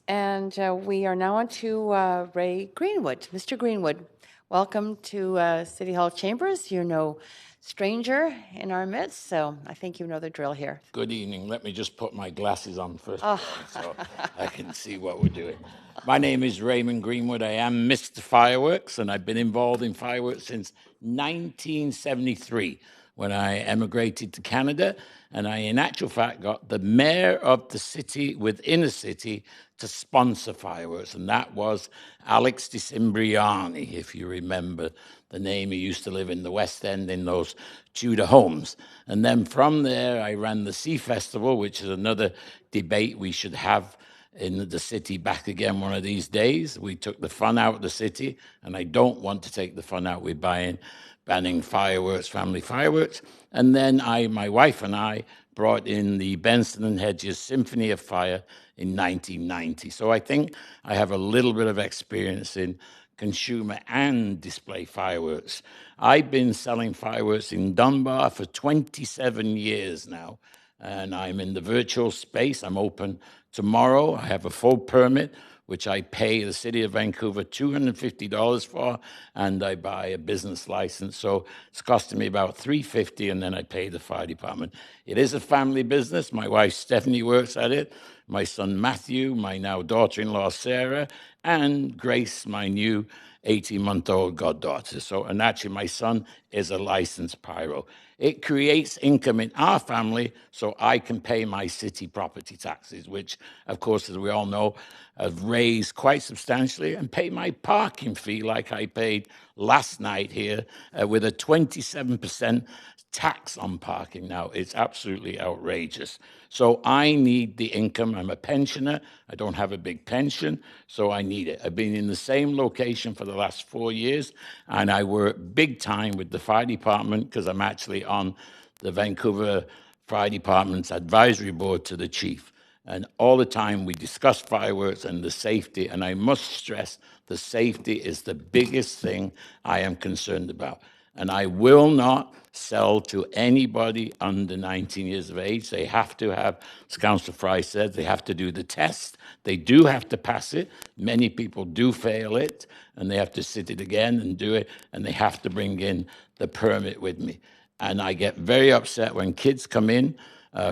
and we are now on to Ray Greenwood. Mr. Greenwood, welcome to City Hall Chambers. You're no stranger in our midst, so I think you know the drill here. Good evening. Let me just put my glasses on first so I can see what we're doing. My name is Raymond Greenwood. I am Mr. Fireworks, and I've been involved in fireworks since 1973 when I emigrated to Canada, and I, in actual fact, got the mayor of the city within a city to sponsor fireworks, and that was Alex DeCimbriani, if you remember the name. He used to live in the West End in those Tudor homes. And then from there, I ran the Sea Festival, which is another debate we should have in the city back again one of these days. We took the fun out of the city, and I don't want to take the fun out with banning fireworks, family fireworks. And then my wife and I brought in the Benson and Hedges Symphony of Fire in 1990. So I think I have a little bit of experience in consumer and display fireworks. I've been selling fireworks in Dunbar for 27 years now, and I'm in the virtual space. I'm open tomorrow. I have a full permit, which I pay the city of Vancouver $250 for, and I buy a business license. So it's costing me about $350, and then I pay the fire department. It is a family business. My wife Stephanie works at it. My son Matthew, my now daughter-in-law Sarah, and Grace, my new 18-month-old goddaughter. So, and actually, my son is a licensed pyro. It creates income in our family so I can pay my city property taxes, which, of course, as we all know, have raised quite substantially, and pay my parking fee like I paid last night here with a 27% tax on parking now. It's absolutely outrageous. So I need the income. I'm a pensioner. I don't have a big pension, so I need it. I've been in the same location for the last 4 years, and I work big time with the fire department because I'm actually on the Vancouver Fire Department's advisory board to the chief. And all the time we discuss fireworks and the safety, and I must stress the safety is the biggest thing I am concerned about. And I will not sell to anybody under 19 years of age. They have to have, as Councillor Fry said, they have to do the test. They do have to pass it. Many people do fail it, and they have to sit it again and do it, and they have to bring in the permit with me. And I get very upset when kids come in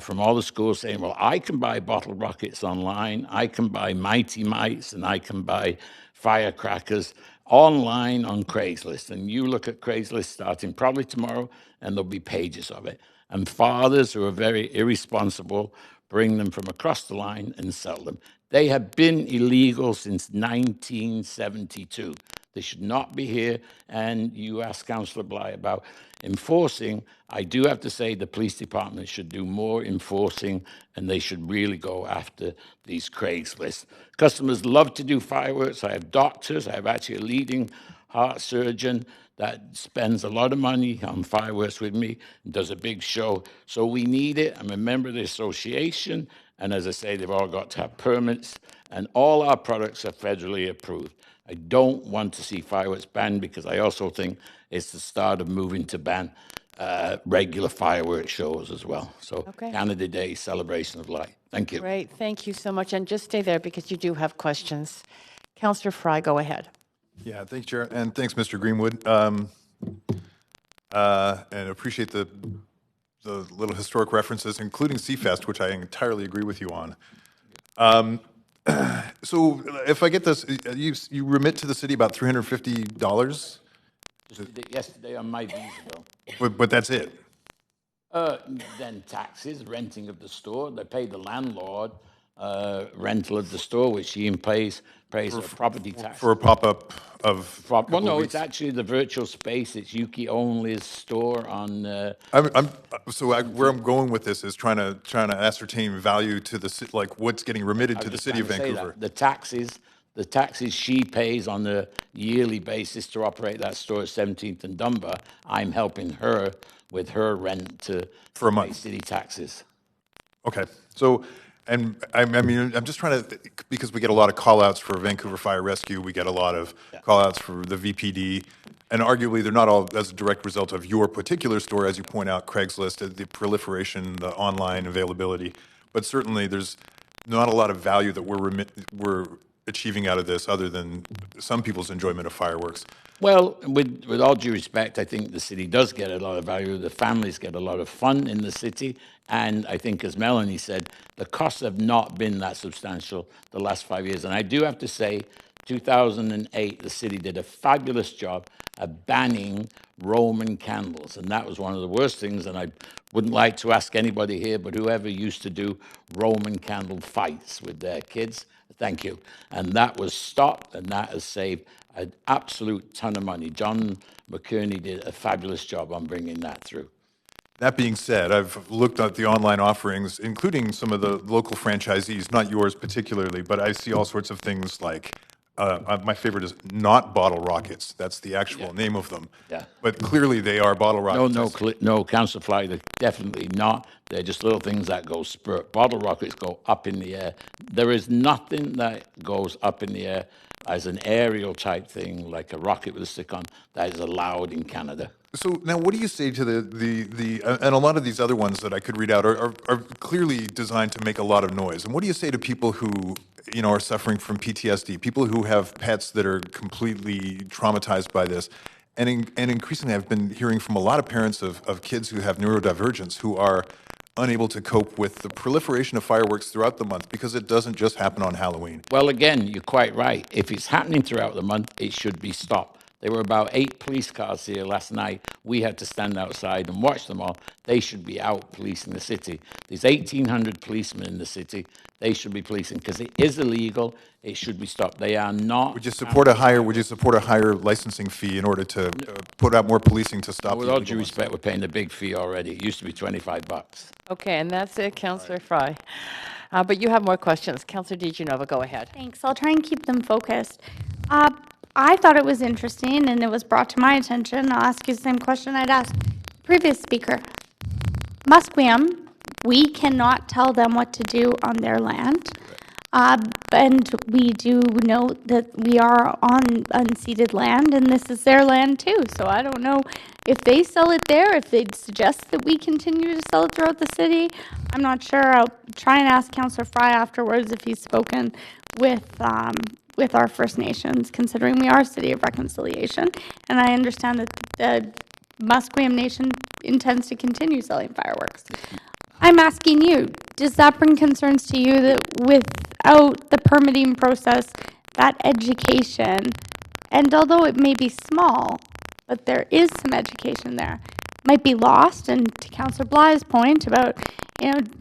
from all the schools saying, well, I can buy bottle rockets online, I can buy Mighty Mites, and I can buy firecrackers online on Craigslist. And you look at Craigslist starting probably tomorrow, and there'll be pages of it. And fathers who are very irresponsible bring them from across the line and sell them. They have been illegal since 1972. They should not be here. And you asked Councillor Bly about enforcing. I do have to say the police department should do more enforcing, and they should really go after these Craigslist. Customers love to do fireworks. I have doctors. I have actually a leading heart surgeon that spends a lot of money on fireworks with me and does a big show. So we need it. I'm a member of the association. And as I say, they've all got to have permits. And all our products are federally approved. I don't want to see fireworks banned because I also think it's the start of moving to ban regular fireworks shows as well. So Canada Day, celebration of light. Thank you. Great. Thank you so much. And just stay there because you do have questions. Councillor Fry, go ahead. Yeah, thanks, Chair. And thanks, Mr. Greenwood. And appreciate the little historic references, including Seafest, which I entirely agree with you on. So if I get this, you remit to the city about $350? Just did it yesterday on my visa bill. But that's it? Then taxes, renting of the store. They pay the landlord rental of the store, which he pays a property tax. For a pop-up of Well, no, it's actually the virtual space. It's Yuki Only's store on... where I'm going with this is trying to ascertain value to the city, like what's getting remitted to the city of Vancouver. The taxes she pays on a yearly basis to operate that store at 17th and Dunbar, I'm helping her with her rent to for a month. Pay city taxes. Okay, so... And I mean, I'm just trying to, because we get a lot of call-outs for Vancouver Fire Rescue, we get a lot of call-outs for the VPD, and arguably they're not all as a direct result of your particular store, as you point out, Craigslist, the proliferation, the online availability. But certainly there's not a lot of value that we're achieving out of this other than some people's enjoyment of fireworks. Well, with all due respect, I think the city does get a lot of value. The families get a lot of fun in the city. And I think, as Melanie said, the costs have not been that substantial the last 5 years. And I do have to say, 2008, the city did a fabulous job of banning Roman candles. And that was one of the worst things. And I wouldn't like to ask anybody here, but whoever used to do Roman candle fights with their kids, thank you. And that was stopped, and that has saved an absolute ton of money. John McKerney did a fabulous job on bringing that through. That being said, I've looked at the online offerings, including some of the local franchisees, not yours particularly, but I see all sorts of things like, my favorite is not bottle rockets. That's the actual name of them. Yeah. But clearly they are bottle rockets. No, Councillor Fly, they're definitely not. They're just little things that go spurt. Bottle rockets go up in the air. There is nothing that goes up in the air as an aerial type thing, like a rocket with a stick on, that is allowed in Canada. So now, what do you say to and a lot of these other ones that I could read out are clearly designed to make a lot of noise. And what do you say to people who, are suffering from PTSD, people who have pets that are completely traumatized by this? And increasingly, I've been hearing from a lot of parents of kids who have neurodivergence who are unable to cope with the proliferation of fireworks throughout the month because it doesn't just happen on Halloween. Well, again, you're quite right. If it's happening throughout the month, it should be stopped. There were about 8 police cars here last night. We had to stand outside and watch them all. They should be out policing the city. There's 1,800 policemen in the city. They should be policing because it is illegal. It should be stopped. They are not. Would you support a higher licensing fee in order to put out more policing to stop? With all due respect, we're paying a big fee already. It used to be $25. Okay, and that's it, Councillor Fry. But you have more questions. Councillor DiGenova, go ahead. Thanks. I'll try and keep them focused. I thought it was interesting, and it was brought to my attention. I'll ask you the same question I'd asked the previous speaker. Musqueam, we cannot tell them what to do on their land. And we do know that we are on unceded land, and this is their land too. So I don't know if they sell it there, if they'd suggest that we continue to sell it throughout the city. I'm not sure. I'll try and ask Councillor Fry afterwards if he's spoken with our First Nations, considering we are a city of reconciliation. And I understand that the Musqueam Nation intends to continue selling fireworks. I'm asking you, does that bring concerns to you that without the permitting process, that education, and although it may be small, but there is some education there, might be lost? And to Councillor Bly's point about,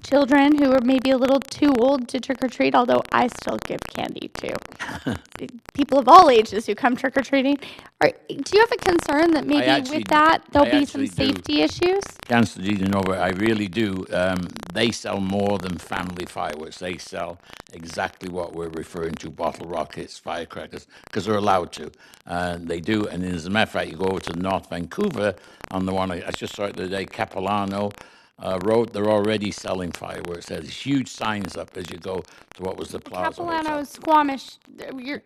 children who are maybe a little too old to trick-or-treat, although I still give candy to people of all ages who come trick-or-treating. Do you have a concern that maybe with that there'll be some safety issues? Councillor DiGenova, I really do. They sell more than family fireworks. They sell exactly what we're referring to, bottle rockets, firecrackers, because they're allowed to. They do. And as a matter of fact, you go over to North Vancouver on the one I just saw it the other day, Capilano Road, they're already selling fireworks. There's huge signs up as you go to what was the plaza. Capilano Squamish,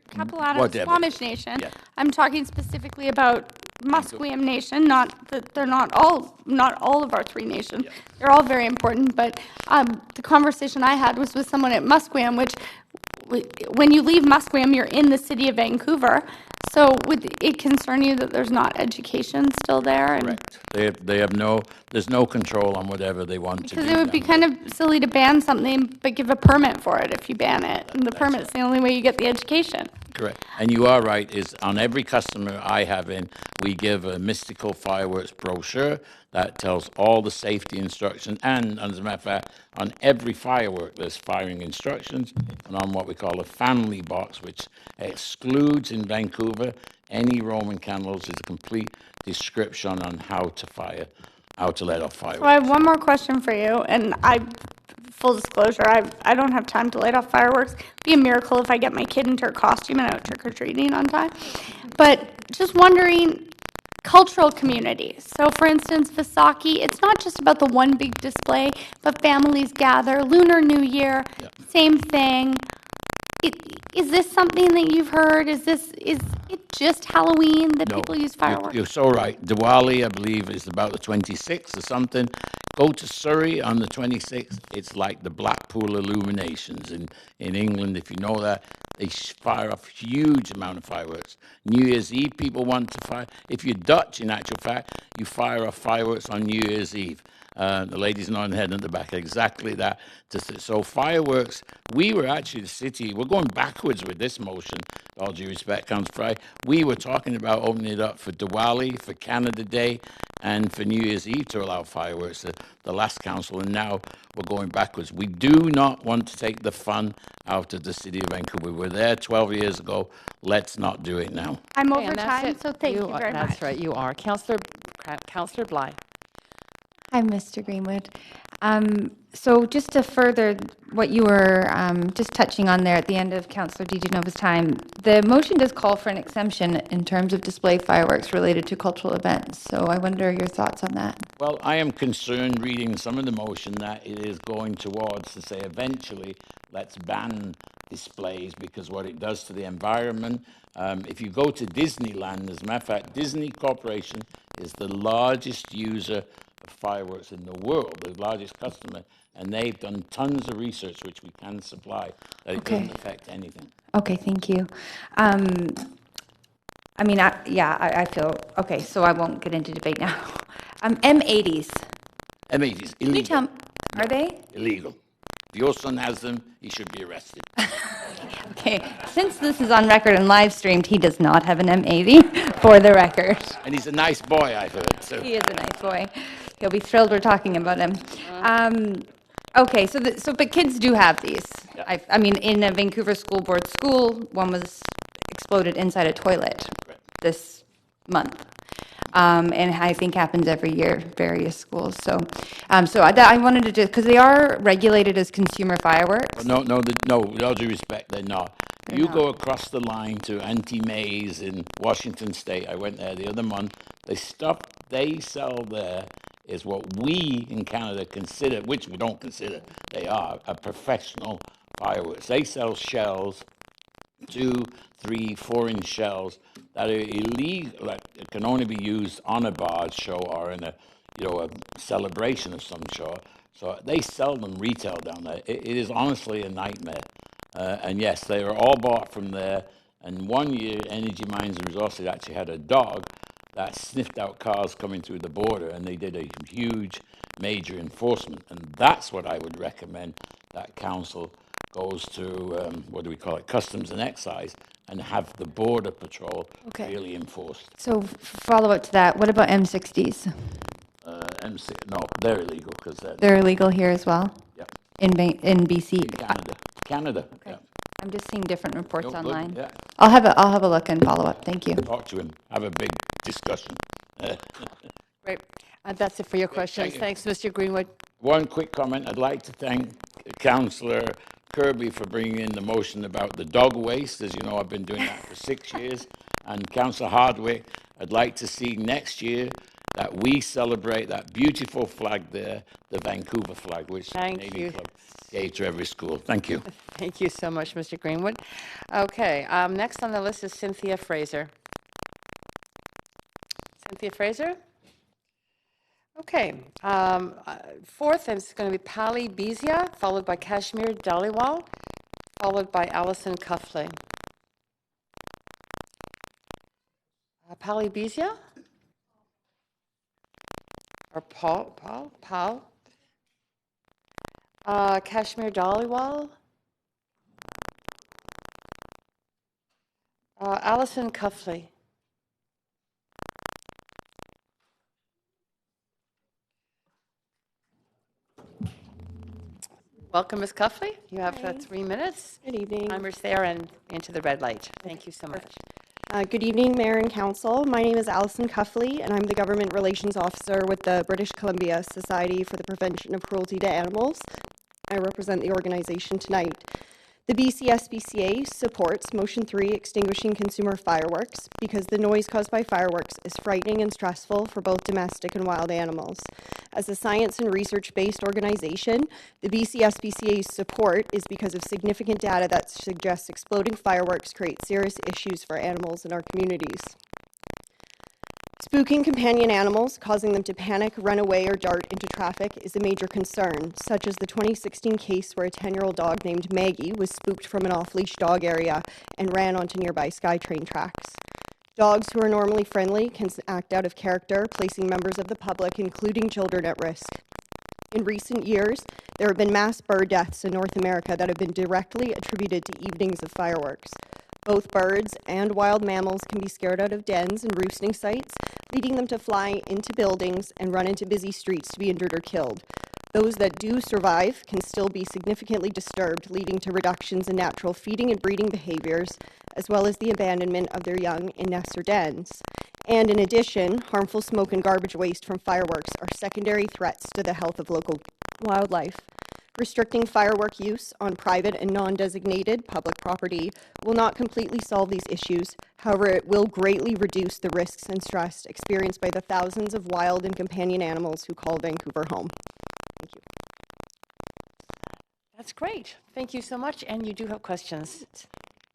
Capilano Squamish Nation. Yeah. I'm talking specifically about Musqueam Nation. Not that they're not all of our 3 nations. Yeah. They're all very important. But the conversation I had was with someone at Musqueam, which when you leave Musqueam, you're in the city of Vancouver. So would it concern you that there's not education still there? Correct. They have there's no control on whatever they want to do. Because it would be kind of silly to ban something but give a permit for it if you ban it. And the permit's the only way you get the education. Correct. And you are right, is on every customer I have in, we give a mystical fireworks brochure that tells all the safety instructions. And as a matter of fact, on every firework, there's firing instructions. And on what we call a family box, which excludes in Vancouver any Roman candles, is a complete description on how to let off fireworks. So I have one more question for you, and full disclosure, I don't have time to light off fireworks. It'd be a miracle if I get my kid into a costume and out trick-or-treating on time. But just wondering, cultural communities. So for instance, Visaki, it's not just about the one big display, but families gather. Lunar New Year, same thing. Is this something that you've heard? Is it just Halloween that people use fireworks? You're so right. Diwali, I believe, is about the 26th or something. Go to Surrey on the 26th. It's like the Blackpool illuminations in England, if you know that. They fire off a huge amount of fireworks. New Year's Eve, people want to fire. If you're Dutch, in actual fact, you fire off fireworks on New Year's Eve. The ladies nodding head at the back, exactly that. So fireworks, we were actually the city, we're going backwards with this motion, all due respect, Councillor Fry. We were talking about opening it up for Diwali, for Canada Day, and for New Year's Eve to allow fireworks, the last council, and now we're going backwards. We do not want to take the fun out of the city of Vancouver. We were there 12 years ago. Let's not do it now. I'm over time, so thank you very much. That's right, you are. Councillor Bly. Hi, Mr. Greenwood. So just to further what you were just touching on there at the end of Councillor DiGenova's time, the motion does call for an exemption in terms of display fireworks related to cultural events. So I wonder your thoughts on that. Well, I am concerned reading some of the motion that it is going towards to say eventually let's ban displays because what it does to the environment. If you go to Disneyland, as a matter of fact, Disney Corporation is the largest user of fireworks in the world, the largest customer, and they've done tons of research which we can supply that it doesn't affect anything. Okay, thank you. I mean, I feel, okay, so I won't get into debate now. M80s. M80s, Can you tell, are they? Illegal. If your son has them, he should be arrested. Okay, since this is on record and live streamed, he does not have an M80 for the record. And he's a nice boy, I've heard. So. He is a nice boy. He'll be thrilled we're talking about him. Okay, but kids do have these. Yeah. I mean, in a Vancouver School Board school, one was exploded inside a toilet this month. And I think happens every year, various schools. So I wanted to just, because they are regulated as consumer fireworks. No, with all due respect, they're not. You go across the line to Auntie May's in Washington State. I went there the other month. The stuff they sell there is what we in Canada consider, which we don't consider, they are a professional fireworks. They sell shells, 2, 3, 4-inch shells that are illegal, that can only be used on a barge show or in a celebration of some sort. So they sell them retail down there. It is honestly a nightmare. And yes, they are all bought from there. And one year, Energy Mines and Resources actually had a dog that sniffed out cars coming through the border, and they did a huge, major enforcement. And that's what I would recommend that council goes to, Customs and Excise, and have the Border Patrol really enforced. So follow up to that, what about M60s? No, they're illegal because they're illegal here as well? Yeah. In BC? In Canada. Okay. Yeah. I'm just seeing different reports online. Yeah. I'll have a look and follow up. Thank you. Talk to him. Have a big discussion. Great. That's it for your questions. Thanks, Mr. Greenwood. One quick comment. I'd like to thank Councillor Kirby for bringing in the motion about the dog waste. As you know, I've been doing that for 6 years. And Councillor Hardwick, I'd like to see next year that we celebrate that beautiful flag there, the Vancouver flag, which the Navy Club gave to every school. Thank you. Thank you so much, Mr. Greenwood. Okay, next on the list is Cynthia Fraser. Cynthia Fraser? Okay, fourth is going to be Pali Bizia, followed by Kashmir Dhaliwal, followed by Alison Cuffley. Pali Bizia? Or Paul? Kashmir Dhaliwal? Alison Cuffley. Welcome, Ms. Cuffley. You have 3 minutes. Good evening. Timers there and into the red light. Thank you so much. Good evening, Mayor and Council. My name is Alison Cuffley, and I'm the Government Relations Officer with the British Columbia Society for the Prevention of Cruelty to Animals. I represent the organization tonight. The BC SPCA supports Motion 3, extinguishing consumer fireworks, because the noise caused by fireworks is frightening and stressful for both domestic and wild animals. As a science and research-based organization, the BC SPCA's support is because of significant data that suggests exploding fireworks create serious issues for animals in our communities. Spooking companion animals, causing them to panic, run away, or dart into traffic is a major concern, such as the 2016 case where a 10-year-old dog named Maggie was spooked from an off-leash dog area and ran onto nearby SkyTrain tracks. Dogs who are normally friendly can act out of character, placing members of the public, including children, at risk. In recent years, there have been mass bird deaths in North America that have been directly attributed to evenings of fireworks. Both birds and wild mammals can be scared out of dens and roosting sites, leading them to fly into buildings and run into busy streets to be injured or killed. Those that do survive can still be significantly disturbed, leading to reductions in natural feeding and breeding behaviors, as well as the abandonment of their young in nests or dens. And in addition, harmful smoke and garbage waste from fireworks are secondary threats to the health of local wildlife. Restricting firework use on private and non-designated public property will not completely solve these issues. However, it will greatly reduce the risks and stress experienced by the thousands of wild and companion animals who call Vancouver home. Thank you. That's great. Thank you so much. And you do have questions.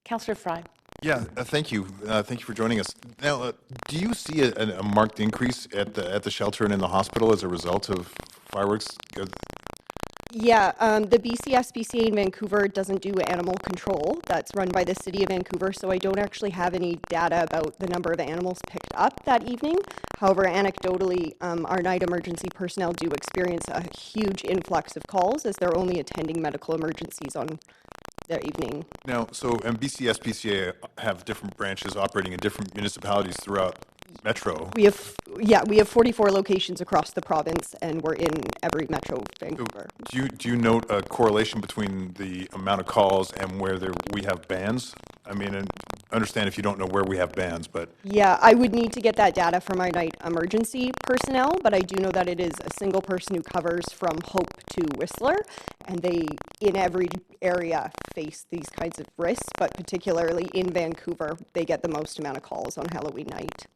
Councillor Fry. Yeah, thank you. Thank you for joining us. Now, do you see a marked increase at the shelter and in the hospital as a result of fireworks? Yeah, the BCSPCA in Vancouver doesn't do animal control. That's run by the City of Vancouver, so I don't actually have any data about the number of animals picked up that evening. However, anecdotally, our night emergency personnel do experience a huge influx of calls as they're only attending medical emergencies on their evening. Now, and BCSPCA have different branches operating in different municipalities throughout Metro. We have 44 locations across the province, and we're in every Metro Vancouver. Do you note a correlation between the amount of calls and where we have bans? I mean, and understand if you don't know where we have bans, but yeah, I would need to get that data from our night emergency personnel, but I do know that it is a single person who covers from Hope to Whistler, and they, in every area, face these kinds of risks, but particularly in Vancouver, they get the most amount of calls on Halloween night.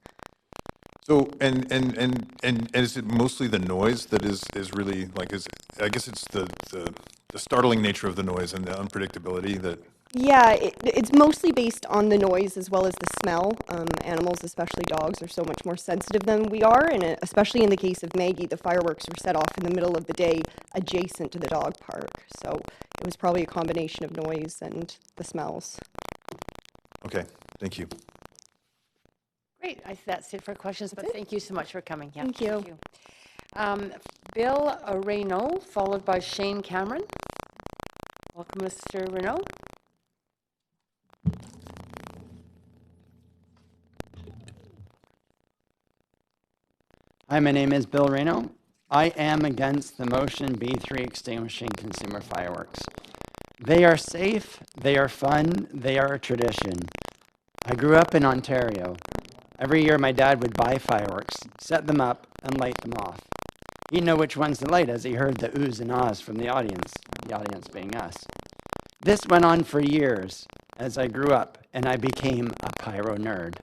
So, and is it mostly the noise that is really like, I guess it's the startling nature of the noise and the unpredictability that. Yeah, it's mostly based on the noise as well as the smell. Animals, especially dogs, are so much more sensitive than we are, and especially in the case of Maggie, the fireworks were set off in the middle of the day adjacent to the dog park. So it was probably a combination of noise and the smells. Okay, thank you. Great. That's it for questions, but thank you so much for coming. Yeah, thank you. Bill Reynaud, followed by Shane Cameron. Welcome, Mr. Reynaud. Hi, my name is Bill Reynaud. I am against the motion B3 extinguishing consumer fireworks. They are safe, they are fun, they are a tradition. I grew up in Ontario. Every year my dad would buy fireworks, set them up, and light them off. He'd know which ones to light as he heard the oohs and ahs from the audience being us. This went on for years as I grew up, and I became a pyro nerd.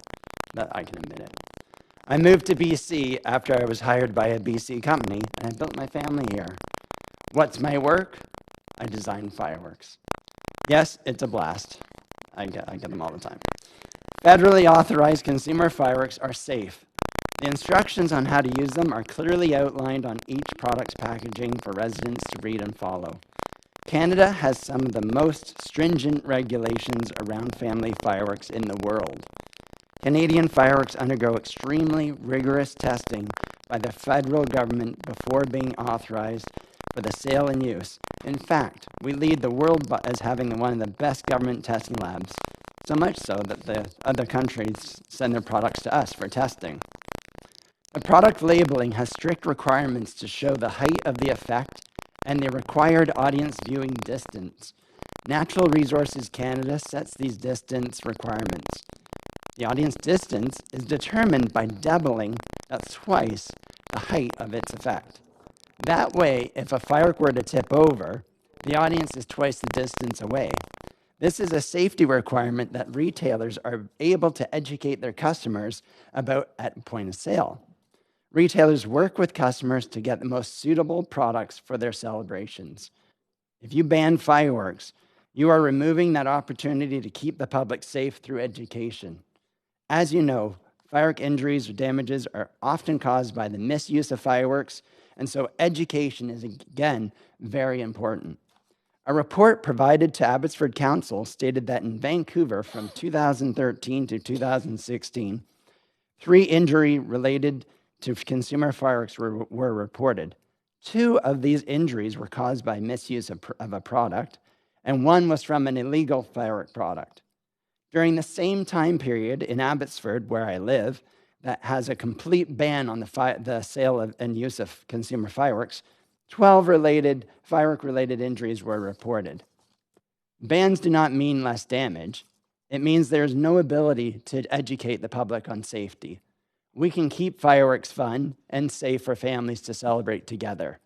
That I can admit it. I moved to BC after I was hired by a BC company, and I built my family here. What's my work? I design fireworks. Yes, it's a blast. I get them all the time. Federally authorized consumer fireworks are safe. The instructions on how to use them are clearly outlined on each product's packaging for residents to read and follow. Canada has some of the most stringent regulations around family fireworks in the world. Canadian fireworks undergo extremely rigorous testing by the federal government before being authorized for the sale and use. In fact, we lead the world as having one of the best government testing labs, so much so that the other countries send their products to us for testing. The product labeling has strict requirements to show the height of the effect and the required audience viewing distance. Natural Resources Canada sets these distance requirements. The audience distance is determined by doubling, that's twice, the height of its effect. That way, if a firework were to tip over, the audience is twice the distance away. This is a safety requirement that retailers are able to educate their customers about at point of sale. Retailers work with customers to get the most suitable products for their celebrations. If you ban fireworks, you are removing that opportunity to keep the public safe through education. As you know, firework injuries or damages are often caused by the misuse of fireworks, and so education is, again, very important. A report provided to Abbotsford Council stated that in Vancouver from 2013 to 2016, 3 injuries related to consumer fireworks were reported. 2 of these injuries were caused by misuse of a product, and 1 was from an illegal firework product. During the same time period in Abbotsford, where I live, that has a complete ban on the sale of and use of consumer fireworks, 12 firework-related injuries were reported. Bans do not mean less damage. It means there is no ability to educate the public on safety. We can keep fireworks fun and safe for families to celebrate together.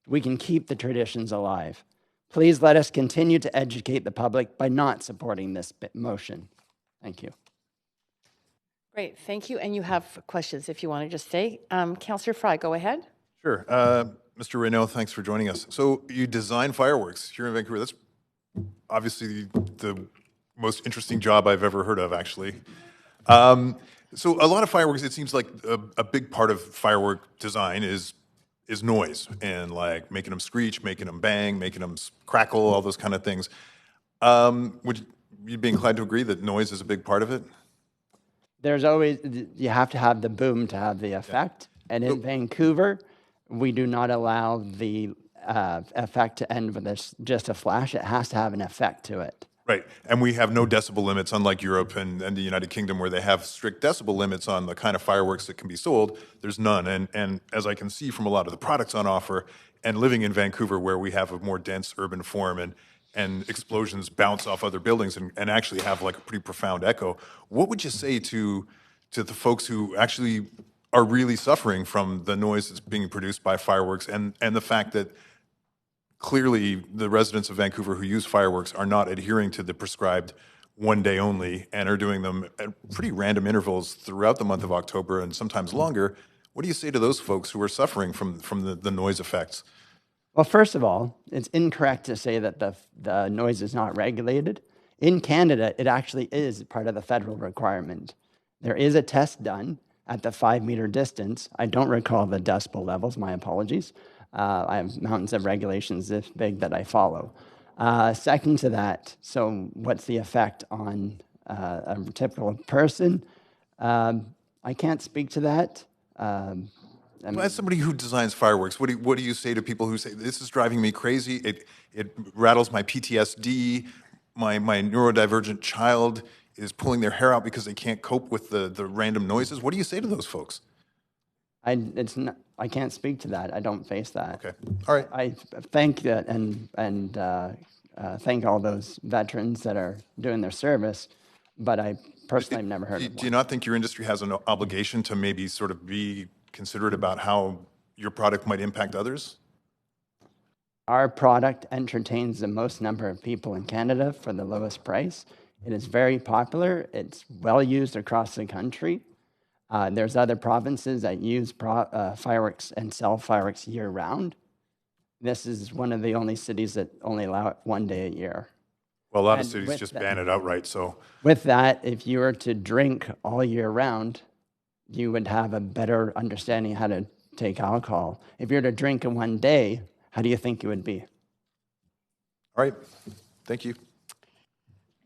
We can keep the traditions alive. Please let us continue to educate the public by not supporting this motion. Thank you. Great, thank you. And you have questions if you want to just say. Councillor Fry, go ahead. Sure. Mr. Reynaud, thanks for joining us. So you design fireworks here in Vancouver. That's obviously the most interesting job I've ever heard of, actually. So a lot of fireworks, it seems like a big part of firework design is noise and like making them screech, making them bang, making them crackle, all those kind of things. Would you be inclined to agree that noise is a big part of it? There's always, you have to have the boom to have the effect. Yeah. And in Vancouver, we do not allow the effect to end with just a flash. It has to have an effect to it. Right, and we have no decibel limits, unlike Europe and the United Kingdom, where they have strict decibel limits on the kind of fireworks that can be sold. There's none, and as I can see from a lot of the products on offer, and living in Vancouver, where we have a more dense urban form, and explosions bounce off other buildings and actually have like a pretty profound echo, what would you say to the folks who actually are really suffering from the noise that's being produced by fireworks and the fact that clearly the residents of Vancouver who use fireworks are not adhering to the prescribed one day only and are doing them at pretty random intervals throughout the month of October and sometimes longer? What do you say to those folks who are suffering from the noise effects? Well, first of all, it's incorrect to say that the noise is not regulated. In Canada, it actually is part of the federal requirement. There is a test done at the 5-meter distance. I don't recall the decibel levels, my apologies. I have mountains of regulations this big that I follow. Second to that, so what's the effect on a typical person? I can't speak to that. As somebody who designs fireworks, what do you say to people who say, this is driving me crazy, it rattles my PTSD, my neurodivergent child is pulling their hair out because they can't cope with the random noises? What do you say to those folks? I can't speak to that. I don't face that. Okay. All right. I thank that and thank all those veterans that are doing their service, but I personally have never heard of one. Do you not think your industry has an obligation to maybe sort of be considerate about how your product might impact others? Our product entertains the most number of people in Canada for the lowest price. It is very popular. It's well used across the country. There's other provinces that use fireworks and sell fireworks year-round. This is one of the only cities that only allow it one day a year. Well, a lot of cities just ban it outright, so. With that, if you were to drink all year round, you would have a better understanding how to take alcohol. If you were to drink in one day, how do you think it would be? All right, thank you.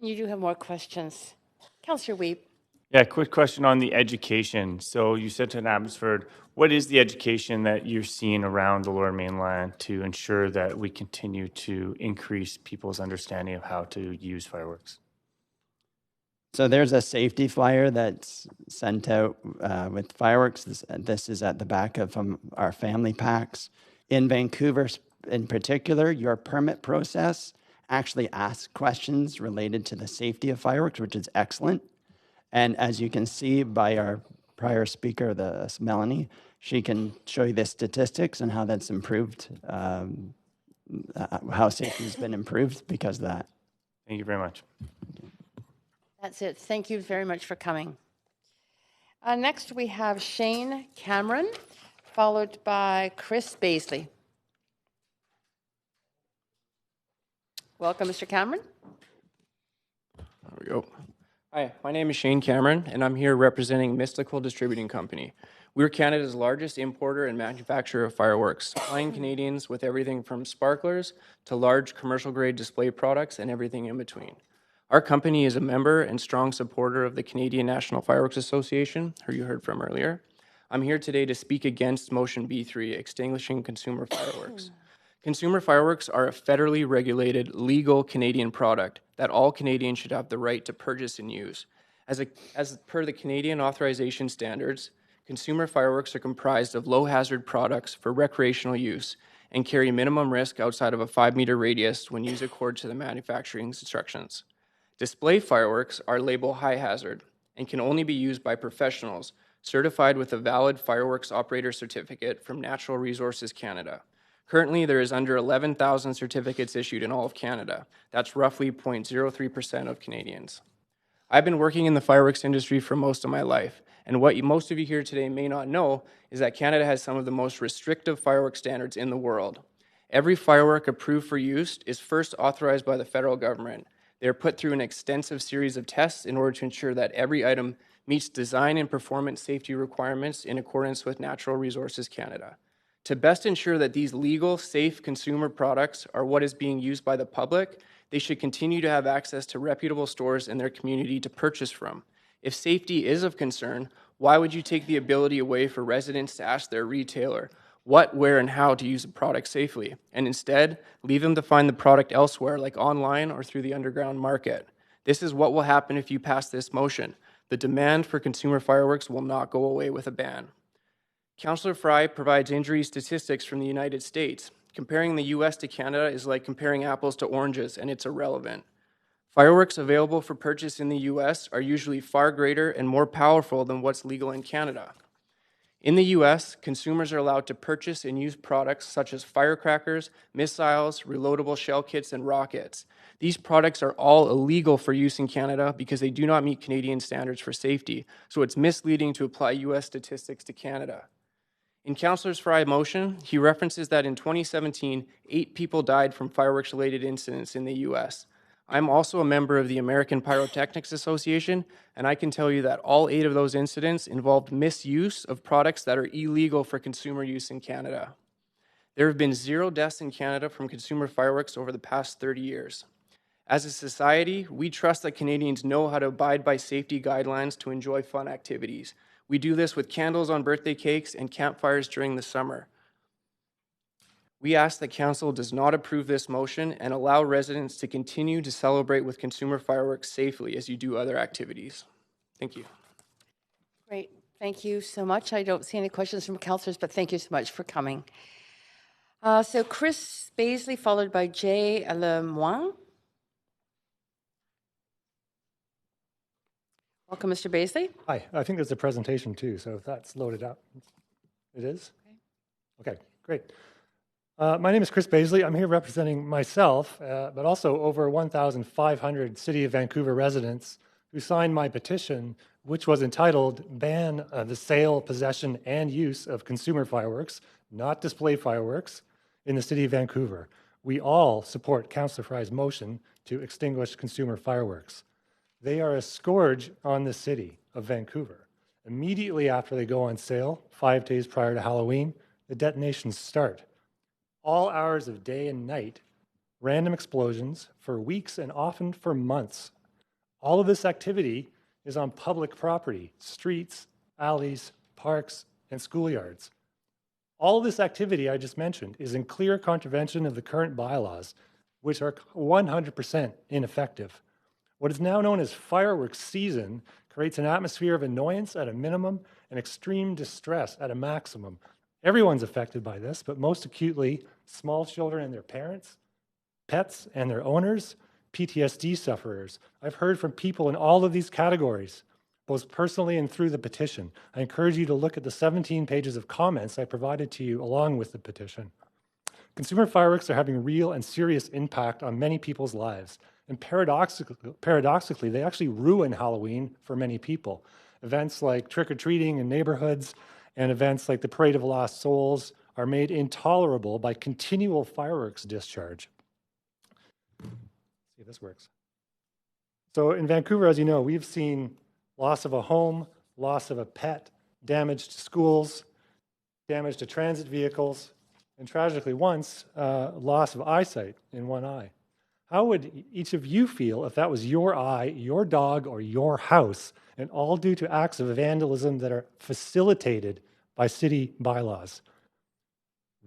You do have more questions. Councillor Weep. Yeah, quick question on the education. So you said to Abbotsford, what is the education that you're seeing around the Lower Mainland to ensure that we continue to increase people's understanding of how to use fireworks? So there's a safety flyer that's sent out with fireworks. This is at the back of our family packs. In Vancouver in particular, your permit process actually asks questions related to the safety of fireworks, which is excellent. And as you can see by our prior speaker, Melanie, she can show you the statistics and how that's improved, how safety has been improved because of that. Thank you very much. That's it. Thank you very much for coming. Next, we have Shane Cameron, followed by Chris Baisley. Welcome, Mr. Cameron. There we go. Hi, my name is Shane Cameron, and I'm here representing Mystical Distributing Company. We're Canada's largest importer and manufacturer of fireworks, supplying Canadians with everything from sparklers to large commercial-grade display products and everything in between. Our company is a member and strong supporter of the Canadian National Fireworks Association, who you heard from earlier. I'm here today to speak against Motion B3, extinguishing consumer fireworks. Consumer fireworks are a federally regulated, legal Canadian product that all Canadians should have the right to purchase and use. As per the Canadian authorization standards, consumer fireworks are comprised of low-hazard products for recreational use and carry minimum risk outside of a 5-meter radius when used according to the manufacturing instructions. Display fireworks are labeled high hazard and can only be used by professionals, certified with a valid fireworks operator certificate from Natural Resources Canada. Currently, there is under 11,000 certificates issued in all of Canada. That's roughly 0.03% of Canadians. I've been working in the fireworks industry for most of my life, and what most of you here today may not know is that Canada has some of the most restrictive fireworks standards in the world. Every firework approved for use is first authorized by the federal government. They are put through an extensive series of tests in order to ensure that every item meets design and performance safety requirements in accordance with Natural Resources Canada. To best ensure that these legal, safe consumer products are what is being used by the public, they should continue to have access to reputable stores in their community to purchase from. If safety is of concern, why would you take the ability away for residents to ask their retailer what, where, and how to use a product safely, and instead leave them to find the product elsewhere, like online or through the underground market? This is what will happen if you pass this motion. The demand for consumer fireworks will not go away with a ban. Councillor Fry provides injury statistics from the United States. Comparing the US to Canada is like comparing apples to oranges, and it's irrelevant. Fireworks available for purchase in the US are usually far greater and more powerful than what's legal in Canada. In the US, consumers are allowed to purchase and use products such as firecrackers, missiles, reloadable shell kits, and rockets. These products are all illegal for use in Canada because they do not meet Canadian standards for safety, so it's misleading to apply US statistics to Canada. In Councillor Fry's motion, he references that in 2017, 8 people died from fireworks-related incidents in the U.S. I'm also a member of the American Pyrotechnics Association, and I can tell you that all 8 of those incidents involved misuse of products that are illegal for consumer use in Canada. There have been 0 deaths in Canada from consumer fireworks over the past 30 years. As a society, we trust that Canadians know how to abide by safety guidelines to enjoy fun activities. We do this with candles on birthday cakes and campfires during the summer. We ask that Council does not approve this motion and allow residents to continue to celebrate with consumer fireworks safely as you do other activities. Thank you. Great. Thank you so much. I don't see any questions from councillors, but thank you so much for coming. So Chris Baisley, followed by Jay Lemoine. Welcome, Mr. Baisley. Hi, I think there's a presentation too, so if that's loaded up. It is? Okay, great. My name is Chris Baisley. I'm here representing myself, but also over 1,500 City of Vancouver residents who signed my petition, which was entitled Ban the Sale, Possession, and Use of Consumer Fireworks, Not Display Fireworks, in the City of Vancouver. We all support Councillor Fry's motion to extinguish consumer fireworks. They are a scourge on the city of Vancouver. Immediately after they go on sale, 5 days prior to Halloween, the detonations start. All hours of day and night, random explosions for weeks and often for months. All of this activity is on public property, streets, alleys, parks, and schoolyards. All of this activity I just mentioned is in clear contravention of the current bylaws, which are 100% ineffective. What is now known as fireworks season creates an atmosphere of annoyance at a minimum and extreme distress at a maximum. Everyone's affected by this, but most acutely, small children and their parents, pets and their owners, PTSD sufferers. I've heard from people in all of these categories, both personally and through the petition. I encourage you to look at the 17 pages of comments I provided to you along with the petition. Consumer fireworks are having real and serious impact on many people's lives. And paradoxically, they actually ruin Halloween for many people. Events like trick-or-treating in neighborhoods and events like the Parade of Lost Souls are made intolerable by continual fireworks discharge. Let's see if this works. So in Vancouver, as you know, we've seen loss of a home, loss of a pet, damage to schools, damage to transit vehicles, and tragically once, loss of eyesight in one eye. How would each of you feel if that was your eye, your dog, or your house, and all due to acts of vandalism that are facilitated by city bylaws?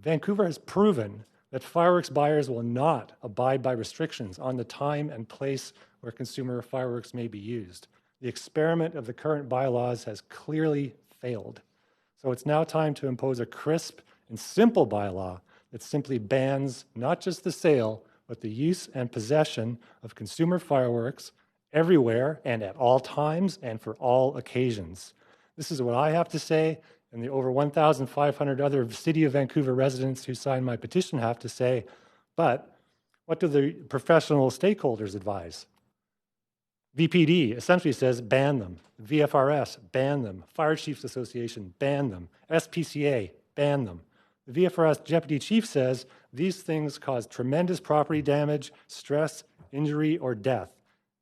Vancouver has proven that fireworks buyers will not abide by restrictions on the time and place where consumer fireworks may be used. The experiment of the current bylaws has clearly failed. So it's now time to impose a crisp and simple bylaw that simply bans not just the sale, but the use and possession of consumer fireworks everywhere and at all times and for all occasions. This is what I have to say, and the over 1,500 other City of Vancouver residents who signed my petition have to say. But what do the professional stakeholders advise? VPD essentially says ban them. VFRS, ban them. Fire Chiefs Association, ban them. SPCA, ban them. The VFRS deputy chief says these things cause tremendous property damage, stress, injury, or death.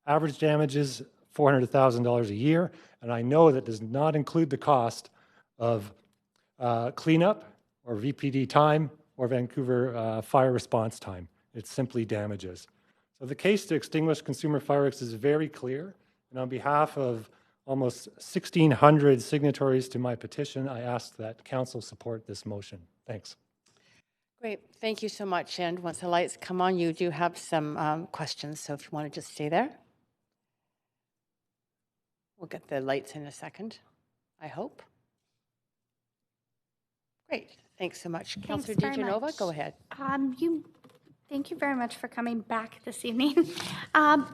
Average damage is $400,000 a year, and I know that does not include the cost of cleanup or VPD time or Vancouver fire response time. It's simply damages. So the case to extinguish consumer fireworks is very clear, and on behalf of almost 1,600 signatories to my petition, I ask that Council support this motion. Thanks. Great, thank you so much. And once the lights come on, you do have some questions, so if you want to just stay there. We'll get the lights in a second, I hope. Great, thanks so much. Councillor DiGenova, go ahead. Thank you very much for coming back this evening. I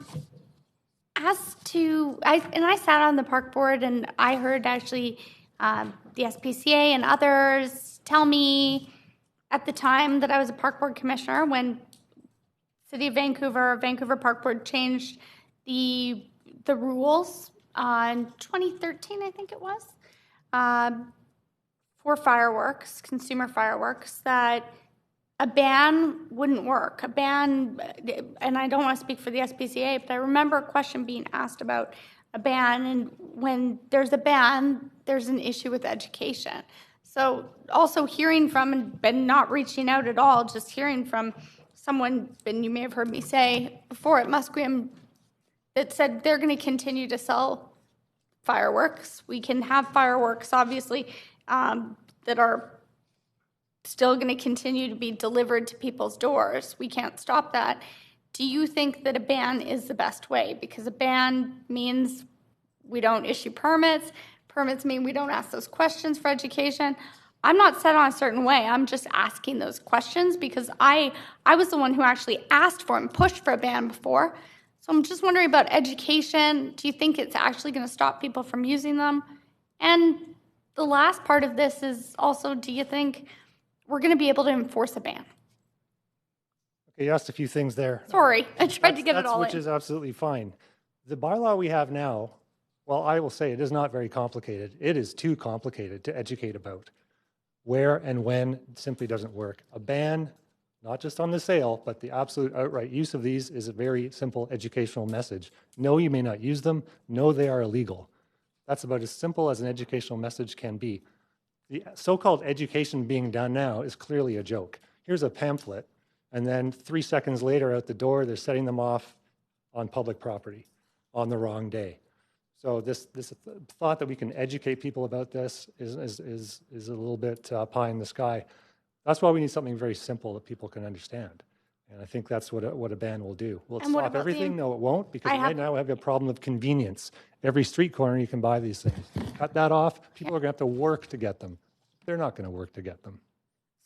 sat on the park board, and I heard actually the SPCA and others tell me at the time that I was a park board commissioner when City of Vancouver Park Board changed the rules in 2013, I think it was, for fireworks, consumer fireworks, that a ban wouldn't work. A ban, and I don't want to speak for the SPCA, but I remember a question being asked about a ban, and when there's a ban, there's an issue with education. So also hearing from, and not reaching out at all, just hearing from someone, and you may have heard me say before at Musqueam, that said they're going to continue to sell fireworks. We can have fireworks, obviously, that are still going to continue to be delivered to people's doors. We can't stop that. Do you think that a ban is the best way? Because a ban means we don't issue permits. Permits mean we don't ask those questions for education. I'm not set on a certain way. I'm just asking those questions because I was the one who actually asked for and pushed for a ban before. So I'm just wondering about education. Do you think it's actually going to stop people from using them? And the last part of this is also, do you think we're going to be able to enforce a ban? Okay, you asked a few things there. Sorry, I tried to get it all in. Which is absolutely fine. The bylaw we have now, well, I will say it is not very complicated. It is too complicated to educate about. Where and when simply doesn't work. A ban, not just on the sale, but the absolute outright use of these is a very simple educational message. No, you may not use them. No, they are illegal. That's about as simple as an educational message can be. The so-called education being done now is clearly a joke. Here's a pamphlet, and then 3 seconds later out the door, they're setting them off on public property on the wrong day. So this thought that we can educate people about this is a little bit pie in the sky. That's why we need something very simple that people can understand. And I think that's what a ban will do. Will it stop everything? No, it won't, because right now we have a problem of convenience. Every street corner you can buy these things. Cut that off, people are going to have to work to get them. They're not going to work to get them.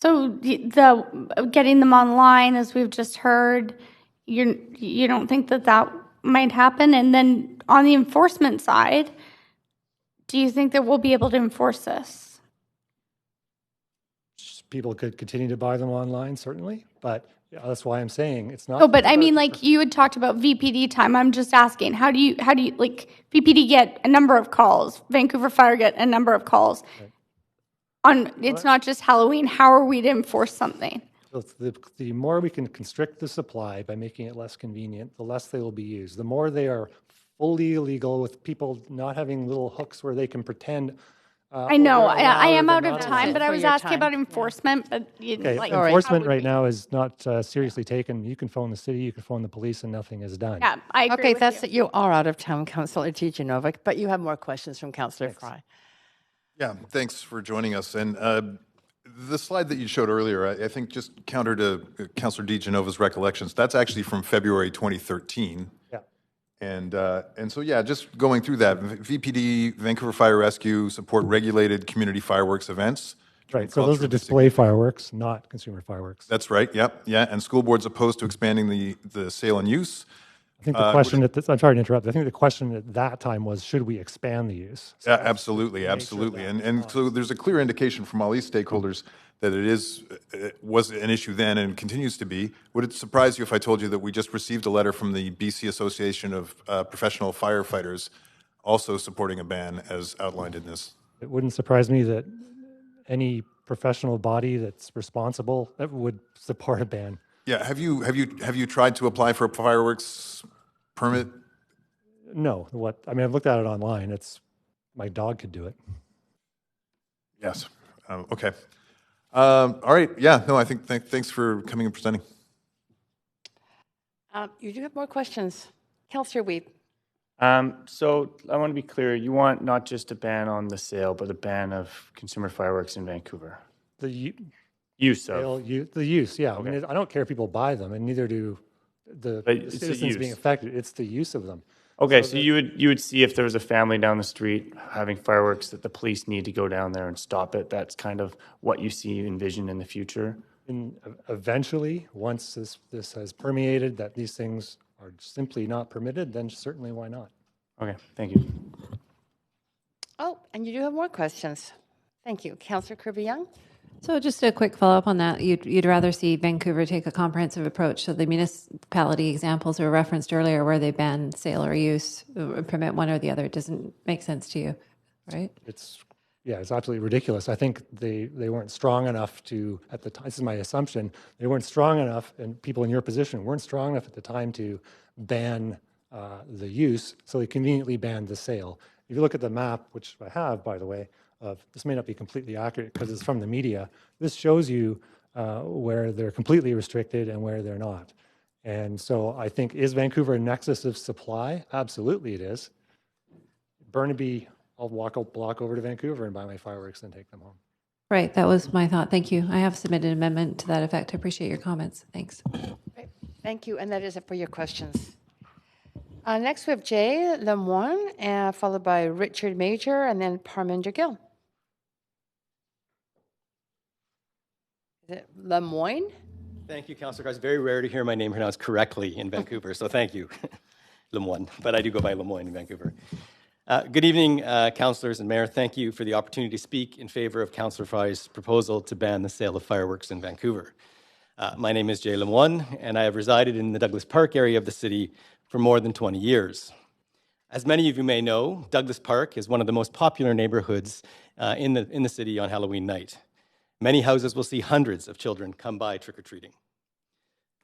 So the getting them online, as we've just heard, you don't think that might happen? And then on the enforcement side, do you think that we'll be able to enforce this? People could continue to buy them online, certainly, but that's why I'm saying it's not. No, but I mean, like you had talked about VPD time. I'm just asking, how do you like VPD get a number of calls, Vancouver Fire get a number of calls. Right. It's not just Halloween. How are we to enforce something? So the more we can constrict the supply by making it less convenient, the less they will be used. The more they are fully illegal, with people not having little hooks where they can pretend. I know. I am out of time, but I was asking about enforcement. But enforcement right now is not seriously taken. You can phone the city, you can phone the police, and nothing is done. Yeah, I agree. Okay, that's it. You are out of time, Councillor DiGenova, but you have more questions from Councillor Fry. Yeah, thanks for joining us. And the slide that you showed earlier, I think just counter to Councillor DiGenova's recollections, that's actually from February 2013. Yeah. And so, yeah, just going through that, VPD, Vancouver Fire Rescue, support regulated community fireworks events. Right, so those are display fireworks, not consumer fireworks. That's right, yep, yeah. And school boards opposed to expanding the sale and use. I think the question I'm sorry to interrupt. I think the question at that time was, should we expand the use? So Yeah, absolutely, absolutely. And so there's a clear indication from all these stakeholders that it was an issue then and continues to be. Would it surprise you if I told you that we just received a letter from the BC Association of Professional Firefighters also supporting a ban as outlined in this? It wouldn't surprise me that any professional body that's responsible would support a ban. Yeah, have you tried to apply for a fireworks permit? No, I've looked at it online. My dog could do it. Yes. Okay. All right. Yeah. No. I think. Thanks for coming and presenting. You do have more questions, Councillor Weep. So I want to be clear. You want not just a ban on the sale, but a ban of consumer fireworks in Vancouver. The use of the use. Yeah. Okay. I mean, I don't care if people buy them, and neither do the citizens being affected. It's the use of them. Okay, so you would see if there was a family down the street having fireworks that the police need to go down there and stop it. That's kind of what you see envisioned in the future. And eventually, once this has permeated that these things are simply not permitted, then certainly why not? Okay, thank you. Oh, and you do have more questions. Thank you, Councillor Kirby-Young. So just a quick follow-up on that. You'd rather see Vancouver take a comprehensive approach. So the municipality examples were referenced earlier where they ban sale or use, permit one or the other. It doesn't make sense to you, right? It's absolutely ridiculous. I think they weren't strong enough to, at the time, this is my assumption, they weren't strong enough, and people in your position weren't strong enough at the time to ban the use, so they conveniently banned the sale. If you look at the map, which I have, by the way, this may not be completely accurate because it's from the media. This shows you where they're completely restricted and where they're not. And so I think, is Vancouver a nexus of supply? Absolutely it is. Burnaby, I'll walk a block over to Vancouver and buy my fireworks and take them home. Right, that was my thought. Thank you. I have submitted an amendment to that effect. I appreciate your comments. Thanks. Great. Thank you, and that is it for your questions. Next we have Jay Lemoine, followed by Richard Major, and then Parminder Gill. Is it Lemoine? Thank you, Councillor Carr. It's very rare to hear my name pronounced correctly in Vancouver, so thank you. Lemoine, but I do go by Lemoine in Vancouver. Good evening, councillors and mayor. Thank you for the opportunity to speak in favor of Councillor Fry's proposal to ban the sale of fireworks in Vancouver. My name is Jay Lemoine, and I have resided in the Douglas Park area of the city for more than 20 years. As many of you may know, Douglas Park is one of the most popular neighborhoods in the city on Halloween night. Many houses will see hundreds of children come by trick-or-treating.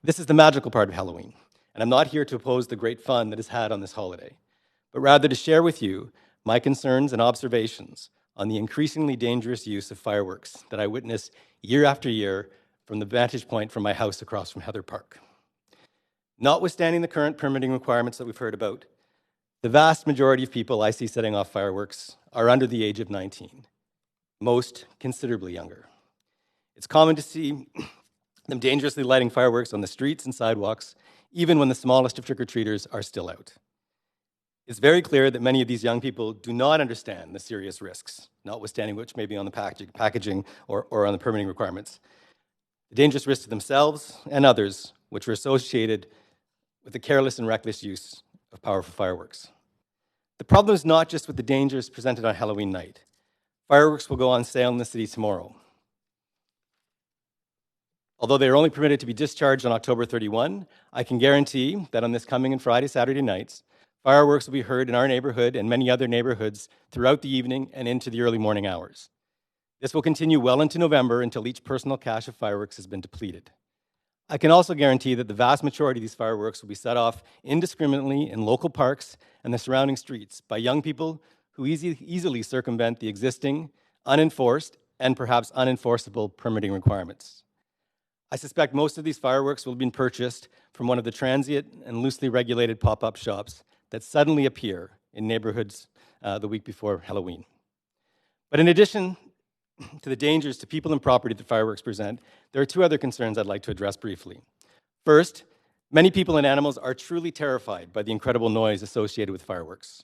This is the magical part of Halloween, and I'm not here to oppose the great fun that is had on this holiday, but rather to share with you my concerns and observations on the increasingly dangerous use of fireworks that I witness year after year from the vantage point from my house across from Heather Park. Notwithstanding the current permitting requirements that we've heard about, the vast majority of people I see setting off fireworks are under the age of 19, most considerably younger. It's common to see them dangerously lighting fireworks on the streets and sidewalks, even when the smallest of trick-or-treaters are still out. It's very clear that many of these young people do not understand the serious risks, notwithstanding which may be on the packaging or on the permitting requirements, the dangerous risks to themselves and others, which are associated with the careless and reckless use of powerful fireworks. The problem is not just with the dangers presented on Halloween night. Fireworks will go on sale in the city tomorrow. Although they are only permitted to be discharged on October 31, I can guarantee that on this coming and Friday, Saturday nights, fireworks will be heard in our neighborhood and many other neighborhoods throughout the evening and into the early morning hours. This will continue well into November until each personal cache of fireworks has been depleted. I can also guarantee that the vast majority of these fireworks will be set off indiscriminately in local parks and the surrounding streets by young people who easily circumvent the existing, unenforced, and perhaps unenforceable permitting requirements. I suspect most of these fireworks will have been purchased from one of the transient and loosely regulated pop-up shops that suddenly appear in neighborhoods the week before Halloween. But in addition to the dangers to people and property that fireworks present, there are two other concerns I'd like to address briefly. First, many people and animals are truly terrified by the incredible noise associated with fireworks.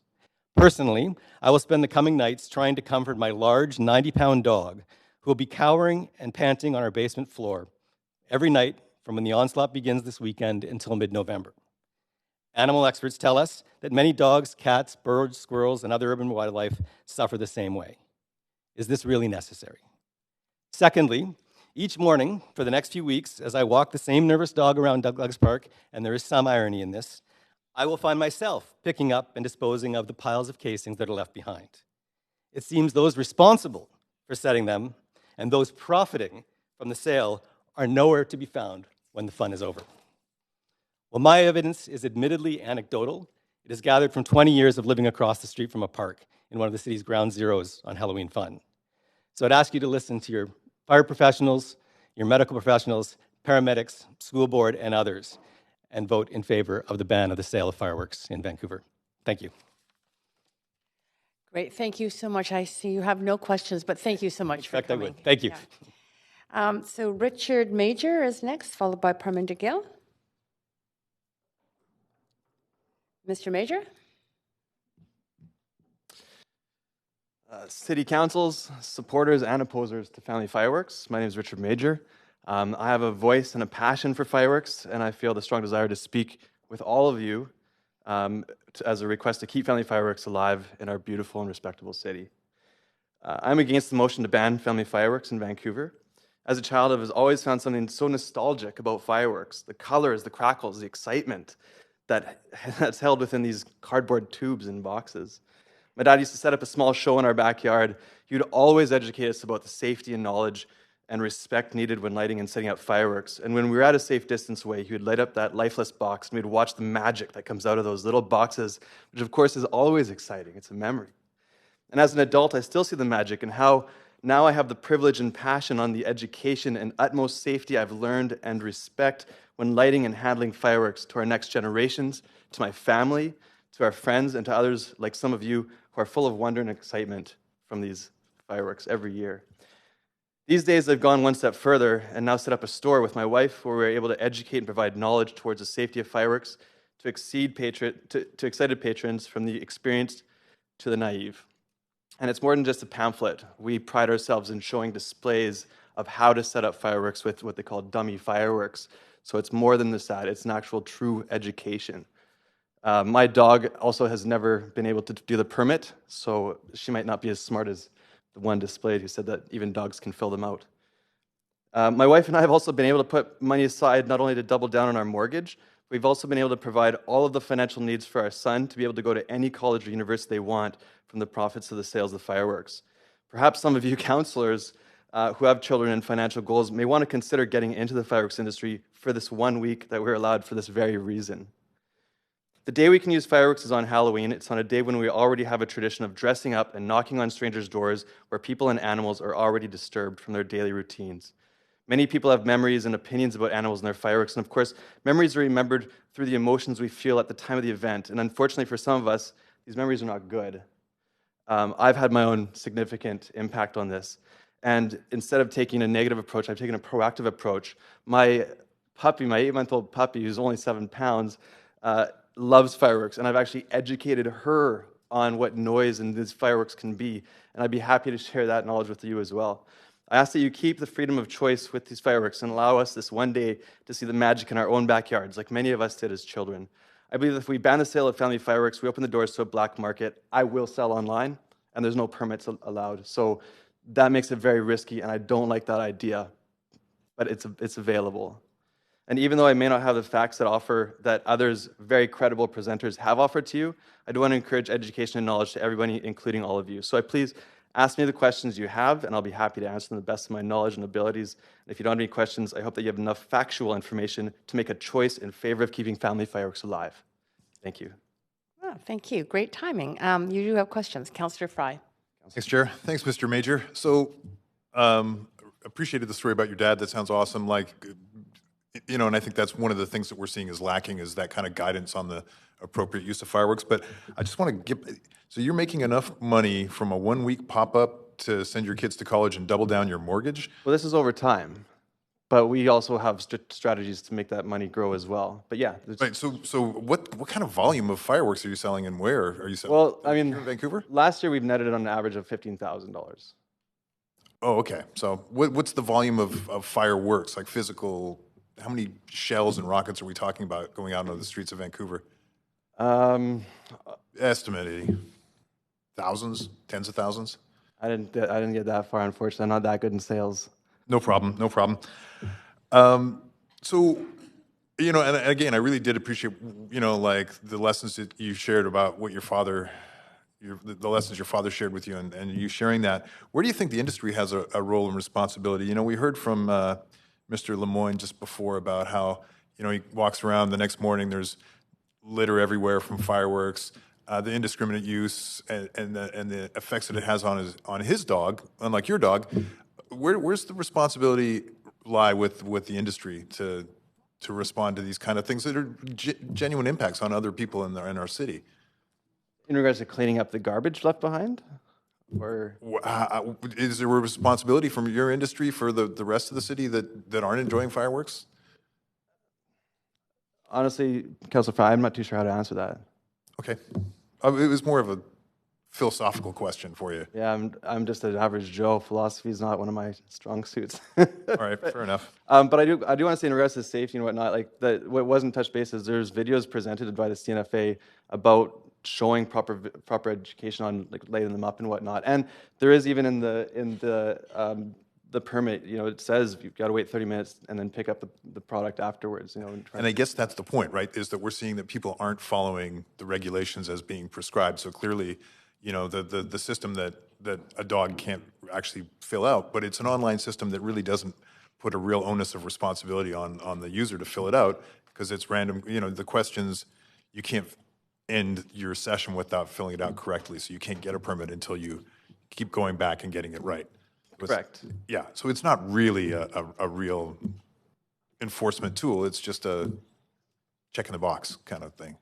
Personally, I will spend the coming nights trying to comfort my large 90-pound dog, who will be cowering and panting on our basement floor every night from when the onslaught begins this weekend until mid-November. Animal experts tell us that many dogs, cats, birds, squirrels, and other urban wildlife suffer the same way. Is this really necessary? Secondly, each morning for the next few weeks, as I walk the same nervous dog around Douglas Park, and there is some irony in this, I will find myself picking up and disposing of the piles of casings that are left behind. It seems those responsible for setting them and those profiting from the sale are nowhere to be found when the fun is over. While my evidence is admittedly anecdotal, it is gathered from 20 years of living across the street from a park in one of the city's ground zeros on Halloween fun. So I'd ask you to listen to your fire professionals, your medical professionals, paramedics, school board, and others, and vote in favor of the ban of the sale of fireworks in Vancouver. Thank you. Great, thank you so much. I see you have no questions, but thank you so much for coming. I would. Thank you. Yeah. So Richard Major is next, followed by Parminder Gill. Mr. Major? City councils, supporters, and opposers to family fireworks. My name is Richard Major. I have a voice and a passion for fireworks, and I feel the strong desire to speak with all of you as a request to keep family fireworks alive in our beautiful and respectable city. I'm against the motion to ban family fireworks in Vancouver. As a child, I've always found something so nostalgic about fireworks, the colors, the crackles, the excitement that's held within these cardboard tubes and boxes. My dad used to set up a small show in our backyard. He would always educate us about the safety and knowledge and respect needed when lighting and setting up fireworks. And when we were at a safe distance away, he would light up that lifeless box and we'd watch the magic that comes out of those little boxes, which of course is always exciting. It's a memory. And as an adult, I still see the magic in how now I have the privilege and passion on the education and utmost safety I've learned and respect when lighting and handling fireworks to our next generations, to my family, to our friends, and to others like some of you who are full of wonder and excitement from these fireworks every year. These days, I've gone one step further and now set up a store with my wife where we're able to educate and provide knowledge towards the safety of fireworks to excited patrons from the experienced to the naive. And it's more than just a pamphlet. We pride ourselves in showing displays of how to set up fireworks with what they call dummy fireworks. So it's more than just that. It's an actual true education. My dog also has never been able to do the permit, so she might not be as smart as the one displayed who said that even dogs can fill them out. My wife and I have also been able to put money aside not only to double down on our mortgage, we've also been able to provide all of the financial needs for our son to be able to go to any college or university they want from the profits of the sales of fireworks. Perhaps some of you counselors who have children and financial goals may want to consider getting into the fireworks industry for this 1 week that we're allowed for this very reason. The day we can use fireworks is on Halloween. It's on a day when we already have a tradition of dressing up and knocking on strangers' doors where people and animals are already disturbed from their daily routines. Many people have memories and opinions about animals and their fireworks, and of course, memories are remembered through the emotions we feel at the time of the event. And unfortunately for some of us, these memories are not good. I've had my own significant impact on this. And instead of taking a negative approach, I've taken a proactive approach. My puppy, my 8-month-old puppy, who's only 7 pounds, loves fireworks, and I've actually educated her on what noise and these fireworks can be, and I'd be happy to share that knowledge with you as well. I ask that you keep the freedom of choice with these fireworks and allow us this one day to see the magic in our own backyards, like many of us did as children. I believe if we ban the sale of family fireworks, we open the doors to a black market. I will sell online, and there's no permits allowed, so that makes it very risky, and I don't like that idea, but it's available. And even though I may not have the facts that others, very credible presenters, have offered to you, I do want to encourage education and knowledge to everybody, including all of you. So please ask me the questions you have, and I'll be happy to answer them to the best of my knowledge and abilities. And if you don't have any questions, I hope that you have enough factual information to make a choice in favor of keeping family fireworks alive. Thank you. Oh, thank you. Great timing. You do have questions. Councillor Fry. Thanks, Chair. Thanks, Mr. Major. So appreciated the story about your dad. That sounds awesome. And I think that's one of the things that we're seeing is lacking is that kind of guidance on the appropriate use of fireworks. But I just want to so you're making enough money from a 1-week pop-up to send your kids to college and double down your mortgage? Well, this is over time, but we also have strategies to make that money grow as well. But yeah. Right, so what kind of volume of fireworks are you selling and where are you selling? Well, I mean, here in Vancouver? Last year we've netted on an average of $15,000. Oh, okay. So what's the volume of fireworks, like physical? How many shells and rockets are we talking about going out into the streets of Vancouver? Estimating thousands, tens of thousands. I didn't get that far, unfortunately. I'm not that good in sales. No problem, no problem. So, you know, and again, I really did appreciate, you know, like the lessons that you shared about what your father, the lessons your father shared with you, and you sharing that. Where do you think the industry has a role and responsibility? You know, we heard from Mr. Lemoyne just before about how, you know, he walks around the next morning, there's litter everywhere from fireworks, the indiscriminate use, and the effects that it has on his dog, unlike your dog. Where's the responsibility lie with the industry to respond to these kind of things that are genuine impacts on other people in our city? In regards to cleaning up the garbage left behind? Or is there a responsibility from your industry for the rest of the city that aren't enjoying fireworks? Honestly, Councilor Fry, I'm not too sure how to answer that. Okay. It was more of a philosophical question for you. Yeah, I'm just an average Joe. Philosophy is not one of my strong suits. All right, fair enough. But I do want to say in regards to safety and whatnot, like what wasn't touched base is there's videos presented by the CNFA about showing proper education on like lighting them up and whatnot. And there is even in the permit, you know, it says you've got to wait 30 minutes and then pick up the product afterwards. You know, and I guess that's the point, right? Is that we're seeing that people aren't following the regulations as being prescribed. So clearly, you know, the system that a dog can't actually fill out, but it's an online system that really doesn't put a real onus of responsibility on the user to fill it out because it's random. You know, the questions, you can't end your session without filling it out correctly, so you can't get a permit until you keep going back and getting it right. Correct. Yeah, so it's not really a real enforcement tool. It's just a check in the box kind of thing.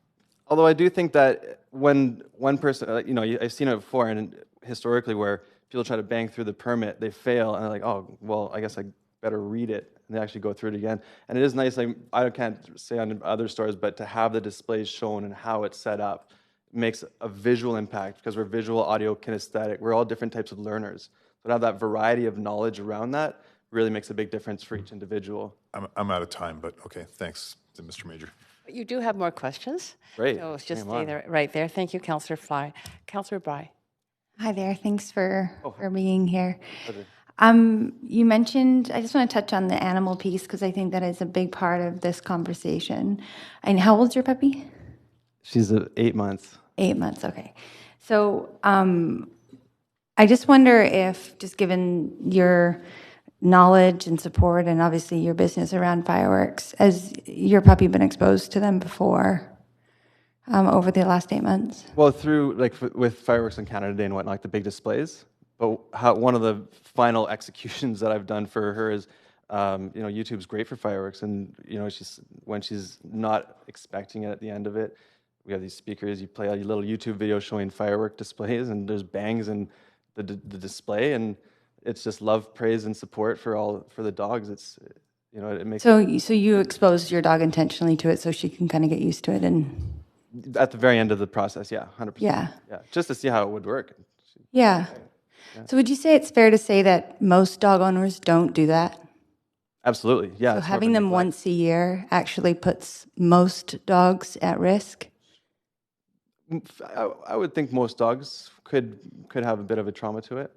Although I do think that when one person, you know, I've seen it before and historically where people try to bang through the permit, they fail, and they're like, oh, well, I guess I better read it, and they actually go through it again. And it is nice, like, I can't say on other stores, but to have the displays shown and how it's set up makes a visual impact because we're visual, audio, kinesthetic. We're all different types of learners. So to have that variety of knowledge around that really makes a big difference for each individual. I'm out of time, but okay, thanks to Mr. Major. You do have more questions. Great. So just stay there, right there. Thank you, Councillor Fly. Councillor Bry. Hi there. Thanks for being here. Pleasure. You mentioned, I just want to touch on the animal piece because I think that is a big part of this conversation. And how old's your puppy? She's 8 months. 8 months, okay. So I just wonder if, just given your knowledge and support and obviously your business around fireworks, has your puppy been exposed to them before over the last 8 months? Well, through, like, with Fireworks in Canada Day and whatnot, like the big displays. But one of the final executions that I've done for her is, you know, YouTube's great for fireworks, and you know, when she's not expecting it at the end of it, we have these speakers. You play a little YouTube video showing firework displays, and there's bangs in the display, and it's just love, praise, and support for the dogs. It's, you know, it makes. So you exposed your dog intentionally to it so she can kind of get used to it, and at the very end of the process, yeah, 100%. Yeah, just to see how it would work. Yeah. So would you say it's fair to say that most dog owners don't do that? Absolutely, yeah. So having them once a year actually puts most dogs at risk? I would think most dogs could have a bit of a trauma to it.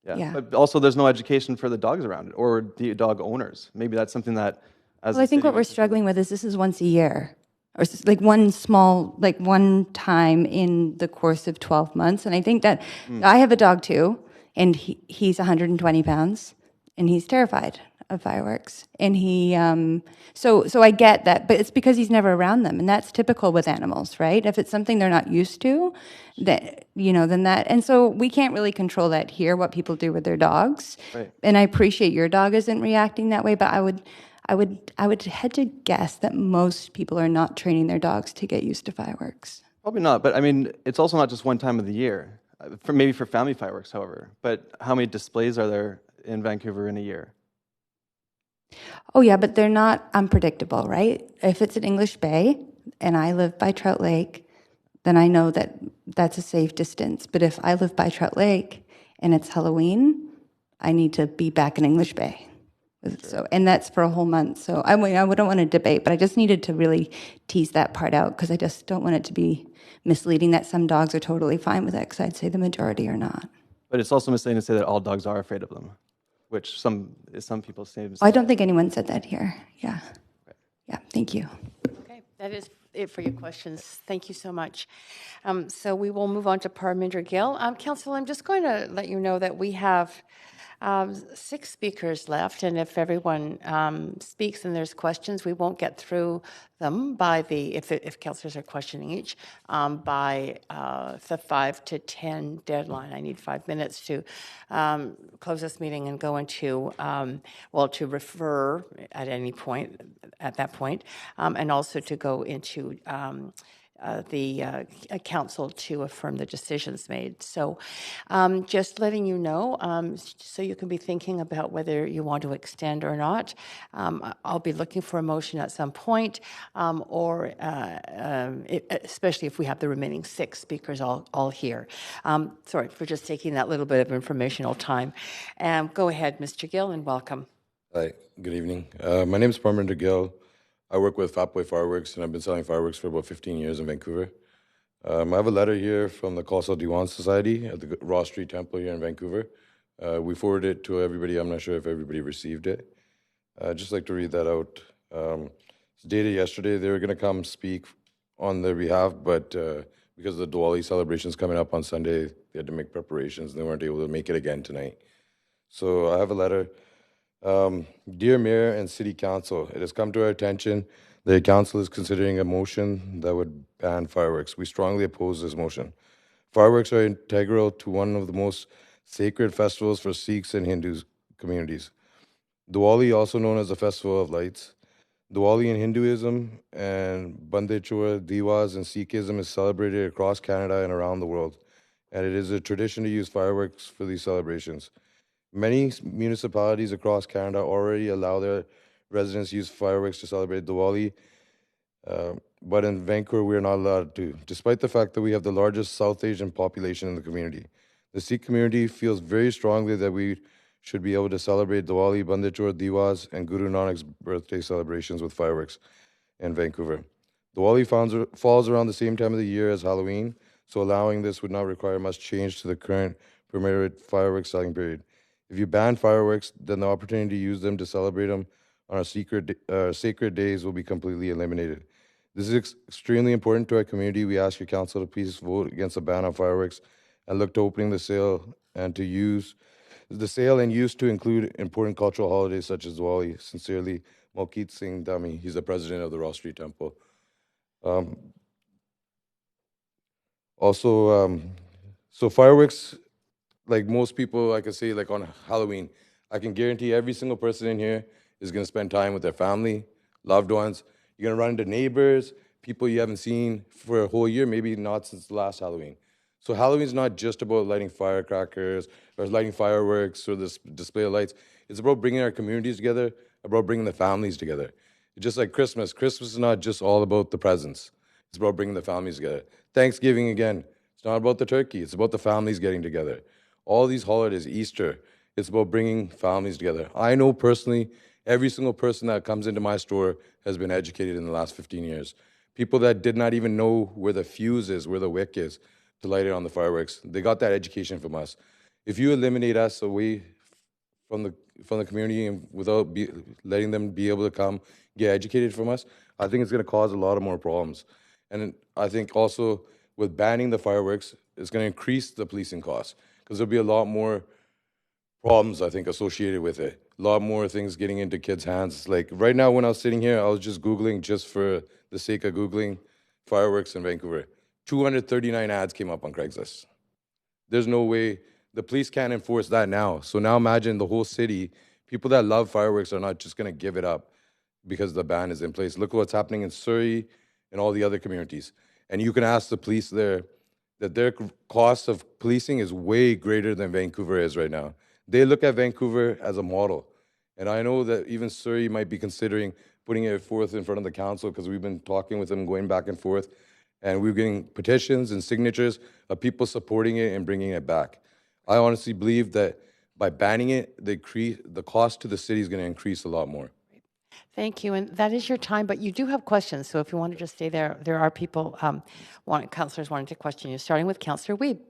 Yeah. But also there's no education for the dogs around it or the dog owners. Maybe that's something that as Well, I think what we're struggling with is this is once a year. Or like one time in the course of 12 months. And I think that I have a dog too, and he's 120 pounds, and he's terrified of fireworks. And so I get that, but it's because he's never around them, and that's typical with animals, right? If it's something they're not used to, that, you know, then that, and so we can't really control that here, what people do with their dogs. Right. And I appreciate your dog isn't reacting that way, but I would head to guess that most people are not training their dogs to get used to fireworks. Probably not, but I mean, it's also not just one time of the year. Maybe for family fireworks, however. But how many displays are there in Vancouver in a year? Oh yeah, but they're not unpredictable, right? If it's at English Bay and I live by Trout Lake, then I know that that's a safe distance. But if I live by Trout Lake and it's Halloween, I need to be back in English Bay. So, and that's for a whole month. So I mean, I don't want to debate, but I just needed to really tease that part out because I just don't want it to be misleading that some dogs are totally fine with it, because I'd say the majority are not. But it's also misleading to say that all dogs are afraid of them, which some people say. I don't think anyone said that here. Yeah. Yeah, thank you. Okay, that is it for your questions. Thank you so much. So we will move on to Parminder Gill. Council, I'm just going to let you know that we have 6 speakers left, and if everyone speaks and there's questions, we won't get through them by if councillors are questioning each, by the 5 to 10 deadline. I need 5 minutes to close this meeting and go into, to refer at any point, at that point, and also to go into the council to affirm the decisions made. So just letting you know, so you can be thinking about whether you want to extend or not. I'll be looking for a motion at some point, especially if we have the remaining 6 speakers all here. Sorry for just taking that little bit of informational time. Go ahead, Mr. Gill, and welcome. Hi, good evening. My name is Parminder Gill. I work with Fatboy Fireworks, and I've been selling fireworks for about 15 years in Vancouver. I have a letter here from the Khalsa Diwan Society at the Ross Street Temple here in Vancouver. We forwarded it to everybody. I'm not sure if everybody received it. I'd just like to read that out. It's dated yesterday. They were going to come speak on their behalf, but because of the Diwali celebrations coming up on Sunday, they had to make preparations, and they weren't able to make it again tonight. So I have a letter. Dear Mayor and City Council, it has come to our attention that the Council is considering a motion that would ban fireworks. We strongly oppose this motion. Fireworks are integral to one of the most sacred festivals for Sikhs and Hindu communities. Diwali, also known as the Festival of Lights. Diwali in Hinduism and Bande Chor, Diwas in Sikhism is celebrated across Canada and around the world, and it is a tradition to use fireworks for these celebrations. Many municipalities across Canada already allow their residents to use fireworks to celebrate Diwali, but in Vancouver, we are not allowed to, despite the fact that we have the largest South Asian population in the community. The Sikh community feels very strongly that we should be able to celebrate Diwali, Bande Chor, Diwas, and Guru Nanak's birthday celebrations with fireworks in Vancouver. Diwali falls around the same time of the year as Halloween, so allowing this would not require much change to the current permitted fireworks selling period. If you ban fireworks, then the opportunity to use them to celebrate them on our sacred days will be completely eliminated. This is extremely important to our community. We ask your council to please vote against the ban on fireworks and look to opening the sale and use to include important cultural holidays such as Diwali. Sincerely, Malkeet Singh Dami. He's the president of the Ross Street Temple. So fireworks, like most people, I could say, like on Halloween, I can guarantee every single person in here is going to spend time with their family, loved ones. You're going to run into neighbors, people you haven't seen for a whole year, maybe not since the last Halloween. So Halloween is not just about lighting firecrackers or lighting fireworks or this display of lights. It's about bringing our communities together, about bringing the families together. It's just like Christmas. Christmas is not just all about the presents. It's about bringing the families together. Thanksgiving, again, it's not about the turkey. It's about the families getting together. All these holidays, Easter, it's about bringing families together. I know personally, every single person that comes into my store has been educated in the last 15 years. People that did not even know where the fuse is, where the wick is, to light it on the fireworks. They got that education from us. If you eliminate us away from the community and without letting them be able to come get educated from us, I think it's going to cause a lot of more problems. And I think also with banning the fireworks, it's going to increase the policing costs because there'll be a lot more problems, I think, associated with it. A lot more things getting into kids' hands. Like right now when I was sitting here, I was just Googling just for the sake of Googling fireworks in Vancouver. 239 ads came up on Craigslist. There's no way. The police can't enforce that now. So now imagine the whole city, people that love fireworks are not just going to give it up because the ban is in place. Look at what's happening in Surrey and all the other communities. And you can ask the police there that their cost of policing is way greater than Vancouver is right now. They look at Vancouver as a model. And I know that even Surrey might be considering putting it forth in front of the council because we've been talking with them, going back and forth. And we're getting petitions and signatures of people supporting it and bringing it back. I honestly believe that by banning it, the cost to the city is going to increase a lot more. Thank you, and that is your time, but you do have questions, so if you want to just stay there, there are people, councillors wanting to question you, starting with Councillor Wiebe.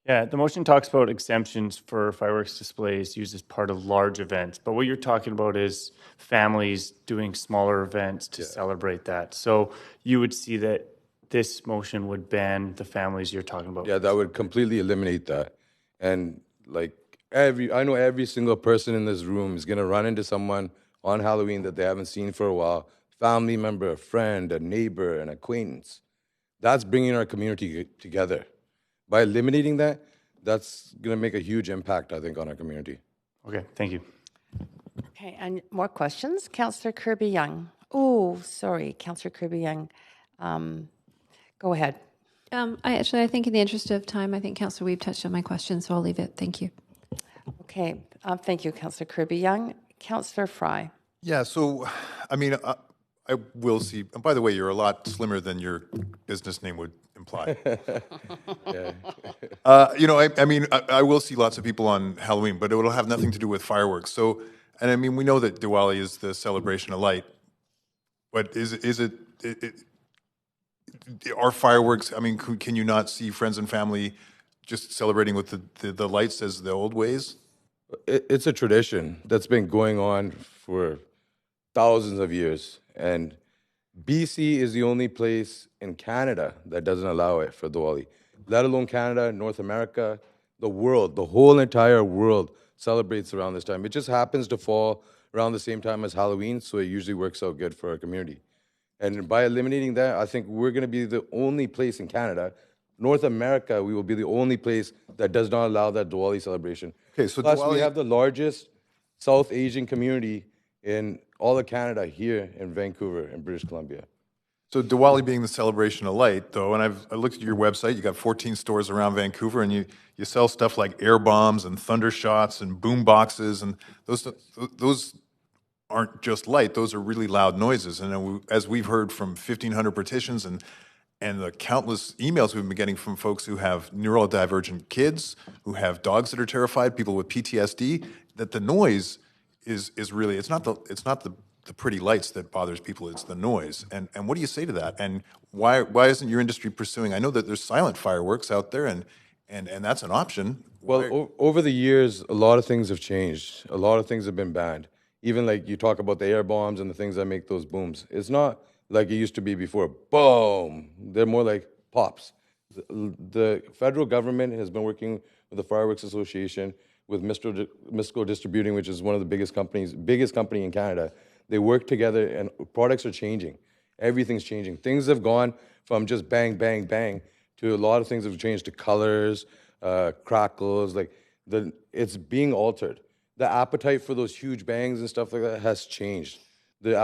Yeah, the motion talks about exemptions for fireworks displays used as part of large events, but what you're talking about is families doing smaller events to celebrate that. So you would see that this motion would ban the families you're talking about. Yeah, that would completely eliminate that. And like I know every single person in this room is gonna run into someone on Halloween that they haven't seen for a while, family member, a friend, a neighbor, an acquaintance. That's bringing our community together. By eliminating that, that's going to make a huge impact, I think, on our community. Okay, thank you. Okay, and more questions? Councillor Kirby-Young. Oh, sorry, Councillor Kirby-Young. Go ahead. I think in the interest of time, I think Councillor Wiebe touched on my question, so I'll leave it. Thank you. Okay, thank you, Councillor Kirby-Young. Councillor Fry. Yeah, so, I mean, I will see, and by the way, you're a lot slimmer than your business name would imply. You know, I mean, I will see lots of people on Halloween, but it will have nothing to do with fireworks. So, and I mean, we know that Diwali is the celebration of light, but are fireworks, I mean, can you not see friends and family just celebrating with the lights as the old ways? It's a tradition that's been going on for thousands of years. And BC is the only place in Canada that doesn't allow it for Diwali, let alone Canada, North America, the world, the whole entire world celebrates around this time. It just happens to fall around the same time as Halloween, so it usually works out good for our community. And by eliminating that, I think we're going to be the only place in Canada, North America, we will be the only place that does not allow that Diwali celebration. Okay, so plus, Diwali... we have the largest South Asian community in all of Canada here in Vancouver in British Columbia. So Diwali being the celebration of light, though, and I looked at your website, you got 14 stores around Vancouver, and you sell stuff like air bombs and thunder shots and boom boxes, and those aren't just light, those are really loud noises. And as we've heard from 1,500 petitions and the countless emails we've been getting from folks who have neurodivergent kids, who have dogs that are terrified, people with PTSD, that the noise is really, it's not the pretty lights that bothers people, it's the noise. And what do you say to that? And why isn't your industry pursuing? I know that there's silent fireworks out there, and that's an option. Well, over the years, a lot of things have changed. A lot of things have been banned. Even like you talk about the air bombs and the things that make those booms. It's not like it used to be before. Boom! They're more like pops. The federal government has been working with the Fireworks Association, with Misco Distributing, which is one of the biggest company in Canada. They work together, and products are changing. Everything's changing. Things have gone from just bang, bang, bang to a lot of things have changed to colors, crackles. It's being altered. The appetite for those huge bangs and stuff like that has changed. The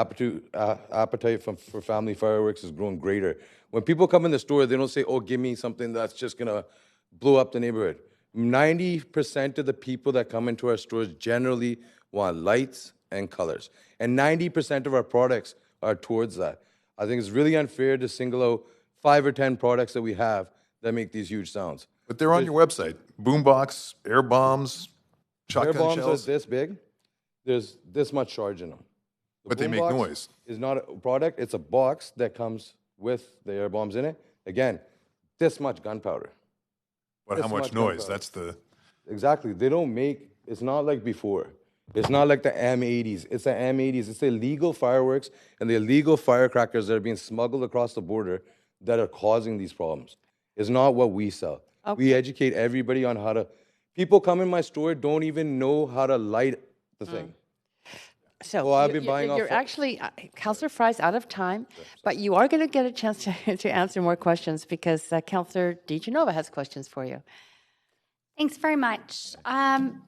appetite for family fireworks has grown greater. When people come in the store, they don't say, "Oh, give me something that's just gonna blow up the neighborhood." 90% of the people that come into our stores generally want lights and colors. And 90% of our products are towards that. I think it's really unfair to single out 5 or 10 products that we have that make these huge sounds. But they're on your website. Boombox, air bombs, shotgun shells. Air bombs shells. are this big. There's this much charge in them. But they make noise. It's not a product. It's a box that comes with the air bombs in it. Again, this much gunpowder. But how much noise? That's the... Exactly. They don't make... It's not like before. It's not like the M80s. It's the M80s. It's the illegal fireworks and the illegal firecrackers that are being smuggled across the border that are causing these problems. It's not what we sell. Okay. We educate everybody on how to... People come in my store, don't even know how to light the thing. So I've been buying you're actually, Councillor Fry's out of time, but you are going to get a chance to answer more questions because Councillor DiGenova has questions for you. Thanks very much. In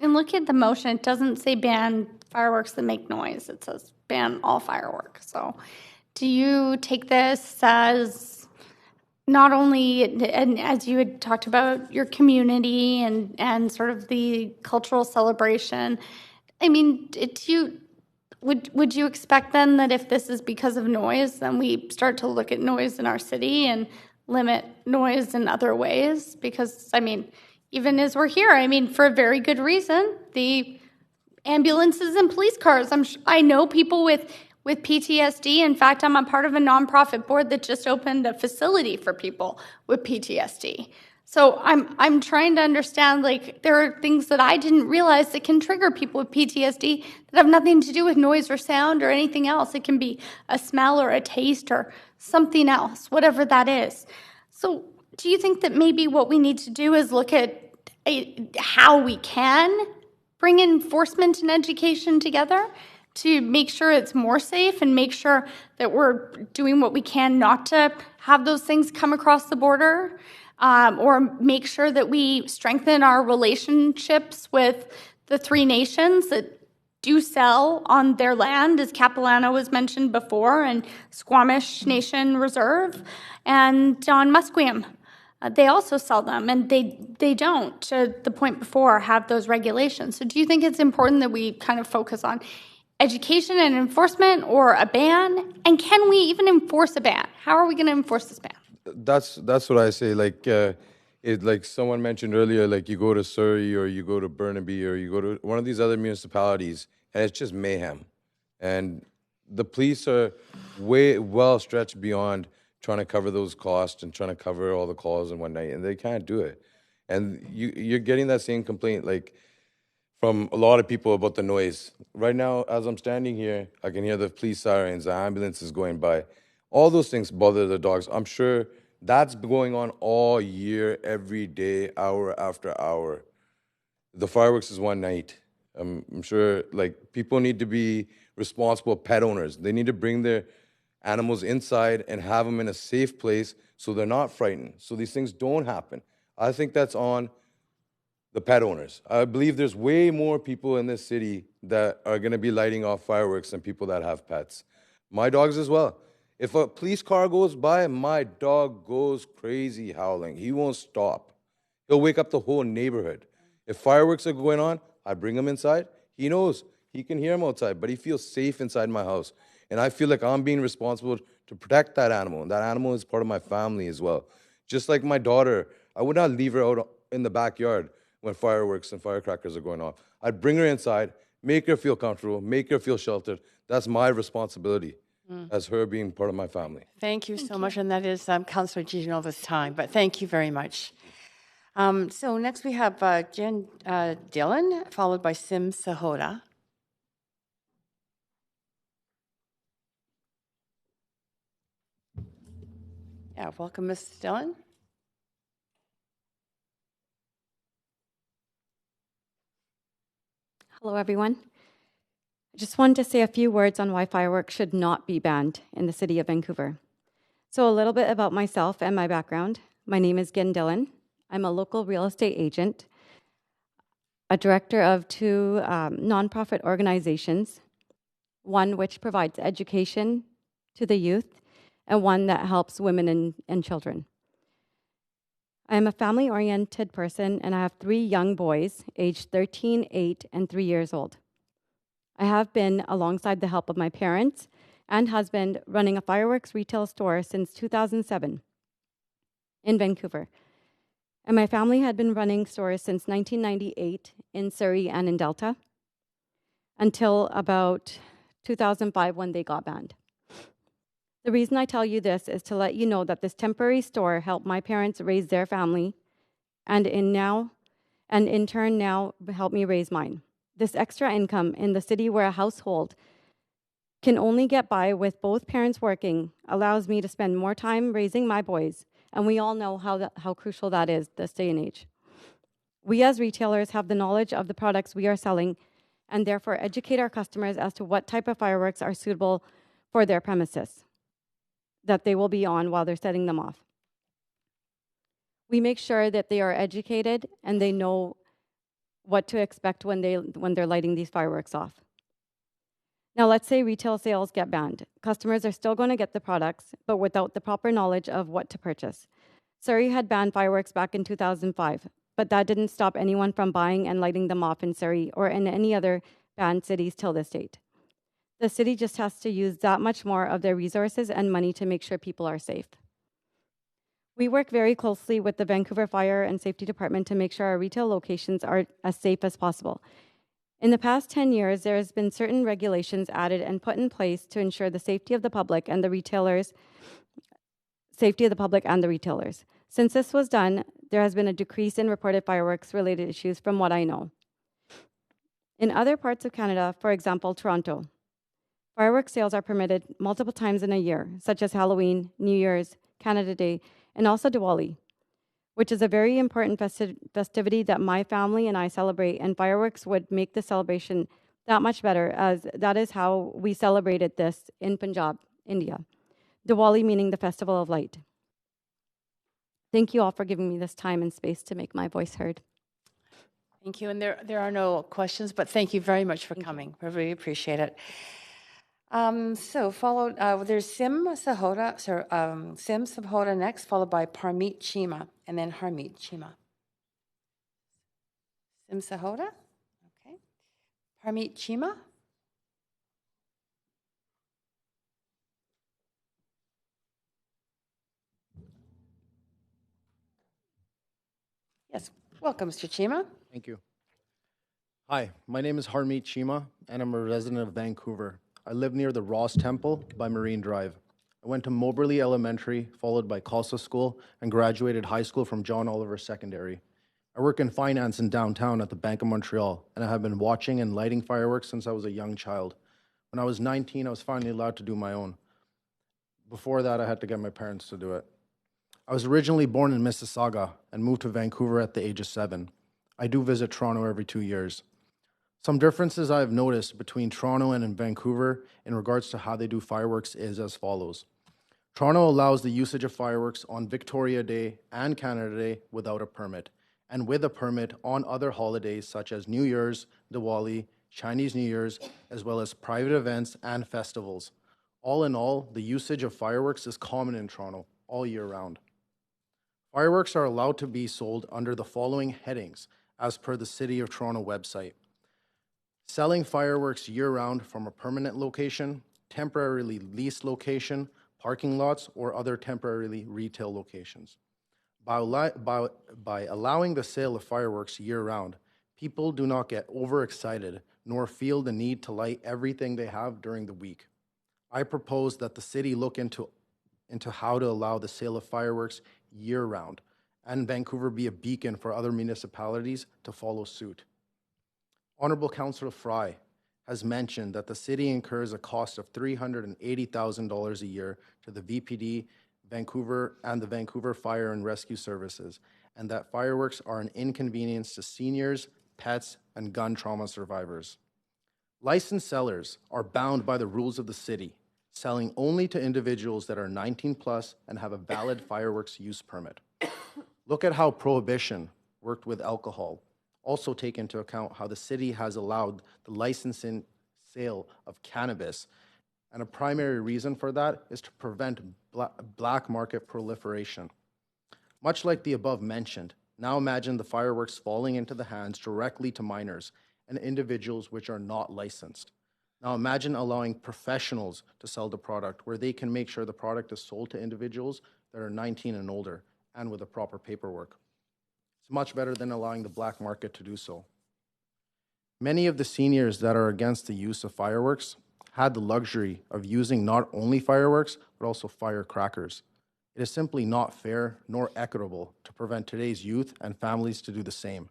looking at the motion, it doesn't say ban fireworks that make noise. It says ban all fireworks. So do you take this as not only, and as you had talked about, your community and sort of the cultural celebration, I mean, would you expect then that if this is because of noise, then we start to look at noise in our city and limit noise in other ways? Because, I mean, even as we're here. I mean, for a very good reason. The ambulances and police cars. I know people with PTSD. In fact, I'm a part of a nonprofit board that just opened a facility for people with PTSD. So I'm trying to understand, like, there are things that I didn't realize that can trigger people with PTSD that have nothing to do with noise or sound or anything else. It can be a smell or a taste or something else, whatever that is. So do you think that maybe what we need to do is look at how we can bring enforcement and education together to make sure it's more safe and make sure that we're doing what we can not to have those things come across the border, or make sure that we strengthen our relationships with the three nations that do sell on their land, as Capilano was mentioned before, and Squamish Nation Reserve, and on Musqueam. They also sell them, and they don't, to the point before, have those regulations. So do you think it's important that we kind of focus on education and enforcement, or a ban? And can we even enforce a ban? How are we going to enforce this ban? That's what I say. Like someone mentioned earlier, like you go to Surrey or you go to Burnaby or you go to one of these other municipalities, and it's just mayhem. And the police are well stretched beyond trying to cover those costs and trying to cover all the calls and whatnot, and they can't do it. And you're getting that same complaint, like, from a lot of people about the noise. Right now, as I'm standing here, I can hear the police sirens, the ambulances going by. All those things bother the dogs. I'm sure that's going on all year, every day, hour after hour. The fireworks is one night. I'm sure, like, people need to be responsible pet owners. They need to bring their animals inside and have them in a safe place so they're not frightened, so these things don't happen. I think that's on the pet owners. I believe there's way more people in this city that are going to be lighting off fireworks than people that have pets. My dogs as well. If a police car goes by, my dog goes crazy howling. He won't stop. He'll wake up the whole neighborhood. If fireworks are going on, I bring him inside. He knows. He can hear him outside, but he feels safe inside my house. And I feel like I'm being responsible to protect that animal. And that animal is part of my family as well. Just like my daughter, I would not leave her out in the backyard when fireworks and firecrackers are going off. I'd bring her inside, make her feel comfortable, make her feel sheltered. That's my responsibility as her being part of my family. Thank you so much, and that is Councillor Ginova's time, but thank you very much. So next we have Jen Dillon, followed by Sim Sahota. Yeah, welcome, Ms. Dillon. Hello, everyone. I just wanted to say a few words on why fireworks should not be banned in the city of Vancouver. So a little bit about myself and my background. My name is Gin Dillon. I'm a local real estate agent, a director of two nonprofit organizations, one which provides education to the youth and one that helps women and children. I am a family-oriented person, and I have 3 young boys, aged 13, 8, and 3 years old. I have been, alongside the help of my parents and husband, running a fireworks retail store since 2007 in Vancouver. And my family had been running stores since 1998 in Surrey and in Delta until about 2005 when they got banned. The reason I tell you this is to let you know that this temporary store helped my parents raise their family and in turn now help me raise mine. This extra income in the city where a household can only get by with both parents working allows me to spend more time raising my boys, and we all know how crucial that is this day and age. We as retailers have the knowledge of the products we are selling and therefore educate our customers as to what type of fireworks are suitable for their premises that they will be on while they're setting them off. We make sure that they are educated and they know what to expect when they're lighting these fireworks off. Now, let's say retail sales get banned. Customers are still going to get the products, but without the proper knowledge of what to purchase. Surrey had banned fireworks back in 2005, but that didn't stop anyone from buying and lighting them off in Surrey or in any other banned cities till this date. The city just has to use that much more of their resources and money to make sure people are safe. We work very closely with the Vancouver Fire and Safety Department to make sure our retail locations are as safe as possible. In the past 10 years, there has been certain regulations added and put in place to ensure the safety of the public and the retailers. Since this was done, there has been a decrease in reported fireworks-related issues from what I know. In other parts of Canada, for example, Toronto, fireworks sales are permitted multiple times in a year, such as Halloween, New Year's, Canada Day, and also Diwali, which is a very important festivity that my family and I celebrate, and fireworks would make the celebration that much better, as that is how we celebrated this in Punjab, India. Diwali meaning the Festival of Light. Thank you all for giving me this time and space to make my voice heard. Thank you. And there are no questions, but thank you very much for coming. We really appreciate it. So followed, there's Sim Sabhoda next, followed by Parmeet Chima, and then Harmeet Chima. Sim Sabhoda, okay. Parmeet Chima. Yes, welcome, Mr. Chima. Thank you. Hi, my name is Harmeet Chima, and I'm a resident of Vancouver. I live near the Ross Temple by Marine Drive. I went to Moberly Elementary, followed by Khalsa School, and graduated high school from John Oliver Secondary. I work in finance in downtown at the Bank of Montreal, and I have been watching and lighting fireworks since I was a young child. When I was 19, I was finally allowed to do my own. Before that, I had to get my parents to do it. I was originally born in Mississauga and moved to Vancouver at the age of 7. I do visit Toronto every 2 years. Some differences I have noticed between Toronto and in Vancouver in regards to how they do fireworks is as follows. Toronto allows the usage of fireworks on Victoria Day and Canada Day without a permit, and with a permit on other holidays such as New Year's, Diwali, Chinese New Year's, as well as private events and festivals. All in all, the usage of fireworks is common in Toronto all year round. Fireworks are allowed to be sold under the following headings as per the City of Toronto website. Selling fireworks year-round from a permanent location, temporarily leased location, parking lots, or other temporarily retail locations. By allowing the sale of fireworks year-round, people do not get overexcited nor feel the need to light everything they have during the week. I propose that the city look into how to allow the sale of fireworks year-round, and Vancouver be a beacon for other municipalities to follow suit. Honorable Councillor Fry has mentioned that the city incurs a cost of $380,000 a year to the VPD, Vancouver, and the Vancouver Fire and Rescue Services, and that fireworks are an inconvenience to seniors, pets, and gun trauma survivors. Licensed sellers are bound by the rules of the city, selling only to individuals that are 19 plus and have a valid fireworks use permit. Look at how prohibition worked with alcohol. Also take into account how the city has allowed the licensing sale of cannabis. And a primary reason for that is to prevent black market proliferation. Much like the above mentioned, now imagine the fireworks falling into the hands directly to minors and individuals which are not licensed. Now imagine allowing professionals to sell the product where they can make sure the product is sold to individuals that are 19 and older and with the proper paperwork. It's much better than allowing the black market to do so. Many of the seniors that are against the use of fireworks had the luxury of using not only fireworks, but also firecrackers. It is simply not fair nor equitable to prevent today's youth and families to do the same.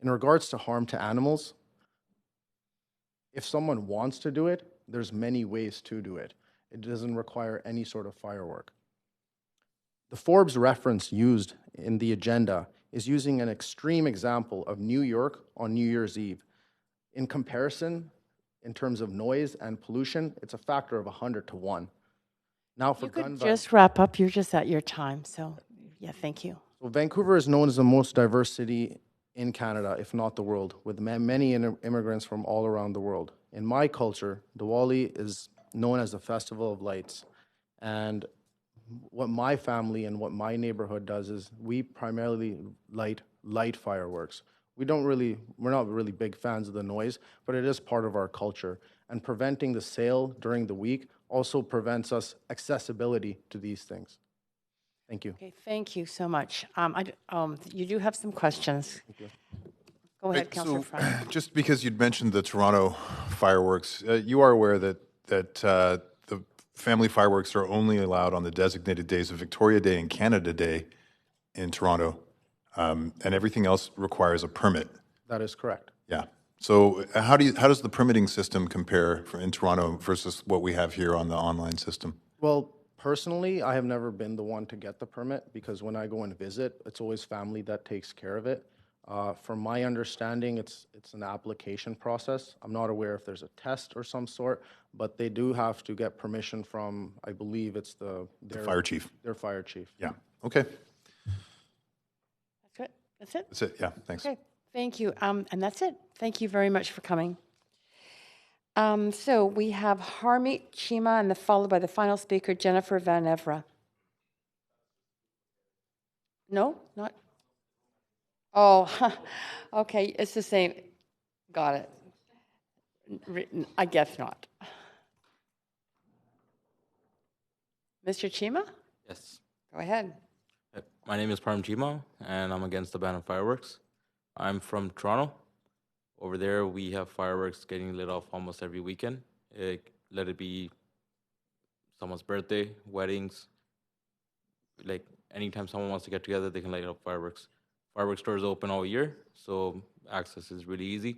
In regards to harm to animals, if someone wants to do it, there's many ways to do it. It doesn't require any sort of firework. The Forbes reference used in the agenda is using an extreme example of New York on New Year's Eve. In comparison, in terms of noise and pollution, it's a factor of 100 to 1. Now for gun violence. Just wrap up. You're just at your time. So, yeah, thank you. So Vancouver is known as the most diverse city in Canada, if not the world, with many immigrants from all around the world. In my culture, Diwali is known as the Festival of Lights. And what my family and what my neighborhood does is we primarily light fireworks. We're not really big fans of the noise, but it is part of our culture. And preventing the sale during the week also prevents us accessibility to these things. Thank you. Okay, thank you so much. You do have some questions. Thank you. Go ahead, Right, Councillor so Fry. just because you'd mentioned the Toronto fireworks, you are aware that the family fireworks are only allowed on the designated days of Victoria Day and Canada Day in Toronto, and everything else requires a permit. That is correct. Yeah. So how does the permitting system compare in Toronto versus what we have here on the online system? Well, personally, I have never been the one to get the permit because when I go and visit, it's always family that takes care of it. From my understanding, it's an application process. I'm not aware if there's a test or some sort, but they do have to get permission from, I believe it's the fire chief. Their fire chief. Yeah. Okay. That's it? That's it? That's it. Yeah. Thanks. Okay, thank you. And that's it. Thank you very much for coming. So we have Harmeet Chima and followed by the final speaker, Jennifer Van Evra. No, not. Oh, okay, it's the same. Got it. I guess not. Mr. Chima? Yes. Go ahead. My name is Param Chima, and I'm against the ban of fireworks. I'm from Toronto. Over there, we have fireworks getting lit off almost every weekend. Let it be someone's birthday, weddings, like anytime someone wants to get together, they can light up fireworks. Fireworks stores open all year, so access is really easy.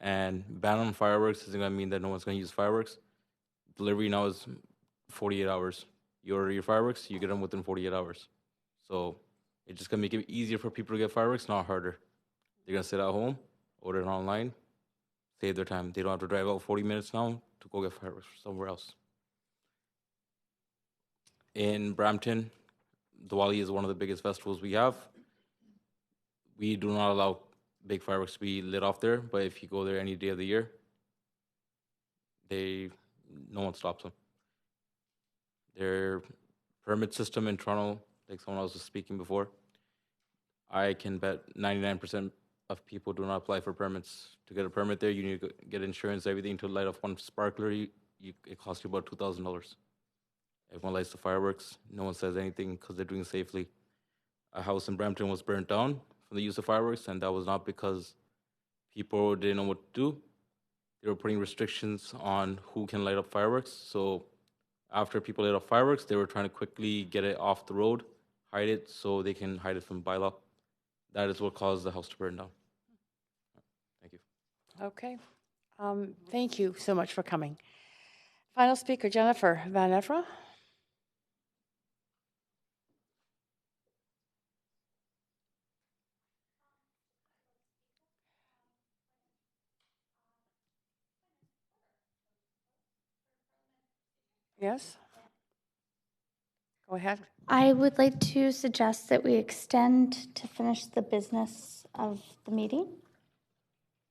And ban on fireworks isn't going to mean that no one's going to use fireworks. Delivery now is 48 hours. You order your fireworks, you get them within 48 hours. So it's just going to make it easier for people to get fireworks, not harder. They're going to sit at home, order it online, save their time. They don't have to drive out 40 minutes now to go get fireworks somewhere else. In Brampton, Diwali is one of the biggest festivals we have. We do not allow big fireworks to be lit off there, but if you go there any day of the year, no one stops them. Their permit system in Toronto, like someone else was speaking before, I can bet 99% of people do not apply for permits. To get a permit there, you need to get insurance, everything. To light off one sparkler, it costs you about $2,000. Everyone lights the fireworks. No one says anything because they're doing it safely. A house in Brampton was burnt down from the use of fireworks, and that was not because people didn't know what to do. They were putting restrictions on who can light up fireworks. So after people lit up fireworks, they were trying to quickly get it off the road, hide it, so they can hide it from bylaw. That is what caused the house to burn down. Thank you. Okay. Thank you so much for coming. Final speaker, Jennifer Van Evra. Yes? Go ahead. I would like to suggest that we extend to finish the business of the meeting.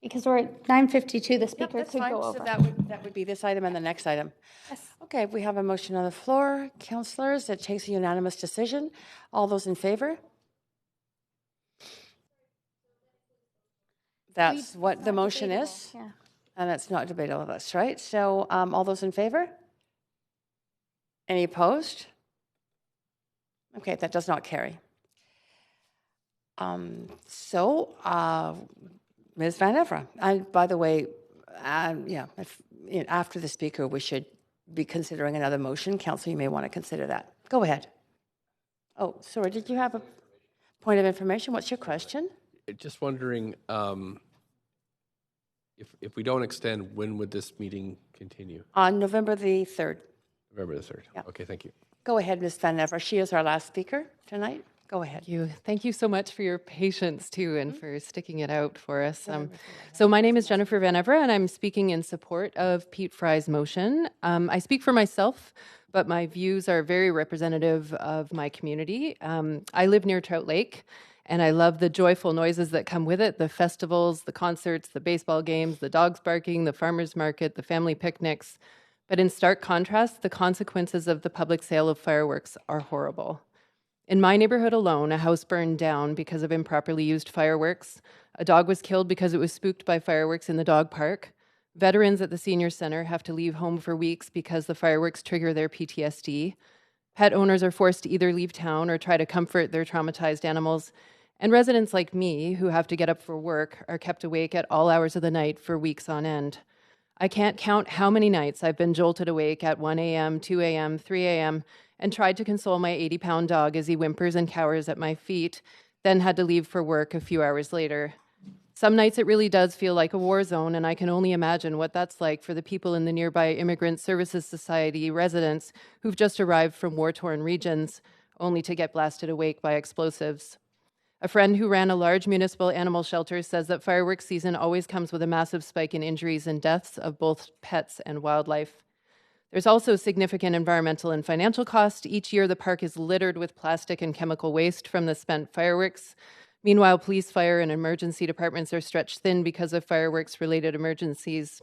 Because we're at 9:52, the speaker That's could fine. go So over. that would be this item and the next item. Yes. Okay, we have a motion on the floor. Councillors, it takes a unanimous decision. All those in favor? That's what the motion is. Yeah. And that's not debatable, that's right. So all those in favor? Any opposed? Okay, that does not carry. Ms. Van Evra, and by the way, after the speaker, we should be considering another motion. Council, you may want to consider that. Go ahead. Oh, sorry, did you have a point of information? What's your question? Just wondering, if we don't extend, when would this meeting continue? On November the 3rd. November the 3rd. Yeah. Okay, thank you. Go ahead, Ms. Van Evra. She is our last speaker tonight. Go ahead. Thank you so much for your patience too, and for sticking it out for us. So my name is Jennifer Van Evra, and I'm speaking in support of Pete Fry's motion. I speak for myself, but my views are very representative of my community. I live near Trout Lake, and I love the joyful noises that come with it, the festivals, the concerts, the baseball games, the dogs barking, the farmers market, the family picnics. But in stark contrast, the consequences of the public sale of fireworks are horrible. In my neighborhood alone, a house burned down because of improperly used fireworks. A dog was killed because it was spooked by fireworks in the dog park. Veterans at the senior center have to leave home for weeks because the fireworks trigger their PTSD. Pet owners are forced to either leave town or try to comfort their traumatized animals. And residents like me, who have to get up for work, are kept awake at all hours of the night for weeks on end. I can't count how many nights I've been jolted awake at 1 a.m., 2 a.m., 3 a.m., and tried to console my 80-pound dog as he whimpers and cowers at my feet, then had to leave for work a few hours later. Some nights it really does feel like a war zone, and I can only imagine what that's like for the people in the nearby Immigrant Services Society residents who've just arrived from war-torn regions, only to get blasted awake by explosives. A friend who ran a large municipal animal shelter says that fireworks season always comes with a massive spike in injuries and deaths of both pets and wildlife. There's also significant environmental and financial cost. Each year, the park is littered with plastic and chemical waste from the spent fireworks. Meanwhile, police, fire, and emergency departments are stretched thin because of fireworks-related emergencies.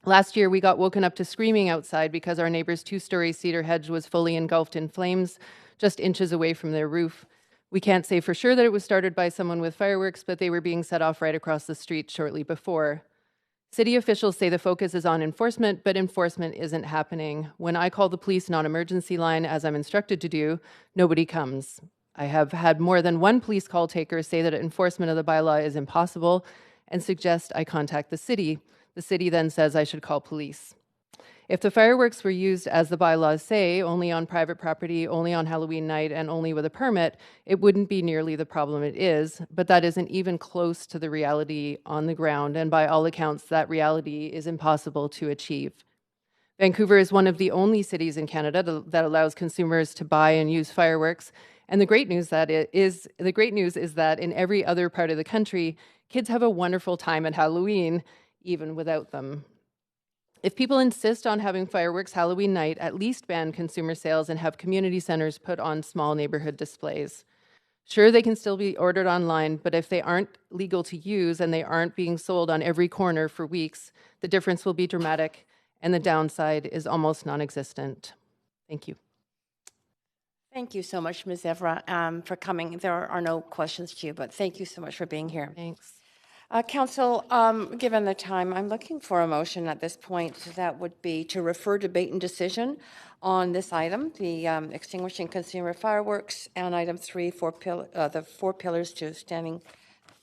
Last year, we got woken up to screaming outside because our neighbor's 2-story cedar hedge was fully engulfed in flames, just inches away from their roof. We can't say for sure that it was started by someone with fireworks, but they were being set off right across the street shortly before. City officials say the focus is on enforcement, but enforcement isn't happening. When I call the police non-emergency line, as I'm instructed to do, nobody comes. I have had more than one police call taker say that enforcement of the bylaw is impossible and suggest I contact the city. The city then says I should call police. If the fireworks were used as the bylaws say, only on private property, only on Halloween night, and only with a permit, it wouldn't be nearly the problem it is, but that isn't even close to the reality on the ground, and by all accounts, that reality is impossible to achieve. Vancouver is one of the only cities in Canada that allows consumers to buy and use fireworks, and the great news is that in every other part of the country, kids have a wonderful time at Halloween, even without them. If people insist on having fireworks Halloween night, at least ban consumer sales and have community centers put on small neighborhood displays. Sure, they can still be ordered online, but if they aren't legal to use and they aren't being sold on every corner for weeks, the difference will be dramatic and the downside is almost non-existent. Thank you. Thank you so much, Ms. Evra, for coming. There are no questions to you, but thank you so much for being here. Thanks. Council, given the time, I'm looking for a motion at this point that would be to refer debate and decision on this item, the extinguishing consumer fireworks, and item 3, the 4 pillars to standing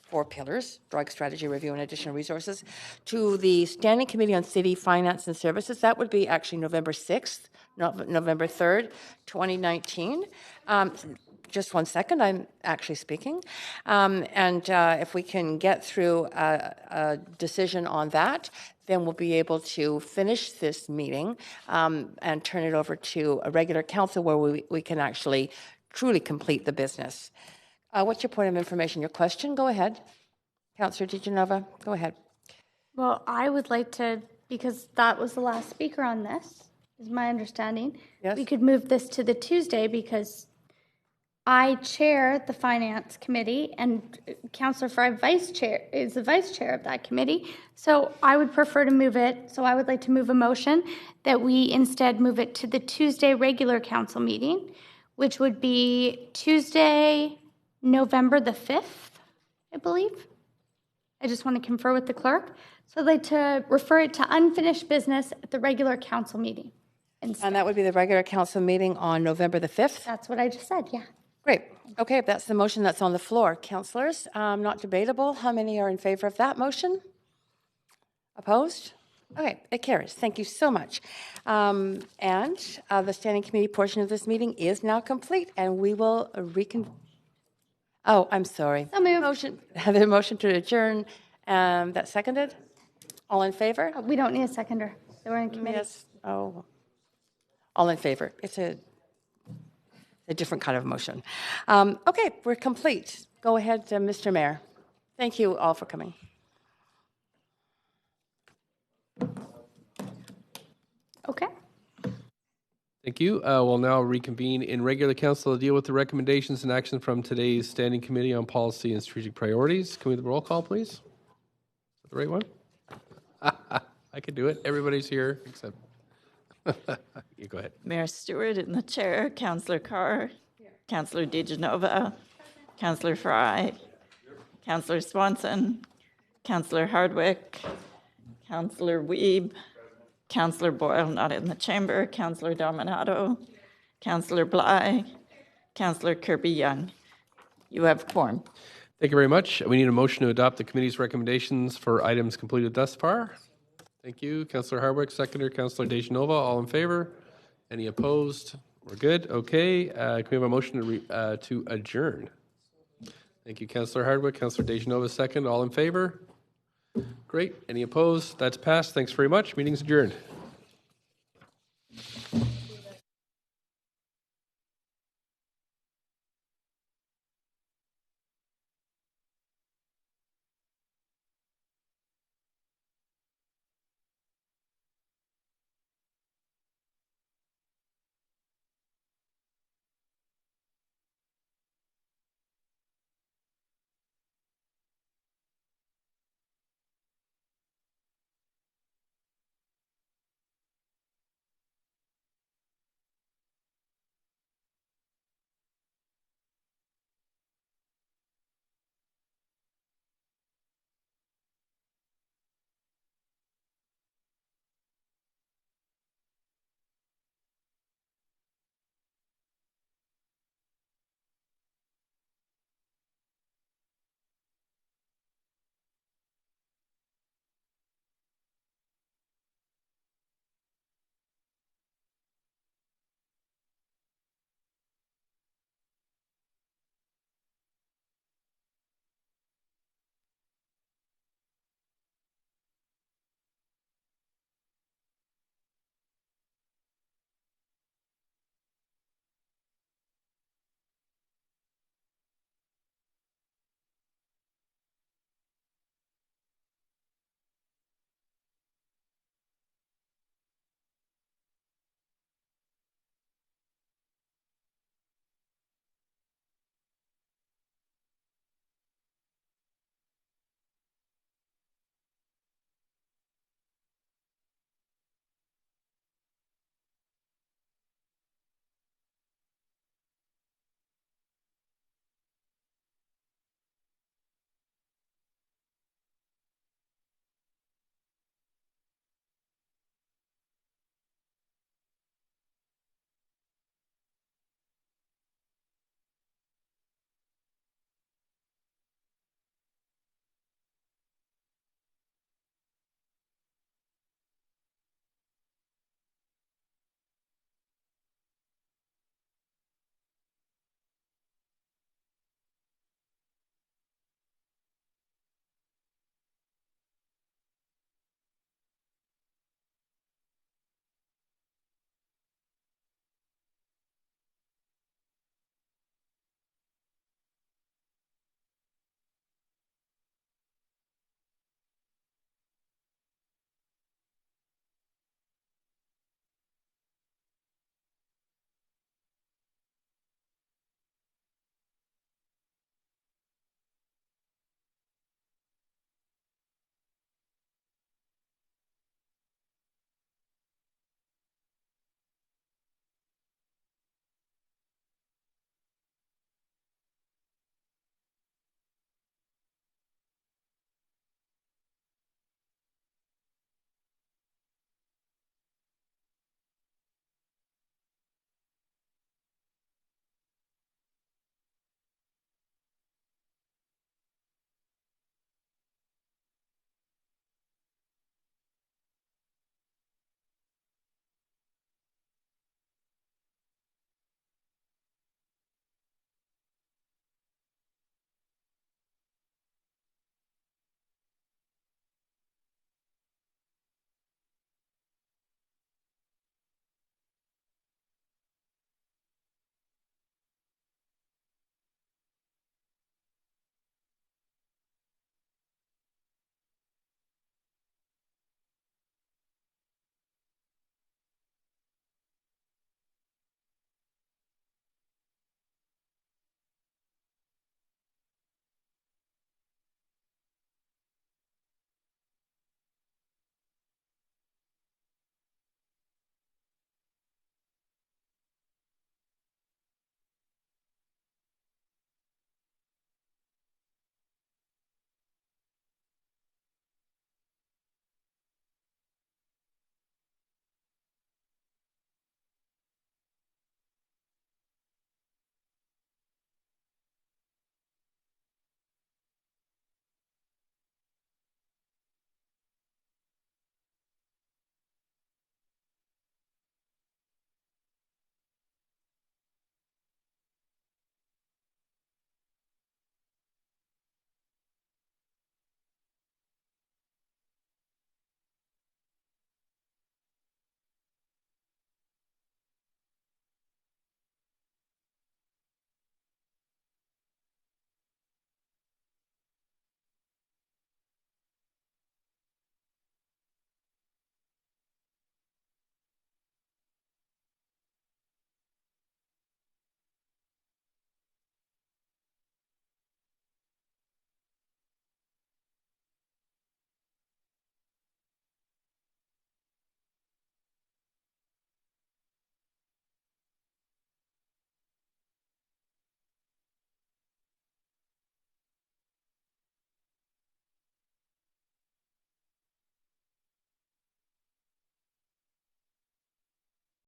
4 pillars, drug strategy review and additional resources, to the Standing Committee on City Finance and Services. That would be actually November 6th, not November 3rd, 2019. Just one second, I'm actually speaking. If we can get through a decision on that, then we'll be able to finish this meeting and turn it over to a regular council where we can actually truly complete the business. What's your point of information? Your question? Go ahead. Councillor DiGenova, go ahead. Well, I would like to, because that was the last speaker on this, is my understanding. Yes. We could move this to the Tuesday because I chair the Finance Committee and Councillor Fry is the vice chair of that committee. So I would prefer to move it. So I would like to move a motion that we instead move it to the Tuesday regular council meeting, which would be Tuesday, November the 5th, I believe. I just want to confer with the clerk. So I'd like to refer it to unfinished business at the regular council meeting. And that would be the regular council meeting on November the 5th? That's what I just said, yeah. Great. Okay, that's the motion that's on the floor. Councillors, not debatable. How many are in favor of that motion? Opposed? Okay, it carries. Thank you so much. The Standing Committee portion of this meeting is now complete, and we will reconvene. Oh, I'm sorry. So moved. Motion, the motion to adjourn. That's seconded? All in favor? We don't need a seconder. They were in committee. Yes. Oh. All in favor. It's a different kind of motion. Okay, we're complete. Go ahead, Mr. Mayor. Thank you all for coming. Okay. Thank you. We'll now reconvene in regular council to deal with the recommendations and action from today's Standing Committee on Policy and Strategic Priorities. Can we have the roll call, please? Is that the right one? I can do it. Everybody's here except... You go ahead. Mayor Stewart in the chair, Councillor Carr, Councillor DiGenova, Councillor Fry, Councillor Swanson, Councillor Hardwick, Councillor Wiebe, Councillor Boyle not in the chamber, Councillor Dominato, Councillor Bly, Councillor Kirby-Young. You have quorum. Thank you very much. We need a motion to adopt the committee's recommendations for items completed thus far. Thank you. Councillor Hardwick, seconder. Councillor Dejanova, all in favor? Any opposed? We're good. Okay. Can we have a motion to adjourn? Thank you, Councillor Hardwick. Councillor Dejanova, second. All in favor? Great. Any opposed? That's passed. Thanks very much. Meeting's adjourned.